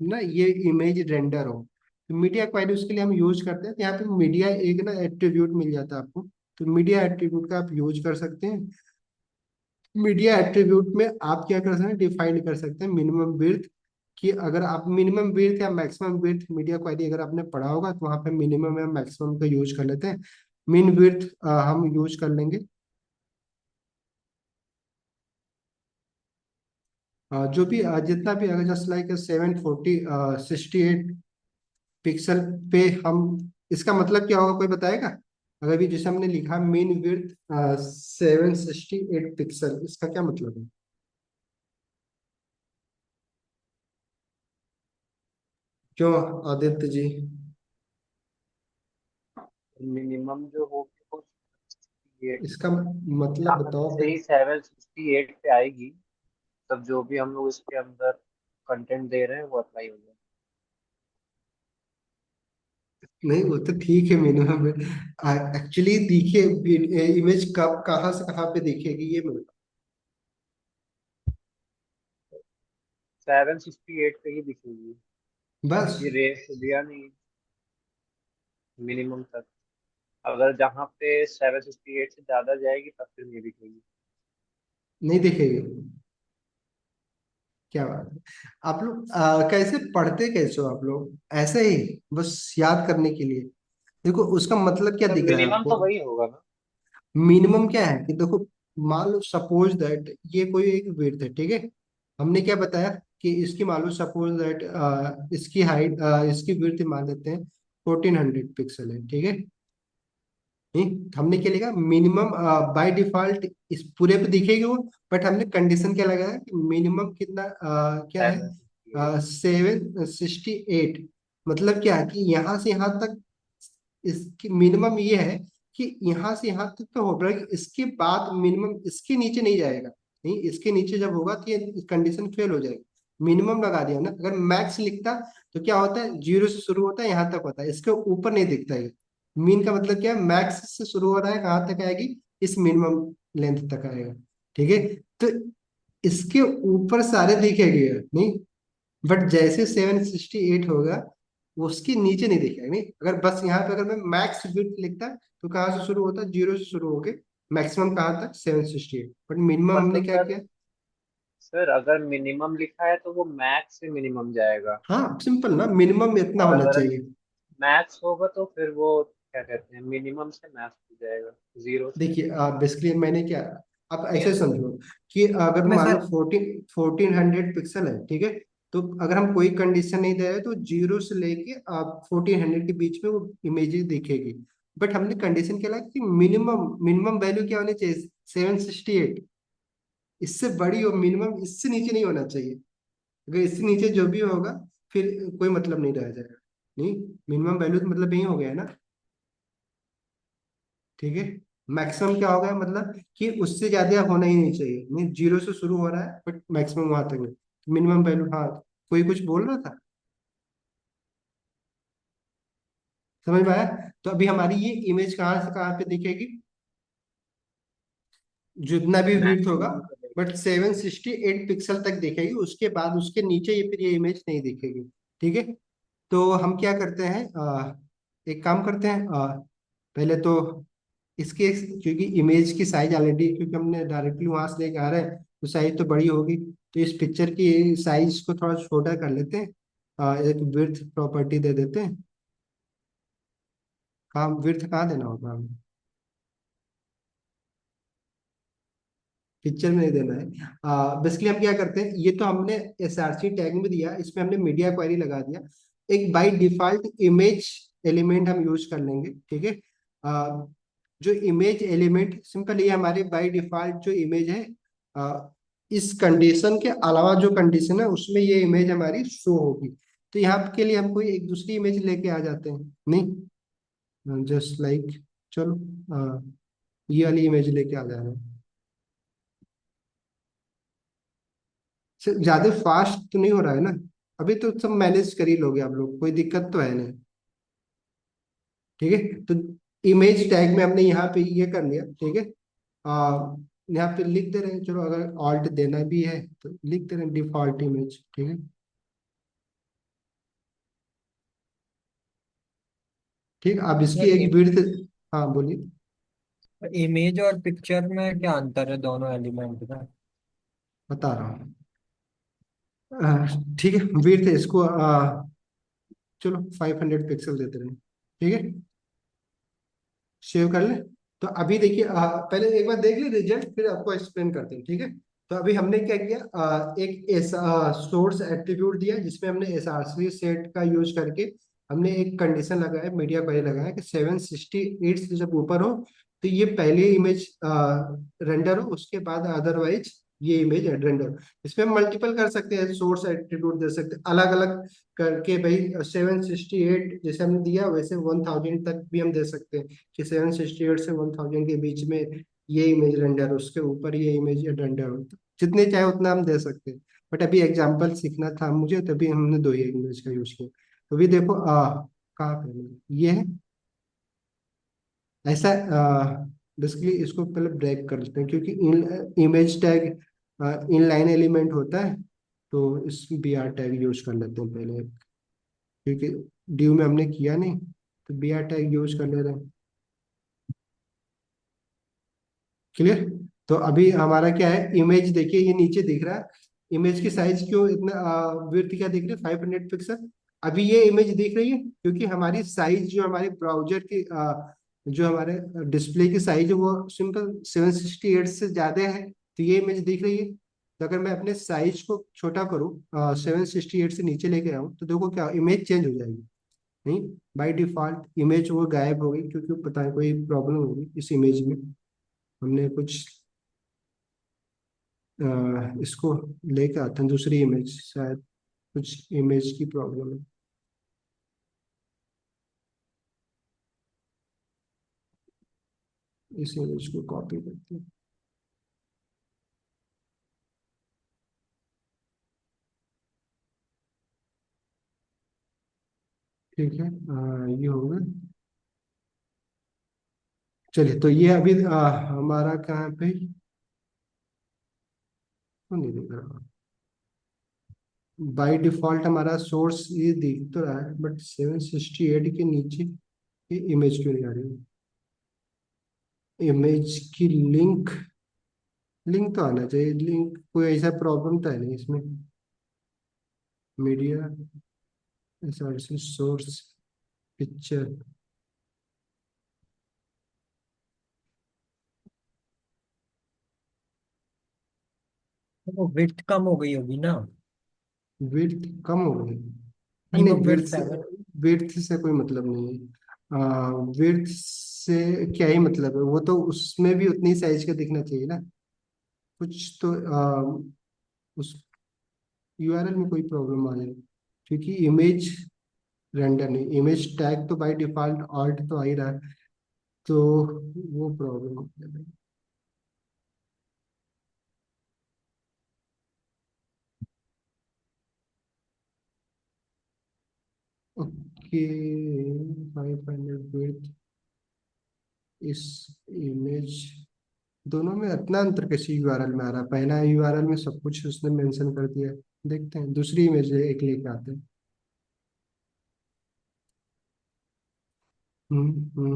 ना ये इमेज रेंडर हो। तो मीडिया क्वायरी उसके लिए हम यूज करते हैं। तो यहाँ पे मीडिया एक ना एट्रीब्यूट मिल जाता है आपको, तो मीडिया एट्रीब्यूट का आप यूज कर सकते हैं। मीडिया एट्रीब्यूट में आप क्या कर सकते हैं, डिफाइन कर सकते हैं मिनिमम विड्थ, कि अगर आप मिनिमम विड्थ या मैक्सिमम विड्थ, मीडिया क्वायरी अगर आपने पढ़ा होगा तो वहाँ पे मिनिमम या मैक्सिमम का यूज कर लेते हैं। मिन विड्थ हम यूज कर लेंगे, जो भी जितना भी, अगर जस्ट लाइक 740 68 पिक्सल पे हम, इसका मतलब क्या होगा कोई बताएगा? अगर भी जैसे हमने लिखा मीन विड्थ 768 पिक्सल, इसका क्या मतलब है? क्यों आदित्य जी? मिनिमम जो होगी वो 68 इसका मतलब जहाँ बताओ से फिर। ही 768 पे आएगी, तब जो भी हम लोग इसके अंदर कंटेंट दे रहे हैं वो अप्लाई हो जाए। नहीं, वो तो ठीक है, मिनिमम एक्चुअली देखिए इमेज कब कहाँ से कहाँ पे दिखेगी ये मिल। 768 पे ही दिखेगी, बस, ये रेस दिया नहीं मिनिमम तक। अगर जहाँ पे 768 से ज्यादा जाएगी तब फिर नहीं दिखेगी। नहीं दिखेगी? क्या बात है, आप लोग कैसे पढ़ते कैसे हो आप लोग, ऐसे ही बस याद करने के लिए? देखो उसका मतलब क्या तो दिख रहा है मिनिमम आपको? तो वही होगा ना। मिनिमम क्या है कि देखो, मान लो सपोज दैट ये कोई एक विड्थ है। ठीक है, हमने क्या बताया कि इसकी मान लो सपोज दैट इसकी हाइट, इसकी विड्थ मान लेते हैं 1400 पिक्सल है। ठीक है, नहीं, तो हमने क्या लिखा, मिनिमम बाय डिफॉल्ट इस पूरे पे दिखेगी वो, बट हमने कंडीशन क्या लगाया कि मिनिमम कितना क्या है, 768। 768। मतलब क्या है कि यहाँ से यहाँ तक, इसकी मिनिमम ये है कि यहाँ से यहाँ तक तो हो रहा है, इसके बाद मिनिमम इसके नीचे नहीं जाएगा। नहीं, इसके नीचे जब होगा तो ये कंडीशन फेल हो जाएगी। मिनिमम लगा दिया ना, अगर मैक्स लिखता तो क्या होता है, जीरो से शुरू होता है यहाँ तक होता है, इसके ऊपर नहीं दिखता है। मीन का मतलब क्या है, मैक्स से शुरू हो रहा है, कहाँ तक आएगी, इस मिनिमम लेंथ तक आएगा। ठीक है, तो इसके ऊपर सारे दिखेंगे नहीं, बट जैसे 768 होगा उसके नीचे नहीं दिखेगा। नहीं, अगर बस यहाँ पे अगर मैं मैक्स विड्थ लिखता तो कहाँ से शुरू होता, जीरो से शुरू होके मैक्सिमम कहाँ तक, 768, बट मिनिमम हमने मतलब क्या सर, किया। अगर मिनिमम लिखा है तो वो मैक्स से मिनिमम जाएगा, हाँ सिंपल ना, मिनिमम इतना और होना अगर चाहिए। मैक्स होगा तो फिर वो क्या कहते हैं, मिनिमम से मैक्स हो जाएगा, जीरो से। देखिए बेसिकली मैंने क्या, आप ऐसे समझो कि अगर मैं मान लो सर 1400 पिक्सल है, ठीक है, तो अगर हम कोई कंडीशन नहीं दे रहे तो जीरो से लेके आप 1400 के बीच में वो इमेजेस दिखेगी। बट हमने कंडीशन क्या लगा कि मिनिमम मिनिमम वैल्यू क्या होनी चाहिए, 768, इससे बड़ी हो मिनिमम, इससे नीचे नहीं होना चाहिए। अगर इससे नीचे जो भी होगा फिर कोई मतलब नहीं रह जाएगा। नहीं, मिनिमम वैल्यू तो मतलब यही हो गया है ना। ठीक है, मैक्सिमम क्या होगा, मतलब कि उससे ज्यादा होना ही नहीं चाहिए। नहीं, जीरो से शुरू हो रहा है बट मैक्सिमम वहां तक नहीं, मिनिमम वैल्यू। हाँ, कोई कुछ बोल रहा था, समझ में आया। तो अभी हमारी ये इमेज कहाँ से कहाँ पे दिखेगी, जितना भी विड्थ होगा, मैक्सिमम पे बट 768 पिक्सल तक दिखेगी, उसके बाद उसके नीचे ये फिर ये इमेज नहीं दिखेगी। ठीक है, तो हम क्या करते हैं, एक काम करते हैं, पहले तो इसके, क्योंकि इमेज की साइज ऑलरेडी, क्योंकि हमने डायरेक्टली वहां से लेके आ रहे हैं तो साइज तो बड़ी होगी, तो इस पिक्चर की साइज को थोड़ा छोटा कर लेते हैं। एक विड्थ प्रॉपर्टी दे देते हैं। कहाँ विड्थ कहाँ देना होगा हमें, पिक्चर में नहीं देना है। बेसिकली हम क्या करते हैं, ये तो हमने एसआरसी टैग में दिया, इसमें हमने मीडिया क्वेरी लगा दिया। एक बाय डिफॉल्ट इमेज एलिमेंट हम यूज कर लेंगे। ठीक है, जो इमेज एलिमेंट सिंपल, ये हमारे बाय डिफॉल्ट जो इमेज है, इस कंडीशन के अलावा जो कंडीशन है उसमें ये इमेज हमारी शो होगी। तो यहाँ के लिए हम कोई एक दूसरी इमेज लेके आ जाते हैं। नहीं, जस्ट लाइक, चलो ये वाली इमेज लेके आ जा रहे हैं। ज्यादा फास्ट तो नहीं हो रहा है ना, अभी तो सब मैनेज कर ही लोगे आप लोग, कोई दिक्कत तो है नहीं। ठीक है, तो इमेज टैग में हमने यहाँ पे ये कर लिया। ठीक है, यहाँ पे लिख दे रहे हैं, चलो अगर ऑल्ट देना भी है तो लिख दे रहे हैं डिफॉल्ट इमेज। ठीक है, ठीक, अब इसकी सर एक विड्थ, हाँ बोलिए। इमेज और पिक्चर में क्या अंतर है दोनों एलिमेंट का? बता रहा हूँ। ठीक है, विड्थ इसको चलो 500 पिक्सल देते रहे। ठीक है, सेव कर ले। तो अभी देखिए, पहले एक बार देख ले रिजल्ट, फिर आपको एक्सप्लेन करते हैं। ठीक है, तो अभी हमने क्या किया, एक सोर्स एट्रीब्यूट दिया जिसमें हमने एसआरसी सेट का यूज करके हमने एक कंडीशन लगाया, मीडिया क्वेरी लगाया कि 768 से जब ऊपर हो तो ये पहले इमेज रेंडर हो, उसके बाद अदरवाइज ये इमेज रेंडर। इसमें हम मल्टीपल कर सकते हैं, सोर्स एट्रीब्यूट दे सकते हैं अलग अलग करके। भाई 768 जैसे हमने दिया वैसे 1000 तक भी हम दे सकते हैं, कि 768 से 1000 के बीच में ये इमेज रेंडर, उसके ऊपर ये इमेज रेंडर हो, जितने चाहे उतना हम दे सकते हैं। बट अभी एग्जांपल सीखना था मुझे, तभी हमने दो ही इमेज का यूज किया। तो भी देखो, कहाँ पे ये है, ऐसा बेसिकली इसको पहले ब्रेक कर लेते हैं, क्योंकि इमेज टैग इनलाइन एलिमेंट होता है, तो इस बी आर टैग यूज कर लेते हैं पहले, क्योंकि ड्यू में हमने किया नहीं, तो बी आर टैग यूज कर ले रहे हैं। क्लियर, तो अभी हमारा क्या है, इमेज देखिए ये नीचे दिख रहा है, इमेज की साइज क्यों इतना, विड्थ क्या दिख रही है, 500 पिक्सल। अभी ये इमेज दिख रही है क्योंकि हमारी साइज जो हमारे ब्राउजर की जो हमारे डिस्प्ले की साइज है वो सिंपल 768 से ज्यादा है, तो ये इमेज दिख रही है। तो अगर मैं अपने साइज को छोटा करूँ, 768 से नीचे लेके आऊँ, तो देखो क्या इमेज चेंज हो जाएगी। नहीं, बाय डिफॉल्ट इमेज वो गायब हो गई, क्योंकि पता है कोई प्रॉब्लम होगी इस इमेज में, हमने कुछ इसको लेके आते हैं दूसरी इमेज, शायद कुछ इमेज की प्रॉब्लम है। इस इमेज को कॉपी करते हैं। ठीक है, ये होगा। चलिए, तो ये अभी हमारा कहाँ पे, तो नहीं दिख रहा। बाय डिफॉल्ट हमारा सोर्स ये दिख तो रहा है, बट 768 के नीचे ये इमेज क्यों नहीं आ रही? इमेज की लिंक, लिंक तो आना चाहिए, लिंक कोई ऐसा प्रॉब्लम तो है नहीं इसमें। Media, source, picture. वो विड्थ कम हो गई होगी ना। विड्थ कम हो गई? नहीं, नहीं, वो विड्थ है वो। विड्थ से कोई मतलब नहीं है। विड्थ से क्या ही मतलब है, वो तो उसमें भी उतनी साइज का दिखना चाहिए ना। कुछ तो उस यूआरएल में कोई प्रॉब्लम आ जाए, क्योंकि इमेज रेंडर नहीं, इमेज टैग तो बाय डिफॉल्ट ऑल्ट तो आ ही रहा है, तो वो प्रॉब्लम है। ओके, 500 विड्थ, इस इमेज, दोनों में इतना अंतर कैसे यूआरएल में आ रहा है? पहला यूआरएल में सब कुछ उसने मेंशन कर दिया है। देखते हैं, दूसरी इमेज एक लेके आते हैं। हम्म।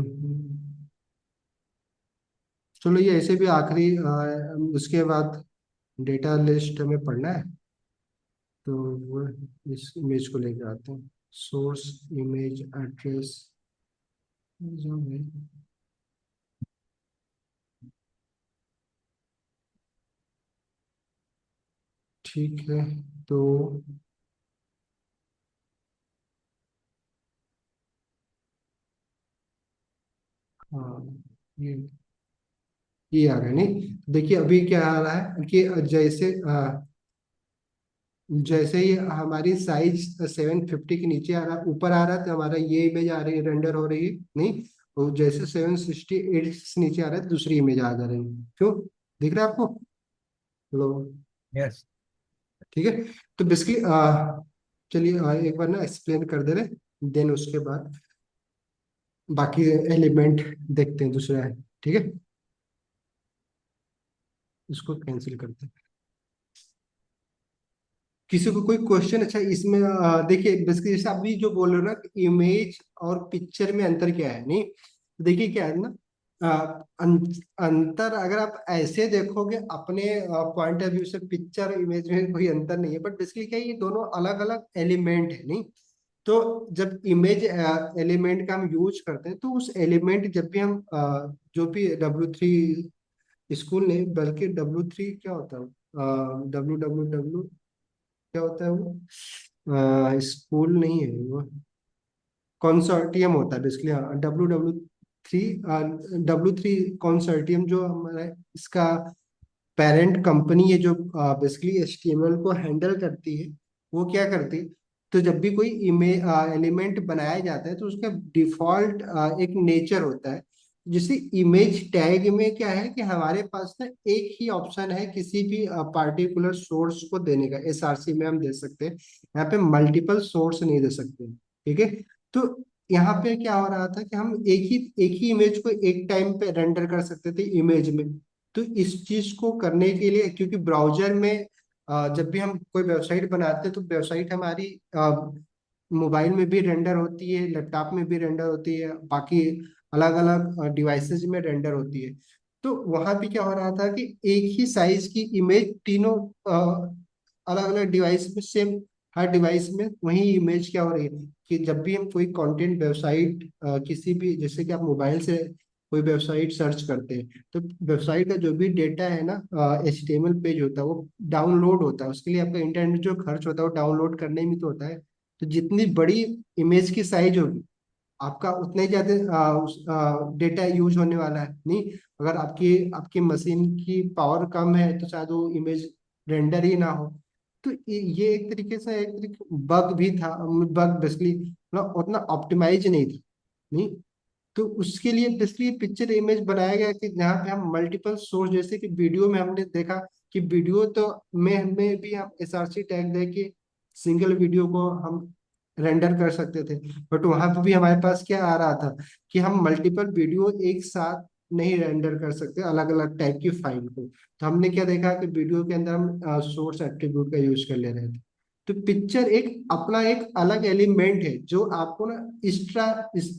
चलो, ये ऐसे भी आखिरी उसके बाद डेटा लिस्ट हमें पढ़ना है, तो वो इस इमेज को लेके आते हैं। सोर्स इमेज एड्रेस जो है, ठीक है। तो हाँ, ये आ गया नहीं। देखिए अभी क्या आ रहा है कि जैसे ही हमारी साइज 750 के नीचे आ रहा, ऊपर आ रहा है, तो हमारा ये इमेज आ रही है, रेंडर हो रही है नहीं। और जैसे 768 से नीचे आ रहा है तो दूसरी इमेज आ जा रही है। क्यों? दिख रहा है आपको? लो, यस। ठीक है। तो बेसिकली चलिए एक बार ना एक्सप्लेन कर दे रहे, देन उसके बाद बाकी एलिमेंट देखते हैं दूसरा है। ठीक है, इसको कैंसिल करते हैं। किसी को कोई क्वेश्चन? अच्छा, इसमें देखिए बेसिकली जैसे अभी जो बोल रहे हो ना, इमेज और पिक्चर में अंतर क्या है नहीं। देखिए क्या है ना, अंतर अगर आप ऐसे देखोगे अपने पॉइंट ऑफ व्यू से, पिक्चर इमेज में कोई अंतर नहीं है, बट बेसिकली क्या है, ये दोनों अलग अलग एलिमेंट है नहीं। तो जब इमेज एलिमेंट का हम यूज करते हैं, तो उस एलिमेंट जब भी हम जो भी W3 स्कूल नहीं, बल्कि W3 क्या होता है, WWW क्या होता है वो, स्कूल नहीं है वो, कॉन्सोर्टियम होता है बेसिकली। हाँ, थ्री W3 कॉन्सोर्टियम जो हमारा इसका पेरेंट कंपनी है, जो बेसिकली HTML को हैंडल करती है, वो क्या करती है, तो जब भी कोई इमेज एलिमेंट बनाया जाता है, तो उसका डिफॉल्ट एक नेचर होता है। जैसे इमेज टैग में क्या है कि हमारे पास ना एक ही ऑप्शन है किसी भी पार्टिकुलर सोर्स को देने का, SRC में हम दे सकते हैं, यहाँ पे मल्टीपल सोर्स नहीं दे सकते। ठीक है, तो यहाँ पे क्या हो रहा था कि हम एक ही इमेज को एक टाइम पे रेंडर कर सकते थे इमेज में। तो इस चीज को करने के लिए, क्योंकि ब्राउजर में जब भी हम कोई वेबसाइट बनाते हैं, तो वेबसाइट हमारी मोबाइल में भी रेंडर होती है, लैपटॉप में भी रेंडर होती है, बाकी अलग अलग डिवाइसेस में रेंडर होती है। तो वहां पे क्या हो रहा था कि एक ही साइज की इमेज तीनों अलग अलग डिवाइस में सेम, हर डिवाइस में वही इमेज क्या हो रही है कि जब भी हम कोई कंटेंट वेबसाइट किसी भी, जैसे कि आप मोबाइल से कोई वेबसाइट सर्च करते हैं, तो वेबसाइट का जो भी डेटा है ना, HTML पेज होता है, वो डाउनलोड होता है। उसके लिए आपका इंटरनेट जो खर्च होता है वो डाउनलोड करने में तो होता है। तो जितनी बड़ी इमेज की साइज होगी, आपका उतना ही ज्यादा डेटा यूज होने वाला है नहीं। अगर आपकी आपकी मशीन की पावर कम है, तो शायद वो इमेज रेंडर ही ना हो। तो ये एक तरीके से एक तरीके बग भी था, बग बेसिकली मतलब उतना ऑप्टिमाइज नहीं था नहीं। तो उसके लिए बेसिकली पिक्चर इमेज बनाया गया कि जहाँ पे हम मल्टीपल सोर्स, जैसे कि वीडियो में हमने देखा कि वीडियो तो में भी हम SRC टैग दे के सिंगल वीडियो को हम रेंडर कर सकते थे। बट वहां पे भी हमारे पास क्या आ रहा था कि हम मल्टीपल वीडियो एक साथ नहीं रेंडर कर सकते, अलग अलग टाइप की फाइल को। तो हमने क्या देखा कि वीडियो के अंदर हम सोर्स एट्रीब्यूट का यूज कर ले रहे थे। तो पिक्चर एक अपना एक अलग एलिमेंट है जो आपको ना एक्स्ट्रा इस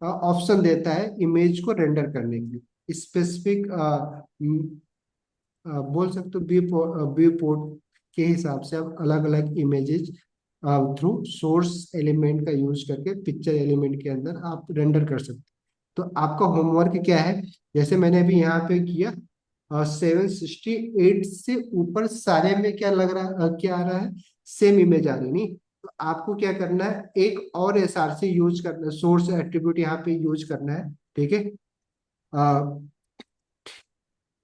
ऑप्शन देता है इमेज को रेंडर करने के लिए। स्पेसिफिक बोल सकते हो व्यू पोर्ट के हिसाब से आप अलग अलग इमेजेस थ्रू सोर्स एलिमेंट का यूज करके पिक्चर एलिमेंट के अंदर आप रेंडर कर सकते हो। तो आपका होमवर्क क्या है, जैसे मैंने अभी यहाँ पे किया 768 से ऊपर सारे में क्या लग रहा क्या आ रहा है, सेम इमेज आ रही है, नहीं? तो आपको क्या करना है, एक और एसआरसी यूज करना है, सोर्स एट्रीब्यूट यहाँ पे यूज करना है। ठीक है,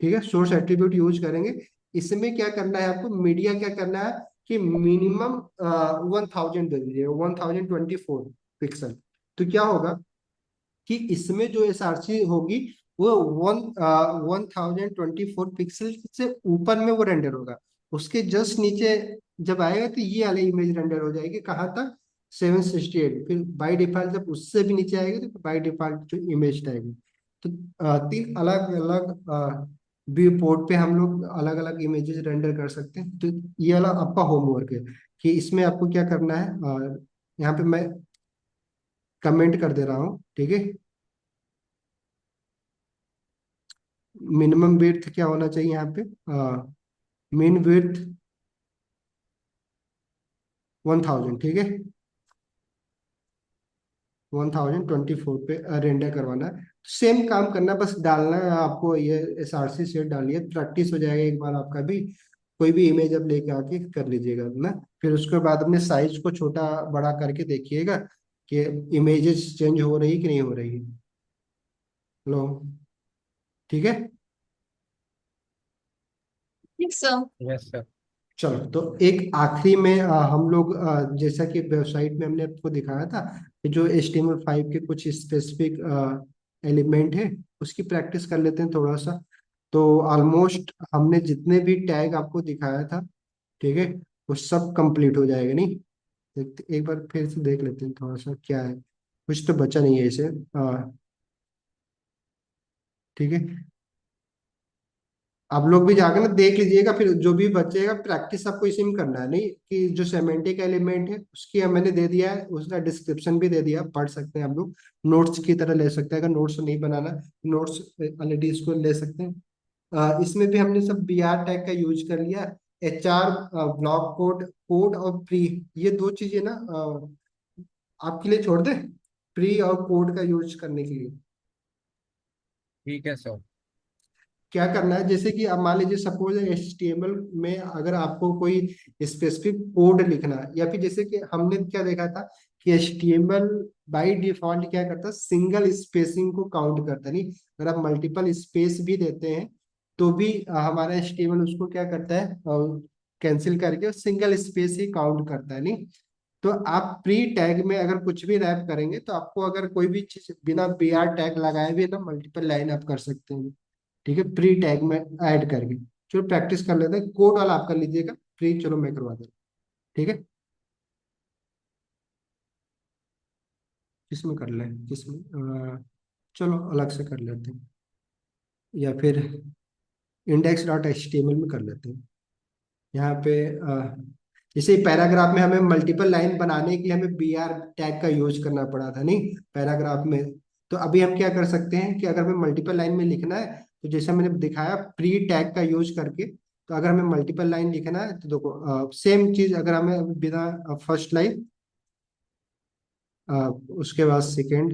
ठीक है, सोर्स एट्रीब्यूट यूज करेंगे। इसमें क्या करना है आपको, मीडिया क्या करना है कि मिनिमम 1000 दे दीजिए, 1024 पिक्सल। तो क्या होगा कि इसमें जो एसआरसी होगी वो 1024 पिक्सल से ऊपर में वो रेंडर होगा। उसके जस्ट नीचे जब आएगा तो ये वाली इमेज रेंडर हो जाएगी, कहाँ तक, 768। फिर बाय डिफॉल्ट जब उससे भी नीचे आएगी तो बाय डिफॉल्ट जो इमेज आएगी। तो तीन अलग अलग व्यू पोर्ट पे हम लोग अलग अलग इमेजेस रेंडर कर सकते हैं। तो ये वाला आपका होमवर्क है कि इसमें आपको क्या करना है। यहाँ पे मैं कमेंट कर दे रहा हूँ, ठीक है। मिनिमम विड्थ क्या होना चाहिए यहाँ पे, मीन विड्थ 1000, ठीक है। 1024 पे रेंडर करवाना है। सेम काम करना है, बस डालना है आपको, ये एसआरसी सेट डालिए, प्रैक्टिस हो जाएगा एक बार आपका भी। कोई भी इमेज अब लेके आके कर लीजिएगा ना। फिर उसके बाद अपने साइज को छोटा बड़ा करके देखिएगा कि इमेजेस चेंज हो रही कि नहीं हो रही है। लो, ठीक है। ठीक सर। Yes sir. चलो, तो एक आखिरी में हम लोग जैसा कि वेबसाइट में हमने आपको दिखाया था कि जो HTML5 के कुछ स्पेसिफिक एलिमेंट है उसकी प्रैक्टिस कर लेते हैं थोड़ा सा। तो ऑलमोस्ट हमने जितने भी टैग आपको दिखाया था, ठीक है, वो सब कंप्लीट हो जाएगा, नहीं? एक बार फिर से देख लेते हैं थोड़ा सा क्या है, कुछ तो बचा नहीं है इसे। ठीक है, आप लोग भी जाकर ना देख लीजिएगा, फिर जो भी बचेगा प्रैक्टिस आपको इसी में करना है, नहीं कि जो सेमेंटिक एलिमेंट है उसकी मैंने दे दिया है, उसका डिस्क्रिप्शन भी दे दिया, पढ़ सकते हैं आप लोग। नोट्स की तरह ले सकते हैं, अगर नोट्स नहीं बनाना, नोट्स ऑलरेडी इसको ले सकते हैं। इसमें भी हमने सब BR टैग का यूज कर लिया। HR, ब्लॉक कोड कोड और प्री, ये दो चीजें ना आपके लिए छोड़ दे, प्री और कोड का यूज करने के लिए। ठीक है सर। क्या करना है, जैसे कि अब मान लीजिए सपोज HTML में अगर आपको कोई स्पेसिफिक कोड लिखना है, या फिर जैसे कि हमने क्या देखा था कि HTML बाय डिफॉल्ट क्या करता है, सिंगल स्पेसिंग को काउंट करता है, नहीं? अगर आप मल्टीपल स्पेस भी देते हैं तो भी हमारा HTML उसको क्या करता है, कैंसिल करके सिंगल स्पेस ही काउंट करता है, नहीं? तो आप प्री टैग में अगर कुछ भी रैप करेंगे तो आपको अगर कोई भी चीज बिना BR टैग लगाए भी ना मल्टीपल लाइन आप कर सकते हैं, ठीक है, प्री टैग में ऐड करके। चलो प्रैक्टिस कर लेते हैं, कोड वाला आप कर लीजिएगा, प्री चलो मैं करवा दूँ, ठीक है। किसमें कर लें, किसमें चलो अलग से कर लेते हैं, या फिर index.html में कर लेते हैं। यहाँ पे जैसे पैराग्राफ में हमें मल्टीपल लाइन बनाने के लिए हमें BR टैग का यूज करना पड़ा था, नहीं, पैराग्राफ में। तो अभी हम क्या कर सकते हैं कि अगर हमें मल्टीपल लाइन में लिखना है तो जैसे मैंने दिखाया प्री टैग का यूज करके, तो अगर हमें मल्टीपल लाइन लिखना है तो देखो सेम चीज, अगर हमें बिना फर्स्ट लाइन, उसके बाद सेकेंड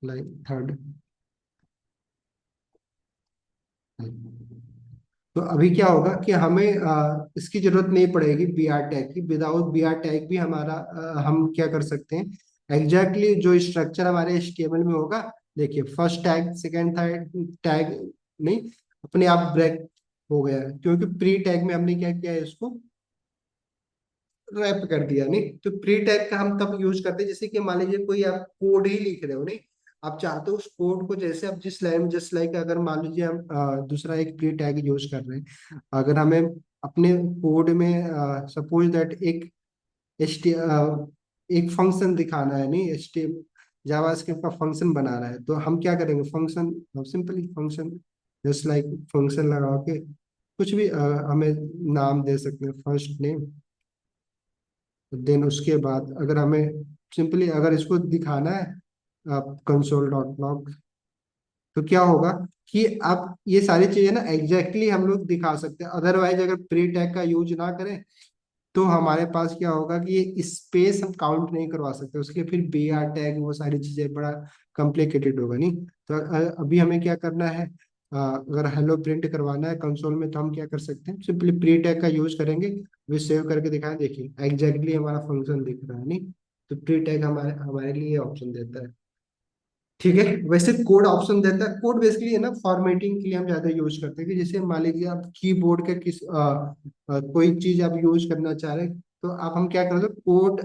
लाइन, थर्ड, तो अभी क्या होगा कि हमें इसकी जरूरत नहीं पड़ेगी BR टैग की। विदाउट BR टैग भी हमारा हम क्या कर सकते हैं, एग्जैक्टली जो स्ट्रक्चर हमारे HTML में होगा। देखिए first tag, second, third tag, नहीं, अपने आप ब्रेक हो गया है, क्योंकि प्री टैग में हमने क्या किया है, इसको रैप कर दिया, नहीं? तो प्री टैग का हम तब यूज करते हैं जैसे कि मान लीजिए कोई आप कोड ही लिख रहे हो, नहीं, आप चाहते हो उस कोड को जैसे आप जिस लाइन, जस्ट लाइक अगर मान लीजिए हम दूसरा एक प्री टैग यूज कर रहे हैं, अगर हमें अपने कोड में सपोज दैट एक फंक्शन दिखाना है, नहीं एच टी जावास्क्रिप्ट का फंक्शन बनाना है, तो हम क्या करेंगे, function simply function just like function लगा के कुछ भी हमें नाम दे सकते हैं, फर्स्ट नेम। देन उसके बाद अगर हमें सिंपली अगर इसको दिखाना है कंसोल डॉट लॉग, तो क्या होगा कि अब ये सारी चीजें ना एग्जैक्टली हम लोग दिखा सकते हैं। अदरवाइज अगर प्री टैग का यूज ना करें तो हमारे पास क्या होगा कि ये स्पेस हम काउंट नहीं करवा सकते, उसके फिर बी आर टैग वो सारी चीजें बड़ा कॉम्प्लिकेटेड होगा, नहीं। तो अभी हमें क्या करना है, अगर हेलो प्रिंट करवाना है कंसोल में, तो हम क्या कर सकते हैं, सिंपली प्री टैग का यूज करेंगे। वे सेव करके दिखाएं, देखिए एग्जैक्टली हमारा फंक्शन दिख रहा है, नहीं। तो प्री टैग हमारे हमारे लिए ऑप्शन देता है। ठीक है, वैसे कोड ऑप्शन देता है। कोड बेसिकली है ना फॉर्मेटिंग के लिए हम ज्यादा यूज करते हैं, कि जैसे मान लीजिए आप कीबोर्ड के कोई चीज आप यूज करना चाह रहे हैं, तो आप हम क्या करते हैं, कोड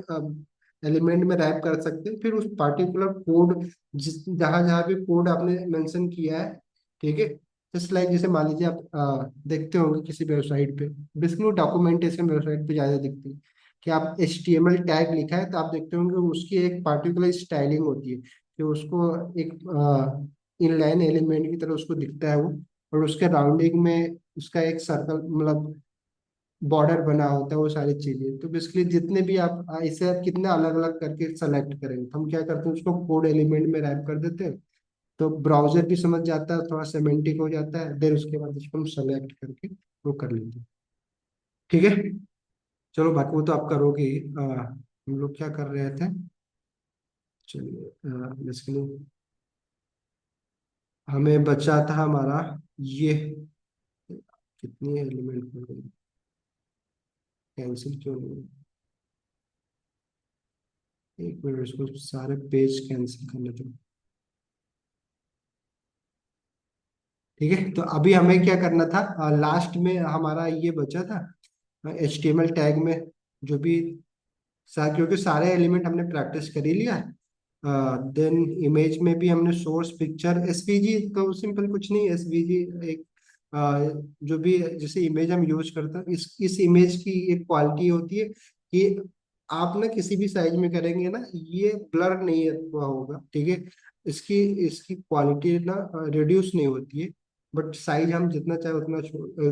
एलिमेंट में रैप कर सकते हैं, फिर उस पार्टिकुलर कोड जिस जहां जहां भी कोड आपने मेंशन किया है, ठीक है। जस्ट लाइक जैसे मान लीजिए आप देखते होंगे किसी वेबसाइट पे, बेसिकली डॉक्यूमेंटेशन वेबसाइट पे ज्यादा दिखती है, कि आप HTML टैग लिखा है, तो आप देखते होंगे उसकी एक पार्टिकुलर स्टाइलिंग होती है, कि उसको एक इनलाइन एलिमेंट की तरह उसको दिखता है वो, और उसके राउंडिंग में उसका एक सर्कल मतलब बॉर्डर बना होता है, वो सारी चीजें। तो बेसिकली जितने भी आप इसे आप कितने अलग अलग करके सेलेक्ट करेंगे, तो हम क्या करते हैं, उसको कोड एलिमेंट में रैप कर देते हैं, तो ब्राउजर भी समझ जाता है, थोड़ा सेमेंटिक हो जाता है, देन उसके बाद इसको हम सेलेक्ट करके वो कर लेते हैं। ठीक है, चलो बाकी वो तो आप करोगे ही। हम लोग क्या कर रहे थे, चलिए बेसिकली हमें बचा था हमारा ये, कितनी एलिमेंट हो गई, कैंसिल क्यों नहीं हुई? एक मिनट, इसको सारे पेज कैंसिल करने दो। ठीक है, तो अभी हमें क्या करना था, लास्ट में हमारा ये बचा था HTML टैग में जो भी क्योंकि सारे एलिमेंट हमने प्रैक्टिस कर ही लिया। देन इमेज में भी हमने सोर्स पिक्चर SVG, तो सिंपल कुछ नहीं, SVG एक जो भी जैसे इमेज हम यूज करते हैं, इस इमेज की एक क्वालिटी होती है कि आप ना किसी भी साइज में करेंगे ना, ये ब्लर नहीं हुआ होगा, ठीक है। इसकी इसकी क्वालिटी ना रिड्यूस नहीं होती है, बट साइज हम जितना चाहे उतना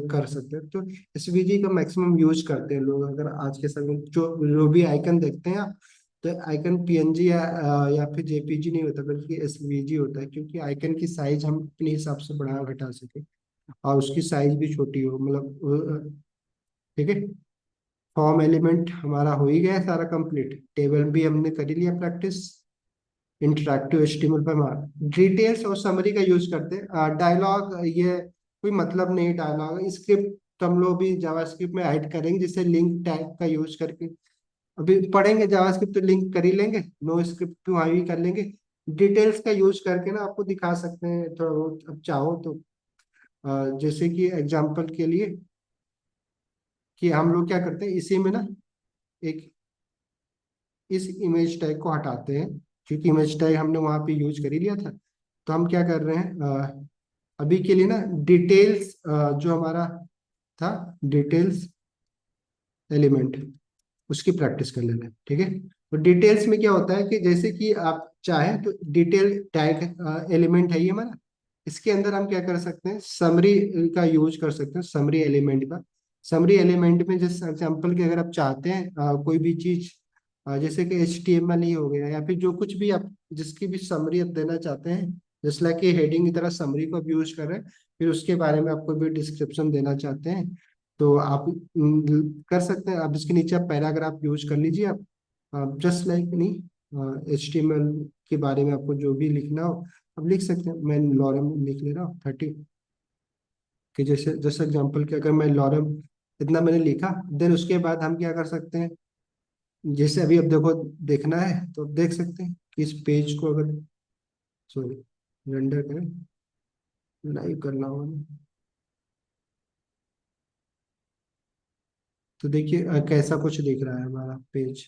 कर सकते हैं। तो SVG का मैक्सिमम यूज करते हैं लोग। अगर आज के समय जो भी आइकन देखते हैं आप, तो आइकन PNG या फिर JPG नहीं होता, बल्कि SVG होता है, क्योंकि आइकन की साइज हम अपने हिसाब से बढ़ा घटा सके, और उसकी साइज भी छोटी हो, मतलब ठीक है। फॉर्म एलिमेंट हमारा हो ही गया है सारा कंप्लीट, टेबल भी हमने कर ही लिया प्रैक्टिस। इंटरैक्टिव HTML पर हम डिटेल्स और समरी का यूज करते हैं। डायलॉग ये कोई मतलब नहीं, डायलॉग स्क्रिप्ट तो हम लोग भी जावास्क्रिप्ट में ऐड करेंगे, जिससे लिंक टैग का यूज करके अभी पढ़ेंगे जावास्क्रिप्ट, तो लिंक कर ही लेंगे, नो स्क्रिप्ट भी वहाँ भी कर लेंगे। डिटेल्स का यूज करके ना आपको दिखा सकते हैं थोड़ा बहुत, अब चाहो तो जैसे कि एग्जांपल के लिए, कि हम लोग क्या करते हैं इसी में ना एक इस इमेज टैग को हटाते हैं, क्योंकि इमेज टैग हमने वहां पे यूज कर ही लिया था। तो हम क्या कर रहे हैं, अभी के लिए ना डिटेल्स जो हमारा था, डिटेल्स एलिमेंट, उसकी प्रैक्टिस कर लेना है, ठीक है। तो डिटेल्स में क्या होता है कि जैसे कि आप चाहें तो डिटेल टैग एलिमेंट है ये हमारा, इसके अंदर हम क्या कर सकते हैं, समरी का यूज कर सकते हैं, समरी एलिमेंट का। समरी एलिमेंट में जैसे एग्जांपल के अगर आप चाहते हैं कोई भी चीज जैसे कि HTML ही हो गया, या फिर जो कुछ भी आप जिसकी भी समरी आप देना चाहते हैं, जैसे लाइक कि हेडिंग की तरह समरी को आप यूज कर रहे हैं, फिर उसके बारे में आप कोई भी डिस्क्रिप्शन देना चाहते हैं, तो आप कर सकते हैं। आप इसके नीचे आप पैराग्राफ यूज कर लीजिए, आप जस्ट लाइक नहीं HTML के बारे में आपको जो भी लिखना हो आप लिख सकते हैं। मैं लॉरम लिख ले रहा हूँ 30, कि जैसे जैसे एग्जांपल के अगर मैं लॉरम इतना मैंने लिखा, देन उसके बाद हम क्या कर सकते हैं, जैसे अभी अब देखो देखना है तो देख सकते हैं कि इस पेज को अगर सॉरी रेंडर करें, लाइव करना होगा, तो देखिए कैसा कुछ दिख रहा है हमारा पेज।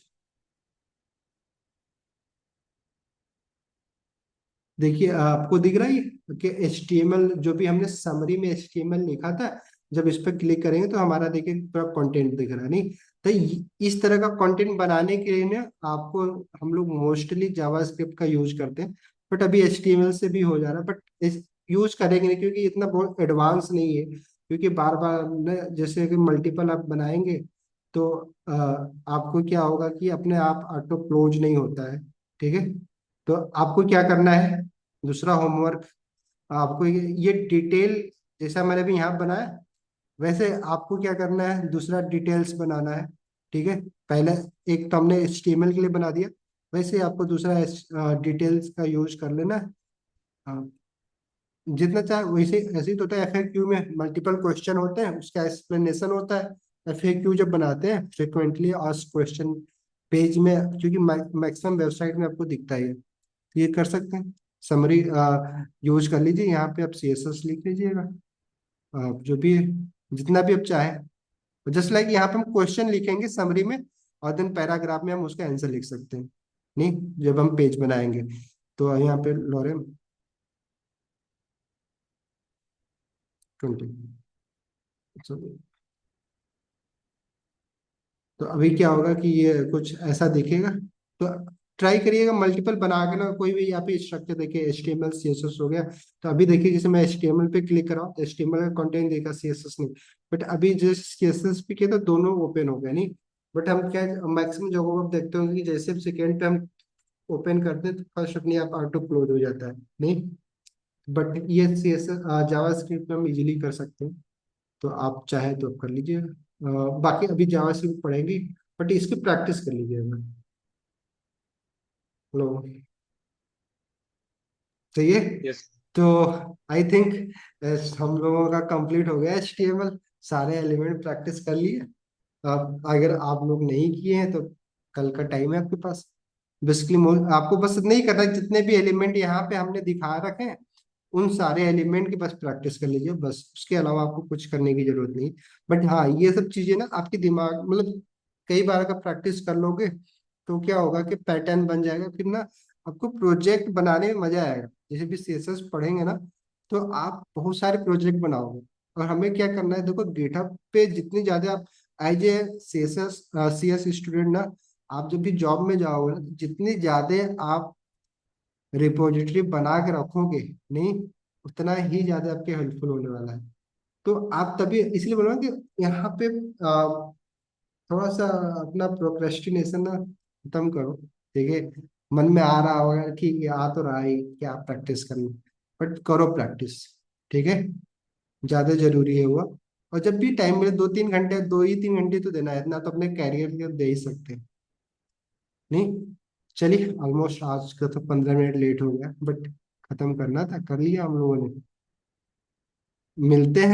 देखिए आपको दिख रहा है कि HTML जो भी हमने समरी में HTML लिखा था, जब इस पर क्लिक करेंगे तो हमारा देखिए पूरा कंटेंट दिख रहा है, नहीं? तो इस तरह का कंटेंट बनाने के लिए ना आपको, हम लोग मोस्टली जावास्क्रिप्ट का यूज करते हैं, बट अभी एचटीएमएल से भी हो जा रहा है, बट इस यूज करेंगे नहीं क्योंकि इतना बहुत एडवांस नहीं है। क्योंकि बार बार ना, जैसे कि मल्टीपल आप बनाएंगे तो आपको क्या होगा कि अपने आप ऑटो क्लोज नहीं होता है, ठीक है? तो आपको क्या करना है, दूसरा होमवर्क, आपको ये डिटेल जैसा मैंने भी यहाँ बनाया, वैसे आपको क्या करना है, दूसरा डिटेल्स बनाना है, ठीक है? पहले एक तो हमने एचटीएमएल के लिए बना दिया, वैसे आपको दूसरा डिटेल्स का यूज कर लेना है। हाँ, जितना चाहे वैसे, ऐसे ही तो होता है एफएक्यू में मल्टीपल क्वेश्चन होते हैं, उसका एक्सप्लेनेशन होता है। एफएक्यू जब बनाते हैं फ्रिक्वेंटली आस्क्ड क्वेश्चन पेज में, क्योंकि मैक्सिमम वेबसाइट में आपको दिखता है, ये कर सकते हैं। समरी यूज कर लीजिए, यहाँ पे आप सीएसएस लिख लीजिएगा, जो भी है, जितना भी आप चाहें। जस्ट लाइक यहाँ पे हम क्वेश्चन लिखेंगे समरी में, और देन पैराग्राफ में हम उसका आंसर लिख सकते हैं, नहीं? जब हम पेज बनाएंगे तो यहाँ पे लॉरेम 20। तो अभी क्या होगा कि ये कुछ ऐसा दिखेगा। तो ट्राई करिएगा मल्टीपल बना के ना, कोई भी यहाँ पे स्ट्रक्चर देखिए, HTML CSS हो गया। तो अभी देखिए जैसे मैं HTML पे क्लिक कर रहा हूँ, HTML का कंटेंट देखा, CSS नहीं। बट अभी जैसे CSS पे किया तो दोनों ओपन हो गए, नहीं? बट हम क्या, मैक्सिमम जगहों पर देखते होंगे कि जैसे सेकेंड पे हम ओपन करते हैं तो फर्स्ट अपने आप ऑटो क्लोज हो जाता है, नहीं? बट ये CSS जावास्क्रिप्ट में हम इजीली कर सकते हैं। तो आप चाहे तो कर लीजिए। बाकी अभी जावास्क्रिप्ट पढ़ेंगी, बट इसकी प्रैक्टिस कर लीजिएगा। हेलो, सही है। यस। तो आई थिंक हम लोगों का कंप्लीट हो गया HTML, सारे एलिमेंट प्रैक्टिस कर लिए। अब अगर आप लोग नहीं किए हैं तो कल का टाइम है आपके पास। बेसिकली आपको बस इतना ही करना है, जितने भी एलिमेंट यहाँ पे हमने दिखा रखे हैं उन सारे एलिमेंट की बस प्रैक्टिस कर लीजिए, बस उसके अलावा आपको कुछ करने की जरूरत नहीं। बट हाँ, ये सब चीजें ना आपके दिमाग, मतलब कई बार अगर प्रैक्टिस कर लोगे तो क्या होगा कि पैटर्न बन जाएगा, फिर ना आपको प्रोजेक्ट बनाने में मजा आएगा। जैसे भी CSS पढ़ेंगे ना तो आप बहुत सारे प्रोजेक्ट बनाओगे। और हमें क्या करना है, देखो गिटहब पे जितनी ज्यादा आप एज ए CS स्टूडेंट ना, आप जब भी जॉब में जाओगे ना, जितनी ज्यादा आप रिपोजिटरी बना के रखोगे, नहीं, उतना ही ज्यादा आपके हेल्पफुल होने वाला है। तो आप तभी इसलिए बोल रहा हूँ कि यहाँ पे थोड़ा सा अपना प्रोक्रेस्टिनेशन ना खत्म करो, ठीक है? मन में आ रहा होगा कि ये आ तो रहा है, क्या प्रैक्टिस करनी, बट करो प्रैक्टिस, ठीक है? ज्यादा जरूरी है वो। और जब भी टाइम मिले 2-3 घंटे, 2 ही 3 घंटे तो देना है, इतना तो अपने कैरियर के लिए दे ही सकते हैं, नहीं? चलिए, ऑलमोस्ट आज का तो 15 मिनट लेट हो गया, बट खत्म करना था, कर लिया हम लोगों ने। मिलते हैं।